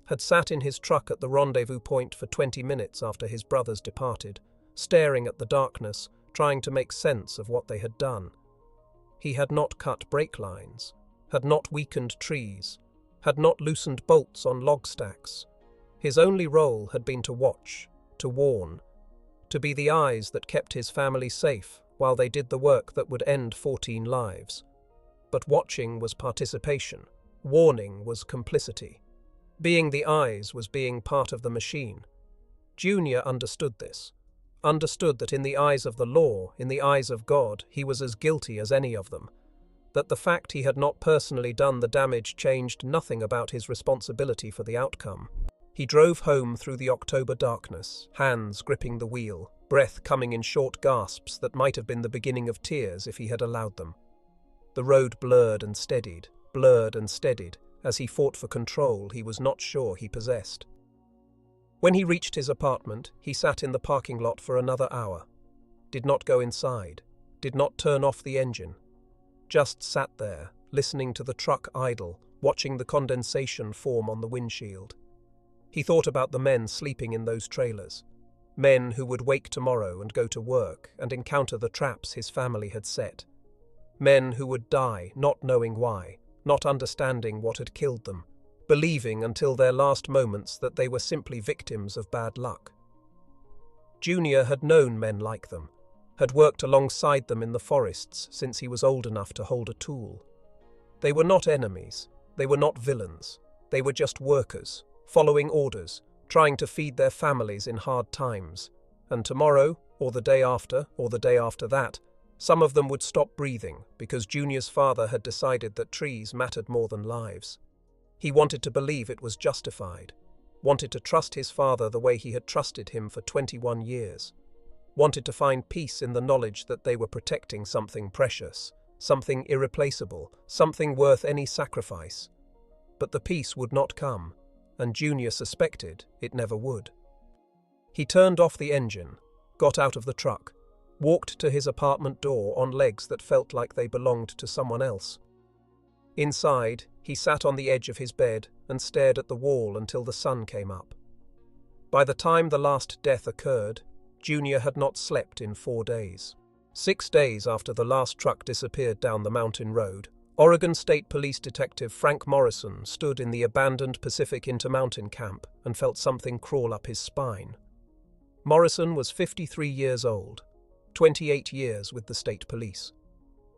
had sat in his truck at the rendezvous point for 20 minutes after his brothers departed, staring at the darkness, trying to make sense of what they had done. He had not cut brake lines, had not weakened trees, had not loosened bolts on log stacks. His only role had been to watch, to warn, to be the eyes that kept his family safe while they did the work that would end 14 lives. But watching was participation. Warning was complicity. Being the eyes was being part of the machine. Junior understood this. Understood that in the eyes of the law, in the eyes of God, he was as guilty as any of them. That the fact he had not personally done the damage changed nothing about his responsibility for the outcome. He drove home through the October darkness, hands gripping the wheel, breath coming in short gasps that might have been the beginning of tears if he had allowed them. The road blurred and steadied, as he fought for control he was not sure he possessed. When he reached his apartment, he sat in the parking lot for another hour. Did not go inside, did not turn off the engine. Just sat there, listening to the truck idle, watching the condensation form on the windshield. He thought about the men sleeping in those trailers. Men who would wake tomorrow and go to work and encounter the traps his family had set. Men who would die not knowing why, not understanding what had killed them, believing until their last moments that they were simply victims of bad luck. Junior had known men like them, had worked alongside them in the forests since he was old enough to hold a tool. They were not enemies, they were not villains, they were just workers, following orders, trying to feed their families in hard times. And tomorrow, or the day after, or the day after that, some of them would stop breathing because Junior's father had decided that trees mattered more than lives. He wanted to believe it was justified, wanted to trust his father the way he had trusted him for 21 years, wanted to find peace in the knowledge that they were protecting something precious, something irreplaceable, something worth any sacrifice. But the peace would not come, and Junior suspected it never would. He turned off the engine, got out of the truck, walked to his apartment door on legs that felt like they belonged to someone else. Inside, he sat on the edge of his bed and stared at the wall until the sun came up. By the time the last death occurred, Junior had not slept in 4 days. 6 days after the last truck disappeared down the mountain road, Oregon State Police Detective Frank Morrison stood in the abandoned Pacific Intermountain camp and felt something crawl up his spine. Morrison was 53 years old, 28 years with the state police.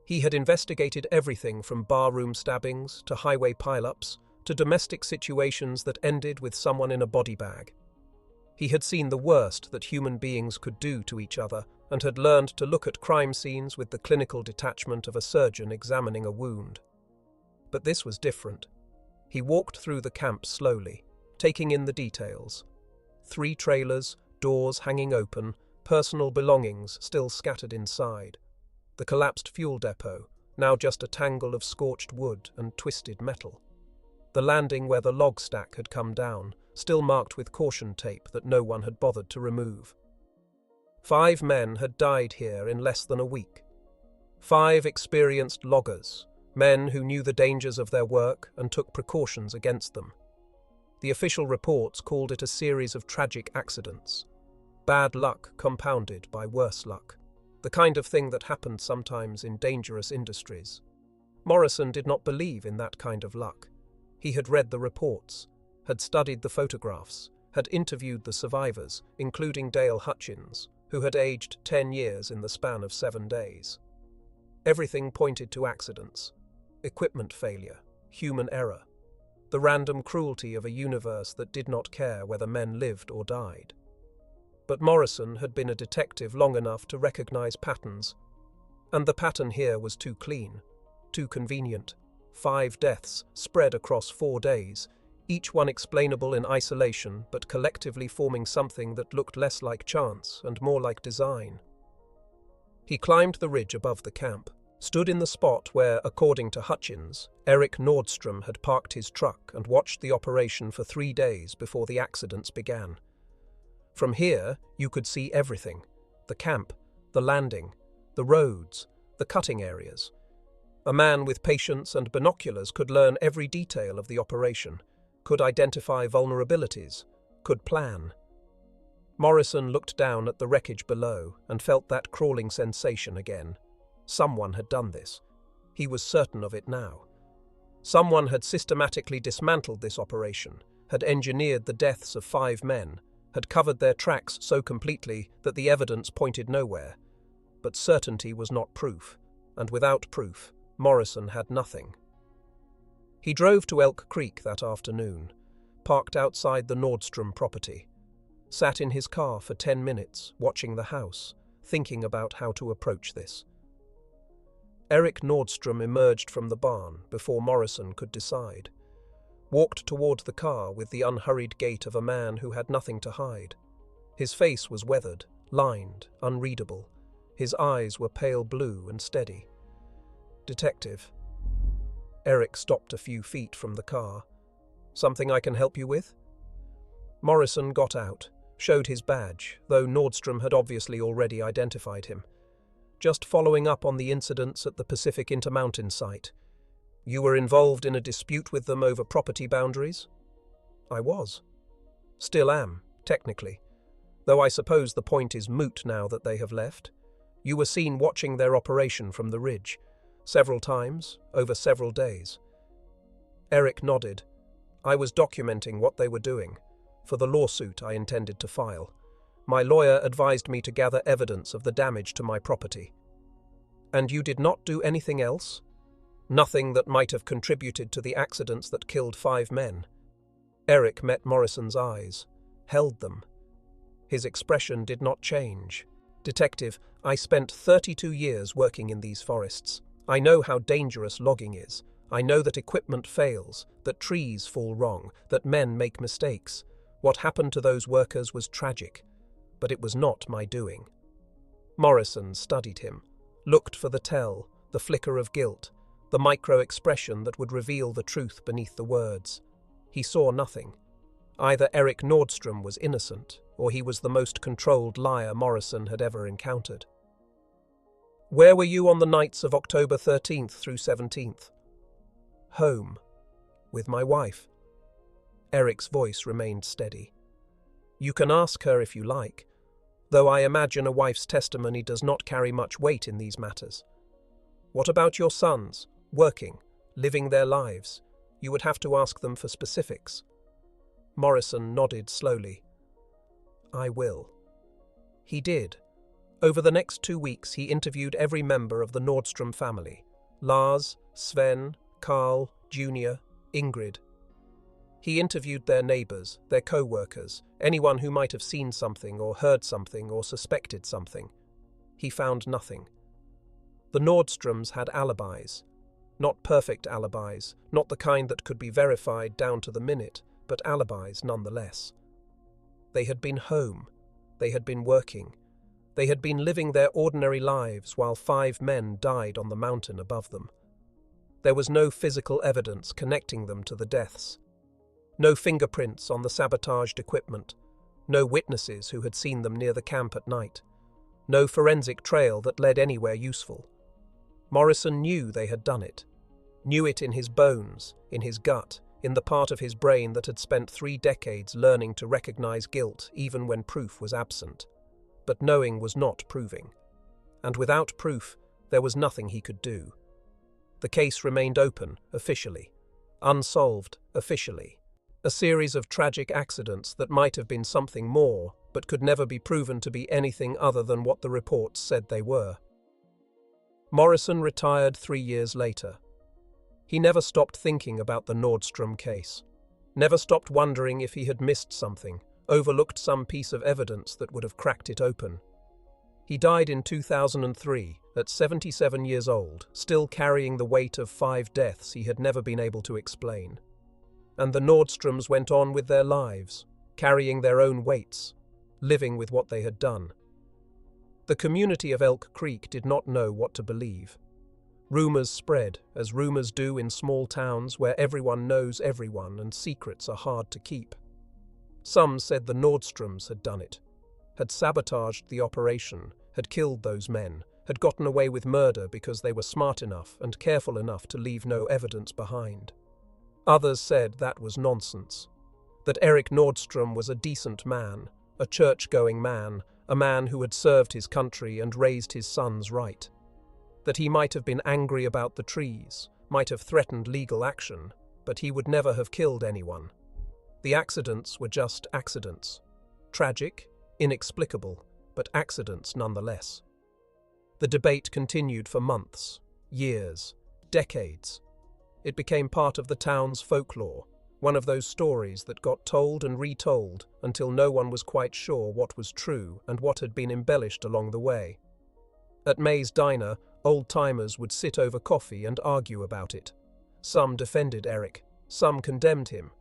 He had investigated everything from barroom stabbings to highway pileups to domestic situations that ended with someone in a body bag. He had seen the worst that human beings could do to each other and had learned to look at crime scenes with the clinical detachment of a surgeon examining a wound. But this was different. He walked through the camp slowly, taking in the details. 3 trailers, doors hanging open, personal belongings still scattered inside. The collapsed fuel depot, now just a tangle of scorched wood and twisted metal. The landing where the log stack had come down, still marked with caution tape that no one had bothered to remove. 5 men had died here in less than a week. 5 experienced loggers, men who knew the dangers of their work and took precautions against them. The official reports called it a series of tragic accidents. Bad luck compounded by worse luck. The kind of thing that happened sometimes in dangerous industries. Morrison did not believe in that kind of luck. He had read the reports, had studied the photographs, had interviewed the survivors, including Dale Hutchins, who had aged 10 years in the span of 7 days. Everything pointed to accidents, equipment failure, human error, the random cruelty of a universe that did not care whether men lived or died. But Morrison had been a detective long enough to recognize patterns, and the pattern here was too clean, too convenient. 5 deaths spread across 4 days, each one explainable in isolation but collectively forming something that looked less like chance and more like design. He climbed the ridge above the camp, stood in the spot where, according to Hutchins, Eric Nordstrom had parked his truck and watched the operation for 3 days before the accidents began. From here, you could see everything: the camp, the landing, the roads, the cutting areas. A man with patience and binoculars could learn every detail of the operation, could identify vulnerabilities, could plan. Morrison looked down at the wreckage below and felt that crawling sensation again. Someone had done this. He was certain of it now. Someone had systematically dismantled this operation, had engineered the deaths of 5 men, had covered their tracks so completely that the evidence pointed nowhere. But certainty was not proof, and without proof, Morrison had nothing. He drove to Elk Creek that afternoon, parked outside the Nordstrom property, sat in his car for 10 minutes, watching the house, thinking about how to approach this. Eric Nordstrom emerged from the barn before Morrison could decide. Walked toward the car with the unhurried gait of a man who had nothing to hide. His face was weathered, lined, unreadable. His eyes were pale blue and steady. "Detective." Eric stopped a few feet from the car. "Something I can help you with?" Morrison got out, showed his badge, though Nordstrom had obviously already identified him. "Just following up on the incidents at the Pacific Intermountain site. You were involved in a dispute with them over property boundaries?" "I was. Still am, technically. Though I suppose the point is moot now that they have left. You were seen watching their operation from the ridge, several times, over several days. Eric nodded. I was documenting what they were doing, for the lawsuit I intended to file. My lawyer advised me to gather evidence of the damage to my property. And you did not do anything else? Nothing that might have contributed to the accidents that killed 5 men. Eric met Morrison's eyes, held them. His expression did not change. Detective, I spent 32 years working in these forests. I know how dangerous logging is. I know that equipment fails, that trees fall wrong, that men make mistakes. What happened to those workers was tragic, but it was not my doing. Morrison studied him, looked for the tell, the flicker of guilt, the micro-expression that would reveal the truth beneath the words. He saw nothing. Either Eric Nordstrom was innocent, or he was the most controlled liar Morrison had ever encountered. Where were you on the nights of October 13th through 17th? Home. With my wife. Eric's voice remained steady. You can ask her if you like, though I imagine a wife's testimony does not carry much weight in these matters. What about your sons, working, living their lives? You would have to ask them for specifics. Morrison nodded slowly. I will. He did. Over the next 2 weeks, he interviewed every member of the Nordstrom family. Lars, Sven, Carl, Junior, Ingrid. He interviewed their neighbors, their co-workers, anyone who might have seen something or heard something or suspected something. He found nothing. The Nordstroms had alibis. Not perfect alibis, not the kind that could be verified down to the minute, but alibis nonetheless. They had been home. They had been working. They had been living their ordinary lives while 5 men died on the mountain above them. There was no physical evidence connecting them to the deaths. No fingerprints on the sabotaged equipment. No witnesses who had seen them near the camp at night. No forensic trail that led anywhere useful. Morrison knew they had done it. Knew it in his bones, in his gut, in the part of his brain that had spent 3 decades learning to recognize guilt even when proof was absent. But knowing was not proving. And without proof, there was nothing he could do. The case remained open, officially. Unsolved, officially. A series of tragic accidents that might have been something more, but could never be proven to be anything other than what the reports said they were. Morrison retired 3 years later. He never stopped thinking about the Nordstrom case. Never stopped wondering if he had missed something, overlooked some piece of evidence that would have cracked it open. He died in 2003, at 77 years old, still carrying the weight of 5 deaths he had never been able to explain. And the Nordstroms went on with their lives, carrying their own weights, living with what they had done. The community of Elk Creek did not know what to believe. Rumors spread, as rumors do in small towns where everyone knows everyone and secrets are hard to keep. Some said the Nordstroms had done it, had sabotaged the operation, had killed those men, had gotten away with murder because they were smart enough and careful enough to leave no evidence behind. Others said that was nonsense, that Eric Nordstrom was a decent man, a church-going man, a man who had served his country and raised his sons right. That he might have been angry about the trees, might have threatened legal action, but he would never have killed anyone. The accidents were just accidents. Tragic, inexplicable, but accidents nonetheless. The debate continued for months, years, decades. It became part of the town's folklore, one of those stories that got told and retold until no one was quite sure what was true and what had been embellished along the way. At May's diner, old-timers would sit over coffee and argue about it. Some defended Eric, some condemned him.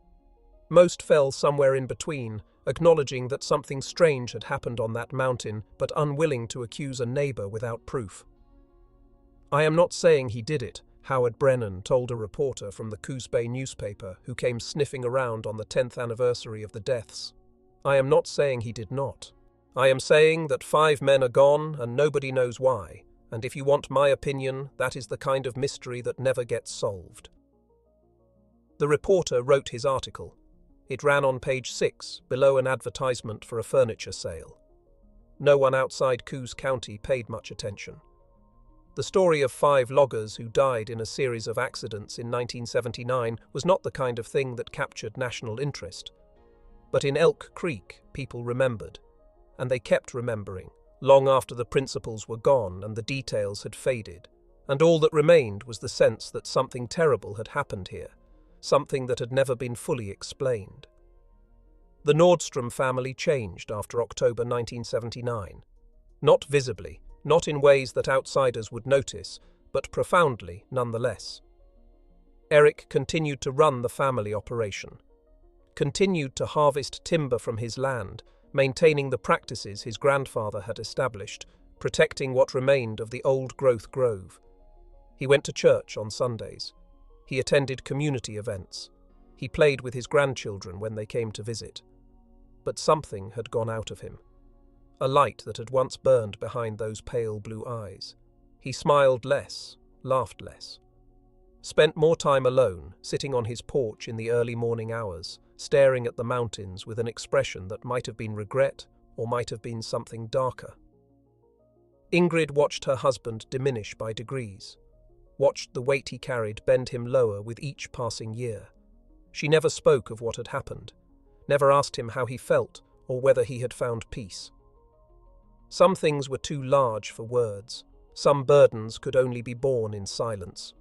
Most fell somewhere in between, acknowledging that something strange had happened on that mountain, but unwilling to accuse a neighbor without proof. I am not saying he did it, Howard Brennan told a reporter from the Coos newspaper who came sniffing around on the 10th anniversary of the deaths. I am not saying he did not. I am saying that 5 men are gone and nobody knows why, and if you want my opinion, that is the kind of mystery that never gets solved. The reporter wrote his article. It ran on page 6, below an advertisement for a furniture sale. No one outside Coos County paid much attention. The story of 5 loggers who died in a series of accidents in 1979 was not the kind of thing that captured national interest. But in Elk Creek, people remembered. And they kept remembering, long after the principals were gone and the details had faded. And all that remained was the sense that something terrible had happened here, something that had never been fully explained. The Nordstrom family changed after October 1979. Not visibly, not in ways that outsiders would notice, but profoundly nonetheless. Eric continued to run the family operation, continued to harvest timber from his land, maintaining the practices his grandfather had established, protecting what remained of the old-growth grove. He went to church on Sundays. He attended community events. He played with his grandchildren when they came to visit. But something had gone out of him. A light that had once burned behind those pale blue eyes. He smiled less, laughed less. Spent more time alone, sitting on his porch in the early morning hours, staring at the mountains with an expression that might have been regret or might have been something darker. Ingrid watched her husband diminish by degrees, watched the weight he carried bend him lower with each passing year. She never spoke of what had happened, never asked him how he felt or whether he had found peace. Some things were too large for words. Some burdens could only be borne in silence.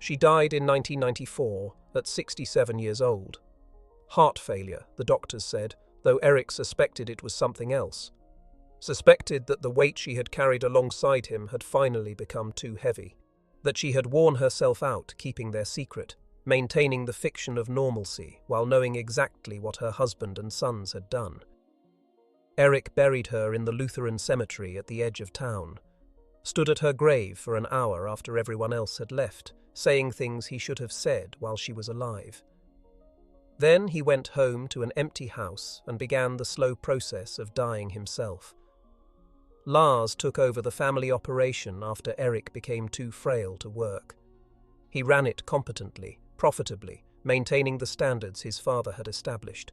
She died in 1994 at 67 years old. Heart failure, the doctors said, though Eric suspected it was something else. Suspected that the weight she had carried alongside him had finally become too heavy, that she had worn herself out keeping their secret, maintaining the fiction of normalcy while knowing exactly what her husband and sons had done. Eric buried her in the Lutheran cemetery at the edge of town, stood at her grave for an hour after everyone else had left, saying things he should have said while she was alive. Then he went home to an empty house and began the slow process of dying himself. Lars took over the family operation after Eric became too frail to work. He ran it competently, profitably, maintaining the standards his father had established.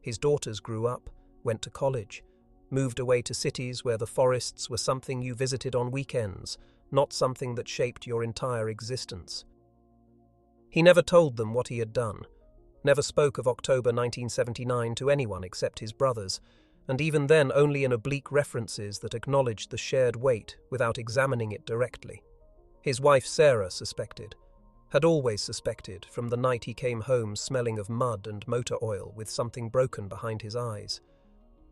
His daughters grew up, went to college, moved away to cities where the forests were something you visited on weekends, not something that shaped your entire existence. He never told them what he had done, never spoke of October 1979 to anyone except his brothers, and even then only in oblique references that acknowledged the shared weight without examining it directly. His wife Sarah suspected, had always suspected from the night he came home smelling of mud and motor oil with something broken behind his eyes.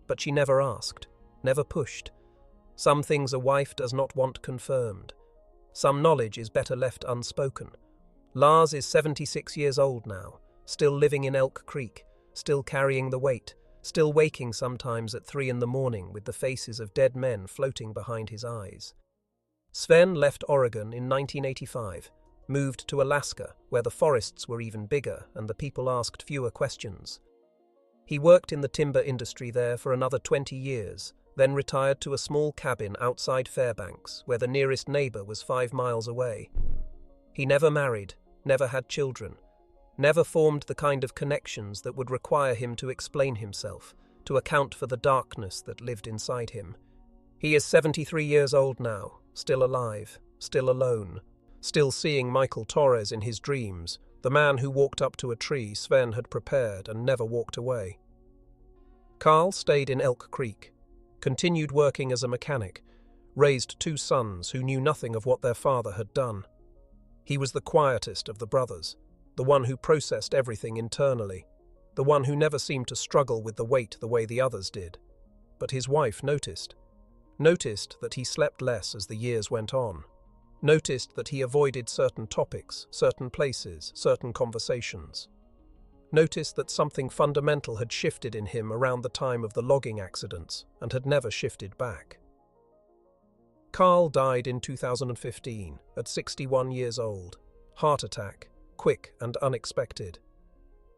But she never asked, never pushed. Some things a wife does not want confirmed. Some knowledge is better left unspoken. Lars is 76 years old now, still living in Elk Creek, still carrying the weight, still waking sometimes at 3 in the morning with the faces of dead men floating behind his eyes. Sven left Oregon in 1985, moved to Alaska, where the forests were even bigger and the people asked fewer questions. He worked in the timber industry there for another 20 years, then retired to a small cabin outside Fairbanks, where the nearest neighbor was 5 miles away. He never married, never had children, never formed the kind of connections that would require him to explain himself, to account for the darkness that lived inside him. He is 73 years old now, still alive, still alone, still seeing Michael Torres in his dreams, the man who walked up to a tree Sven had prepared and never walked away. Carl stayed in Elk Creek, continued working as a mechanic, raised 2 sons who knew nothing of what their father had done. He was the quietest of the brothers, the one who processed everything internally, the one who never seemed to struggle with the weight the way the others did. But his wife noticed that he slept less as the years went on, noticed that he avoided certain topics, certain places, certain conversations, noticed that something fundamental had shifted in him around the time of the logging accidents and had never shifted back. Carl died in 2015 at 61 years old, heart attack, quick and unexpected.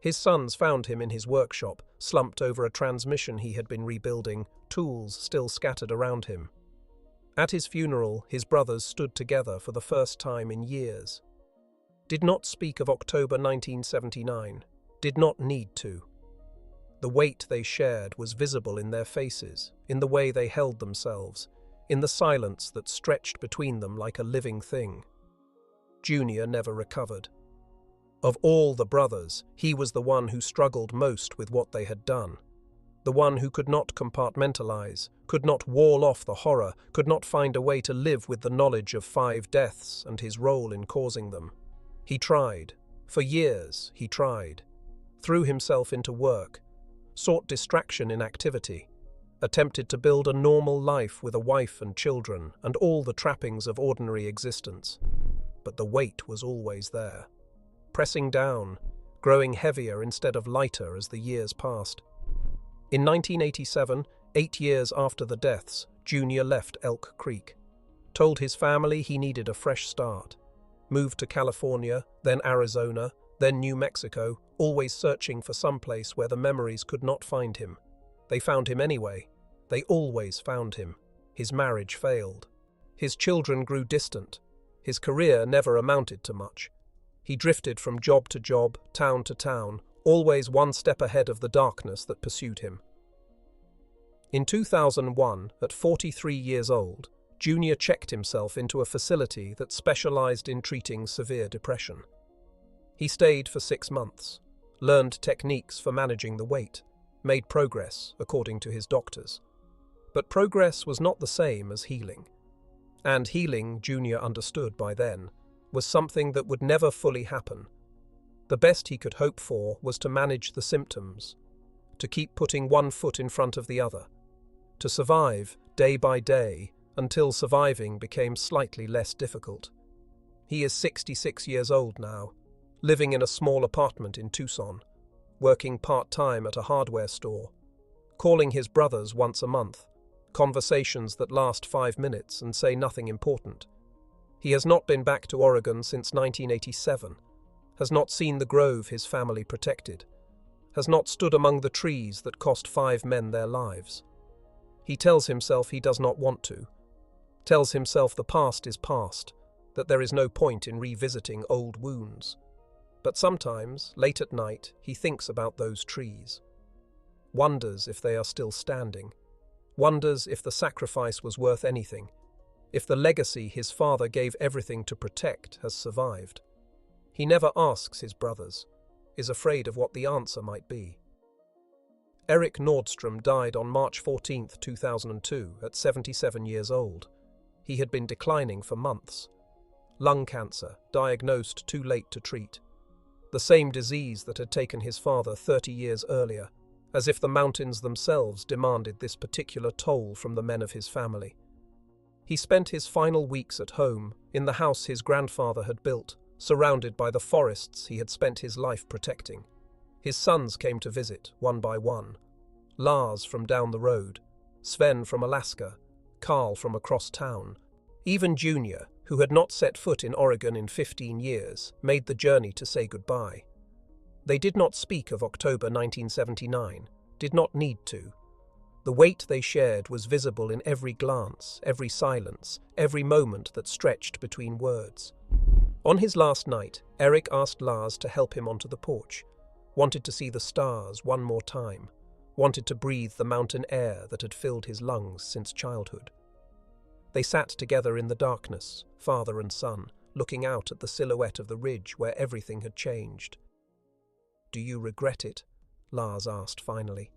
His sons found him in his workshop, slumped over a transmission he had been rebuilding, tools still scattered around him. At his funeral, his brothers stood together for the first time in years. Did not speak of October 1979, did not need to. The weight they shared was visible in their faces, in the way they held themselves, in the silence that stretched between them like a living thing. Junior never recovered. Of all the brothers, he was the one who struggled most with what they had done. The one who could not compartmentalize, could not wall off the horror, could not find a way to live with the knowledge of 5 deaths and his role in causing them. He tried. For years, he tried. Threw himself into work, sought distraction in activity, attempted to build a normal life with a wife and children and all the trappings of ordinary existence. But the weight was always there, pressing down, growing heavier instead of lighter as the years passed. In 1987, 8 years after the deaths, Junior left Elk Creek, told his family he needed a fresh start, moved to California, then Arizona, then New Mexico, always searching for some place where the memories could not find him. They found him anyway. They always found him. His marriage failed. His children grew distant. His career never amounted to much. He drifted from job to job, town to town, always one step ahead of the darkness that pursued him. In 2001, at 43 years old, Junior checked himself into a facility that specialized in treating severe depression. He stayed for 6 months, learned techniques for managing the weight, made progress according to his doctors. But progress was not the same as healing. And healing, Junior understood by then, was something that would never fully happen. The best he could hope for was to manage the symptoms, to keep putting one foot in front of the other, to survive day by day until surviving became slightly less difficult. He is 66 years old now, living in a small apartment in Tucson, working part-time at a hardware store, calling his brothers once a month, conversations that last 5 minutes and say nothing important. He has not been back to Oregon since 1987, has not seen the grove his family protected, has not stood among the trees that cost 5 men their lives. He tells himself he does not want to, tells himself the past is past, that there is no point in revisiting old wounds. But sometimes, late at night, he thinks about those trees, wonders if they are still standing, wonders if the sacrifice was worth anything, if the legacy his father gave everything to protect has survived. He never asks his brothers, is afraid of what the answer might be. Eric Nordstrom died on March 14, 2002, at 77 years old. He had been declining for months. Lung cancer, diagnosed too late to treat. The same disease that had taken his father 30 years earlier, as if the mountains themselves demanded this particular toll from the men of his family. He spent his final weeks at home, in the house his grandfather had built, surrounded by the forests he had spent his life protecting. His sons came to visit, one by one. Lars from down the road, Sven from Alaska, Carl from across town. Even Junior, who had not set foot in Oregon in 15 years, made the journey to say goodbye. They did not speak of October 1979, did not need to. The weight they shared was visible in every glance, every silence, every moment that stretched between words. On his last night, Eric asked Lars to help him onto the porch, wanted to see the stars one more time, wanted to breathe the mountain air that had filled his lungs since childhood. They sat together in the darkness, father and son, looking out at the silhouette of the ridge where everything had changed. "Do you regret it?" Lars asked finally.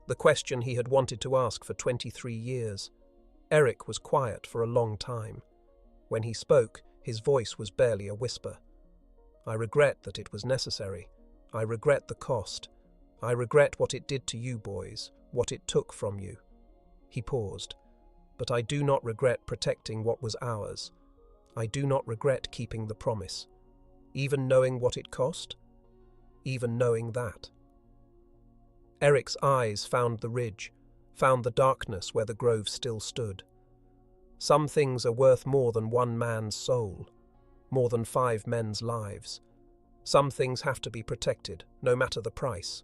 The question he had wanted to ask for 23 years. Eric was quiet for a long time. When he spoke, his voice was barely a whisper. "I regret that it was necessary. I regret the cost. I regret what it did to you boys, what it took from you." He paused. "But I do not regret protecting what was ours. I do not regret keeping the promise. Even knowing what it cost? Even knowing that." Eric's eyes found the ridge, found the darkness where the grove still stood. Some things are worth more than one man's soul, more than 5 men's lives. Some things have to be protected, no matter the price.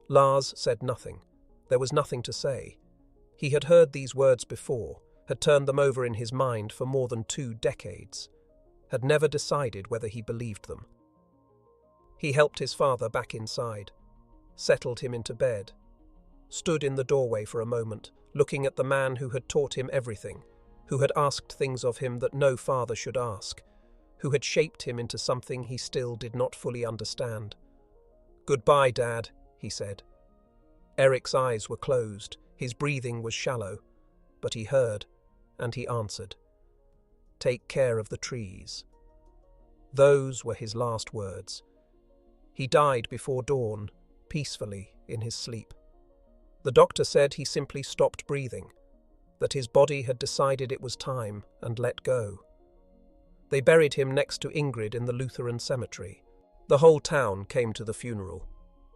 Lars said nothing. There was nothing to say. He had heard these words before, had turned them over in his mind for more than 2 decades, had never decided whether he believed them. He helped his father back inside, settled him into bed, stood in the doorway for a moment, looking at the man who had taught him everything, who had asked things of him that no father should ask, who had shaped him into something he still did not fully understand. "Goodbye, Dad," he said. Eric's eyes were closed, his breathing was shallow, but he heard, and he answered. "Take care of the trees." Those were his last words. He died before dawn, peacefully in his sleep. The doctor said he simply stopped breathing, that his body had decided it was time and let go. They buried him next to Ingrid in the Lutheran cemetery. The whole town came to the funeral.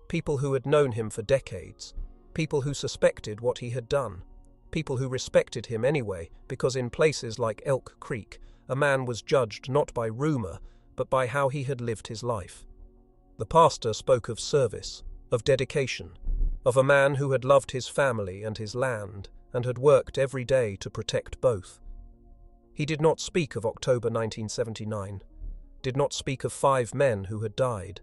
People who had known him for decades, people who suspected what he had done, people who respected him anyway, because in places like Elk Creek, a man was judged not by rumor, but by how he had lived his life. The pastor spoke of service, of dedication, of a man who had loved his family and his land, and had worked every day to protect both. He did not speak of October 1979, did not speak of 5 men who had died,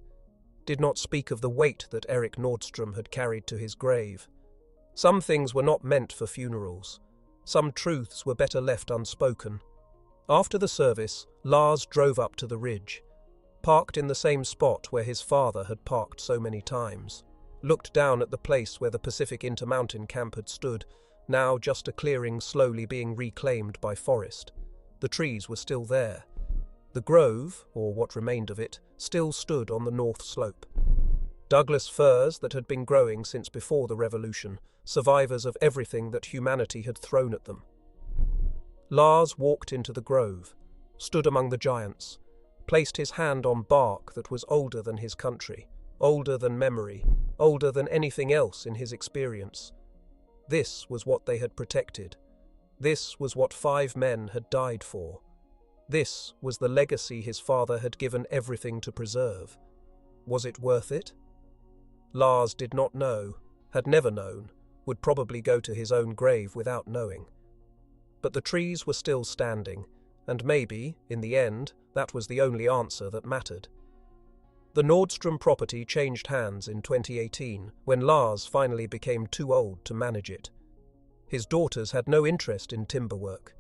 did not speak of the weight that Eric Nordstrom had carried to his grave. Some things were not meant for funerals. Some truths were better left unspoken. After the service, Lars drove up to the ridge, parked in the same spot where his father had parked so many times, looked down at the place where the Pacific Intermountain camp had stood, now just a clearing slowly being reclaimed by forest. The trees were still there. The grove, or what remained of it, still stood on the north slope. Douglas firs that had been growing since before the revolution, survivors of everything that humanity had thrown at them. Lars walked into the grove, stood among the giants, placed his hand on bark that was older than his country, older than memory, older than anything else in his experience. This was what they had protected. This was what 5 men had died for. This was the legacy his father had given everything to preserve. Was it worth it? Lars did not know, had never known, would probably go to his own grave without knowing. But the trees were still standing, and maybe, in the end, that was the only answer that mattered. The Nordstrom property changed hands in 2018, when Lars finally became too old to manage it. His daughters had no interest in timber work.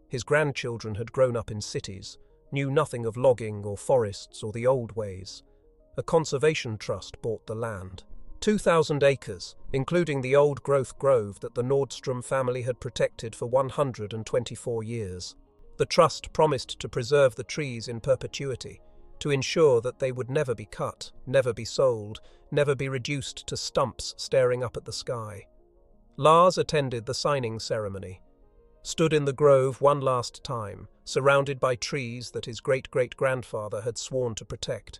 His grandchildren had grown up in cities, knew nothing of logging or forests or the old ways. A conservation trust bought the land. 2,000 acres, including the old-growth grove that the Nordstrom family had protected for 124 years. The trust promised to preserve the trees in perpetuity, to ensure that they would never be cut, never be sold, never be reduced to stumps staring up at the sky. Lars attended the signing ceremony, stood in the grove one last time, surrounded by trees that his great-great-grandfather had sworn to protect.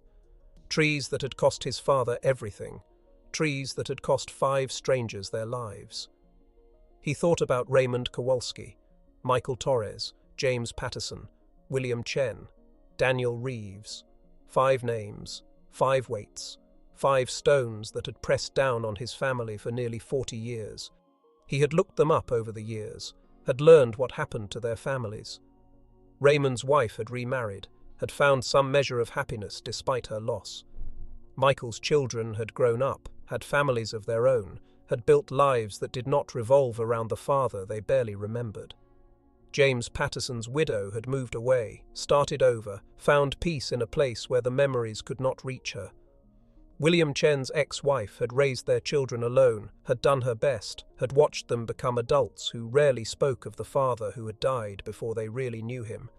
Trees that had cost his father everything. Trees that had cost 5 strangers their lives. He thought about Raymond Kowalski, Michael Torres, James Patterson, William Chen, Daniel Reeves. 5 names, 5 weights, 5 stones that had pressed down on his family for nearly 40 years. He had looked them up over the years, had learned what happened to their families. Raymond's wife had remarried, had found some measure of happiness despite her loss. Michael's children had grown up, had families of their own, had built lives that did not revolve around the father they barely remembered. James Patterson's widow had moved away, started over, found peace in a place where the memories could not reach her. William Chen's ex-wife had raised their children alone, had done her best, had watched them become adults who rarely spoke of the father who had died before they really knew him.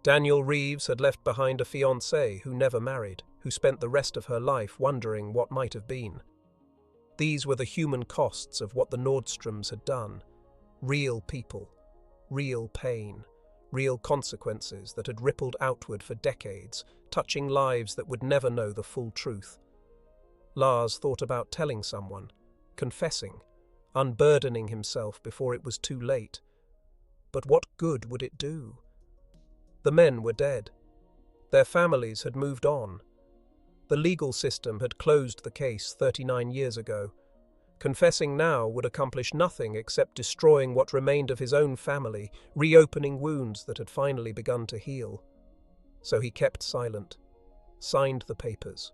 Daniel Reeves had left behind a fiancée who never married, who spent the rest of her life wondering what might have been. These were the human costs of what the Nordstroms had done. Real people, real pain, real consequences that had rippled outward for decades, touching lives that would never know the full truth. Lars thought about telling someone, confessing, unburdening himself before it was too late. But what good would it do? The men were dead. Their families had moved on. The legal system had closed the case 39 years ago. Confessing now would accomplish nothing except destroying what remained of his own family, reopening wounds that had finally begun to heal. So he kept silent, signed the papers,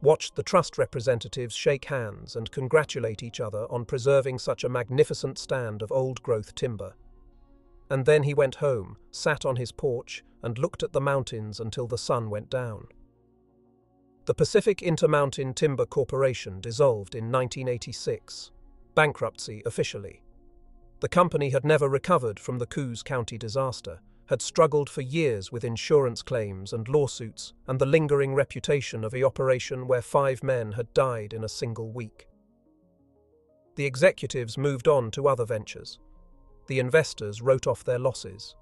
watched the trust representatives shake hands and congratulate each other on preserving such a magnificent stand of old-growth timber. And then he went home, sat on his porch, and looked at the mountains until the sun went down. The Pacific Intermountain Timber Corporation dissolved in 1986. Bankruptcy officially. The company had never recovered from the Coos County disaster, had struggled for years with insurance claims and lawsuits and the lingering reputation of a operation where 5 men had died in a single week. The executives moved on to other ventures. The investors wrote off their losses.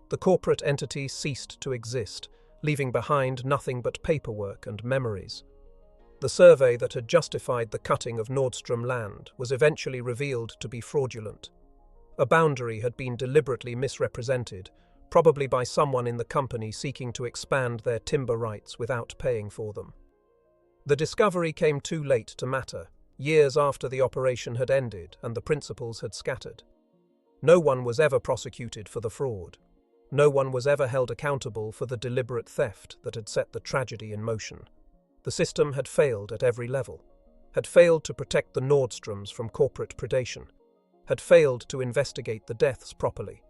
The corporate entity ceased to exist, leaving behind nothing but paperwork and memories. The survey that had justified the cutting of Nordstrom land was eventually revealed to be fraudulent. A boundary had been deliberately misrepresented, probably by someone in the company seeking to expand their timber rights without paying for them. The discovery came too late to matter, years after the operation had ended and the principals had scattered. No one was ever prosecuted for the fraud. No one was ever held accountable for the deliberate theft that had set the tragedy in motion. The system had failed at every level, had failed to protect the Nordstroms from corporate predation, had failed to investigate the deaths properly,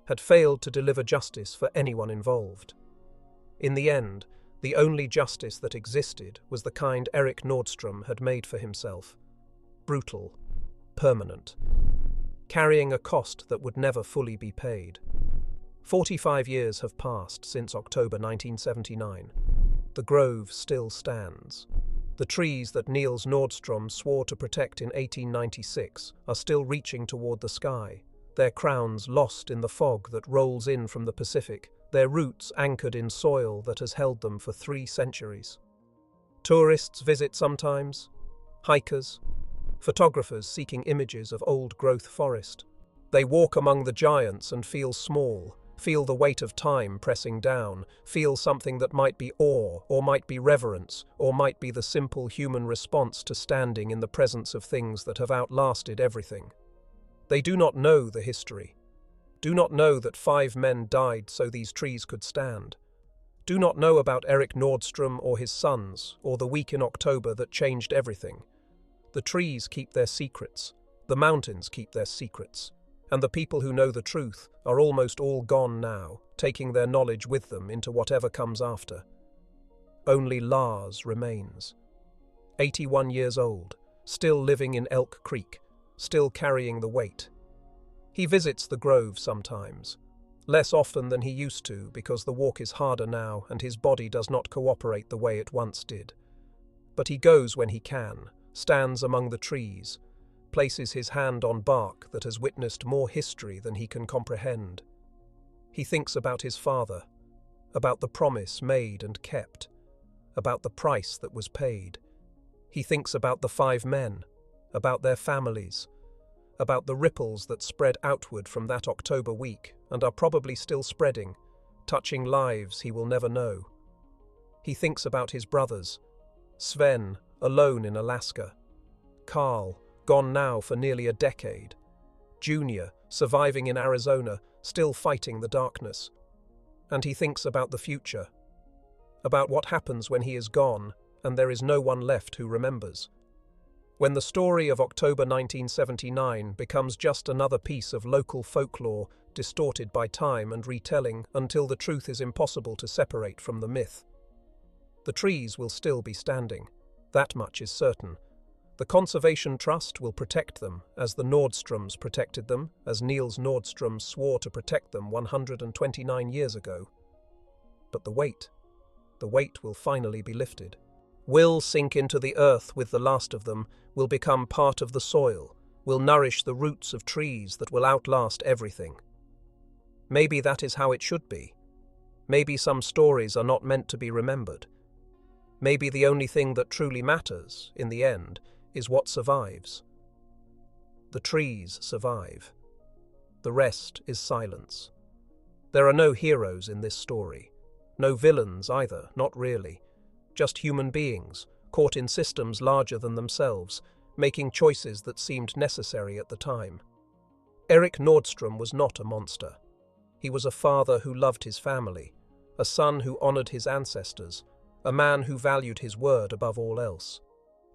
had failed to deliver justice for anyone involved. In the end, the only justice that existed was the kind Erik Nordstrom had made for himself. Brutal, permanent, carrying a cost that would never fully be paid. 45 years have passed since October 1979. The grove still stands. The trees that Niels Nordstrom swore to protect in 1896 are still reaching toward the sky, their crowns lost in the fog that rolls in from the Pacific, their roots anchored in soil that has held them for 3 centuries. Tourists visit sometimes, hikers, photographers seeking images of old-growth forest. They walk among the giants and feel small, feel the weight of time pressing down, feel something that might be awe, or might be reverence, or might be the simple human response to standing in the presence of things that have outlasted everything. They do not know the history, do not know that 5 men died so these trees could stand, do not know about Erik Nordstrom or his sons, or the week in October that changed everything. The trees keep their secrets, the mountains keep their secrets, and the people who know the truth are almost all gone now, taking their knowledge with them into whatever comes after. Only Lars remains. 81 years old, still living in Elk Creek, still carrying the weight. He visits the grove sometimes, less often than he used to because the walk is harder now and his body does not cooperate the way it once did. But he goes when he can, stands among the trees, places his hand on bark that has witnessed more history than he can comprehend. He thinks about his father, about the promise made and kept, about the price that was paid. He thinks about the 5 men, about their families, about the ripples that spread outward from that October week and are probably still spreading, touching lives he will never know. He thinks about his brothers, Sven, alone in Alaska, Carl, gone now for nearly a decade, Junior, surviving in Arizona, still fighting the darkness. And he thinks about the future, about what happens when he is gone and there is no one left who remembers. When the story of October 1979 becomes just another piece of local folklore distorted by time and retelling until the truth is impossible to separate from the myth. The trees will still be standing, that much is certain. The Conservation Trust will protect them, as the Nordstroms protected them, as Niels Nordstrom swore to protect them 129 years ago. But the weight will finally be lifted. Will sink into the earth with the last of them, will become part of the soil, will nourish the roots of trees that will outlast everything. Maybe that is how it should be. Maybe some stories are not meant to be remembered. Maybe the only thing that truly matters, in the end, is what survives. The trees survive. The rest is silence. There are no heroes in this story. No villains either, not really. Just human beings, caught in systems larger than themselves, making choices that seemed necessary at the time. Erik Nordstrom was not a monster. He was a father who loved his family, a son who honored his ancestors, a man who valued his word above all else.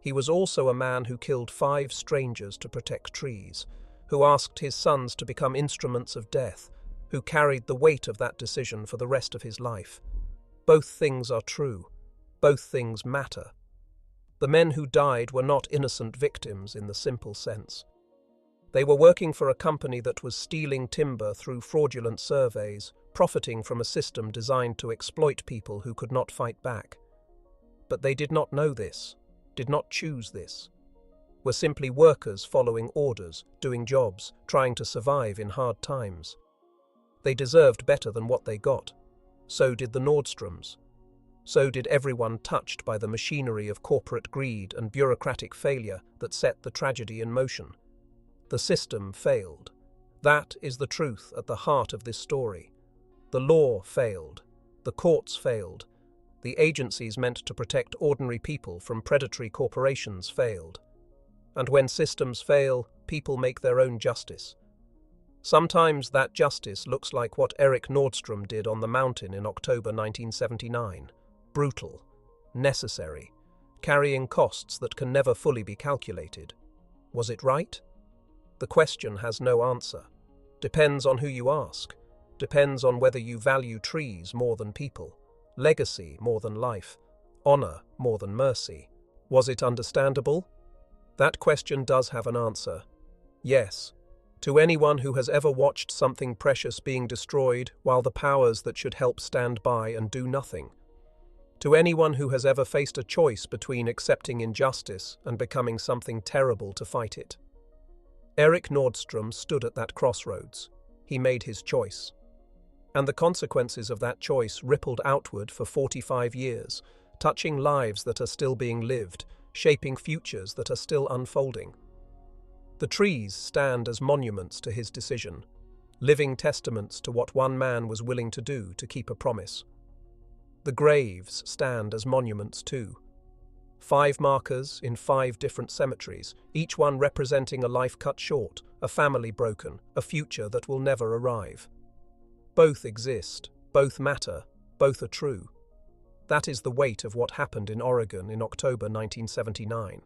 He was also a man who killed 5 strangers to protect trees, who asked his sons to become instruments of death, who carried the weight of that decision for the rest of his life. Both things are true. Both things matter. The men who died were not innocent victims in the simple sense. They were working for a company that was stealing timber through fraudulent surveys, profiting from a system designed to exploit people who could not fight back. But they did not know this, did not choose this, were simply workers following orders, doing jobs, trying to survive in hard times. They deserved better than what they got. So did the Nordstroms. So did everyone touched by the machinery of corporate greed and bureaucratic failure that set the tragedy in motion. The system failed. That is the truth at the heart of this story. The law failed. The courts failed. The agencies meant to protect ordinary people from predatory corporations failed. And when systems fail, people make their own justice. Sometimes that justice looks like what Erik Nordstrom did on the mountain in October 1979. Brutal, necessary, carrying costs that can never fully be calculated. Was it right? The question has no answer. Depends on who you ask. Depends on whether you value trees more than people, legacy more than life, honor more than mercy. Was it understandable? That question does have an answer. Yes. To anyone who has ever watched something precious being destroyed while the powers that should help stand by and do nothing. To anyone who has ever faced a choice between accepting injustice and becoming something terrible to fight it. Erik Nordstrom stood at that crossroads. He made his choice. And the consequences of that choice rippled outward for 45 years, touching lives that are still being lived, shaping futures that are still unfolding. The trees stand as monuments to his decision, living testaments to what one man was willing to do to keep a promise. The graves stand as monuments too. 5 markers in 5 different cemeteries, each one representing a life cut short, a family broken, a future that will never arrive. Both exist, both matter, both are true. That is the weight of what happened in Oregon in October 1979.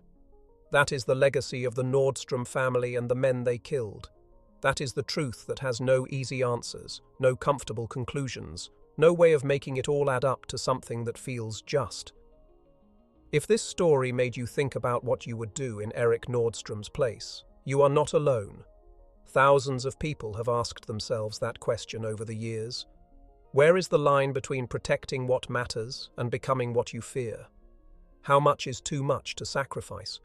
That is the legacy of the Nordstrom family and the men they killed. That is the truth that has no easy answers, no comfortable conclusions, no way of making it all add up to something that feels just. If this story made you think about what you would do in Erik Nordstrom's place, you are not alone. Thousands of people have asked themselves that question over the years. Where is the line between protecting what matters and becoming what you fear? How much is too much to sacrifice?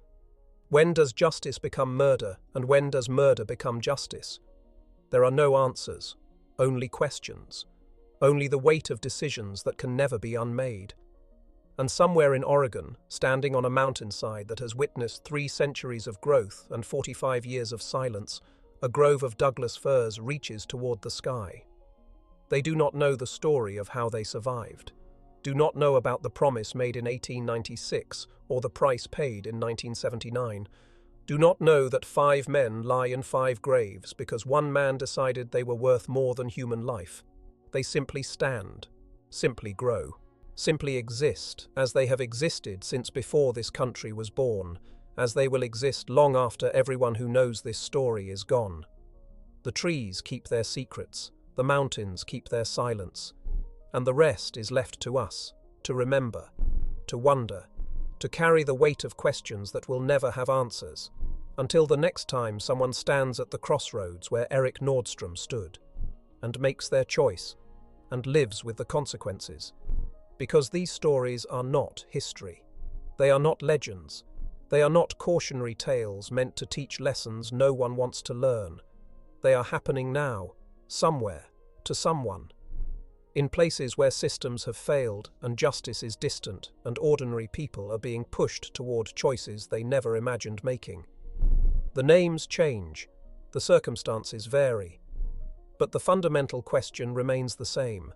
When does justice become murder, and when does murder become justice? There are no answers, only questions, only the weight of decisions that can never be unmade. And somewhere in Oregon, standing on a mountainside that has witnessed 3 centuries of growth and 45 years of silence, a grove of Douglas firs reaches toward the sky. They do not know the story of how they survived, do not know about the promise made in 1896 or the price paid in 1979, do not know that 5 men lie in 5 graves because one man decided they were worth more than human life. They simply stand, simply grow, simply exist as they have existed since before this country was born, as they will exist long after everyone who knows this story is gone. The trees keep their secrets, the mountains keep their silence, and the rest is left to us, to remember, to wonder, to carry the weight of questions that will never have answers, until the next time someone stands at the crossroads where Erik Nordstrom stood, and makes their choice, and lives with the consequences. Because these stories are not history. They are not legends. They are not cautionary tales meant to teach lessons no one wants to learn. They are happening now, somewhere, to someone. In places where systems have failed and justice is distant and ordinary people are being pushed toward choices they never imagined making. The names change, the circumstances vary, but the fundamental question remains the same.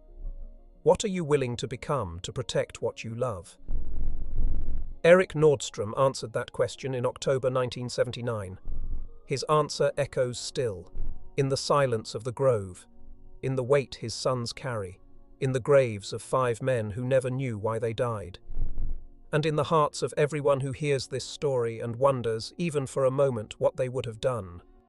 What are you willing to become to protect what you love? Erik Nordstrom answered that question in October 1979. His answer echoes still, in the silence of the grove, in the weight his sons carry, in the graves of 5 men who never knew why they died. and in the hearts of everyone who hears this story and wonders, even for a moment, what they would have done.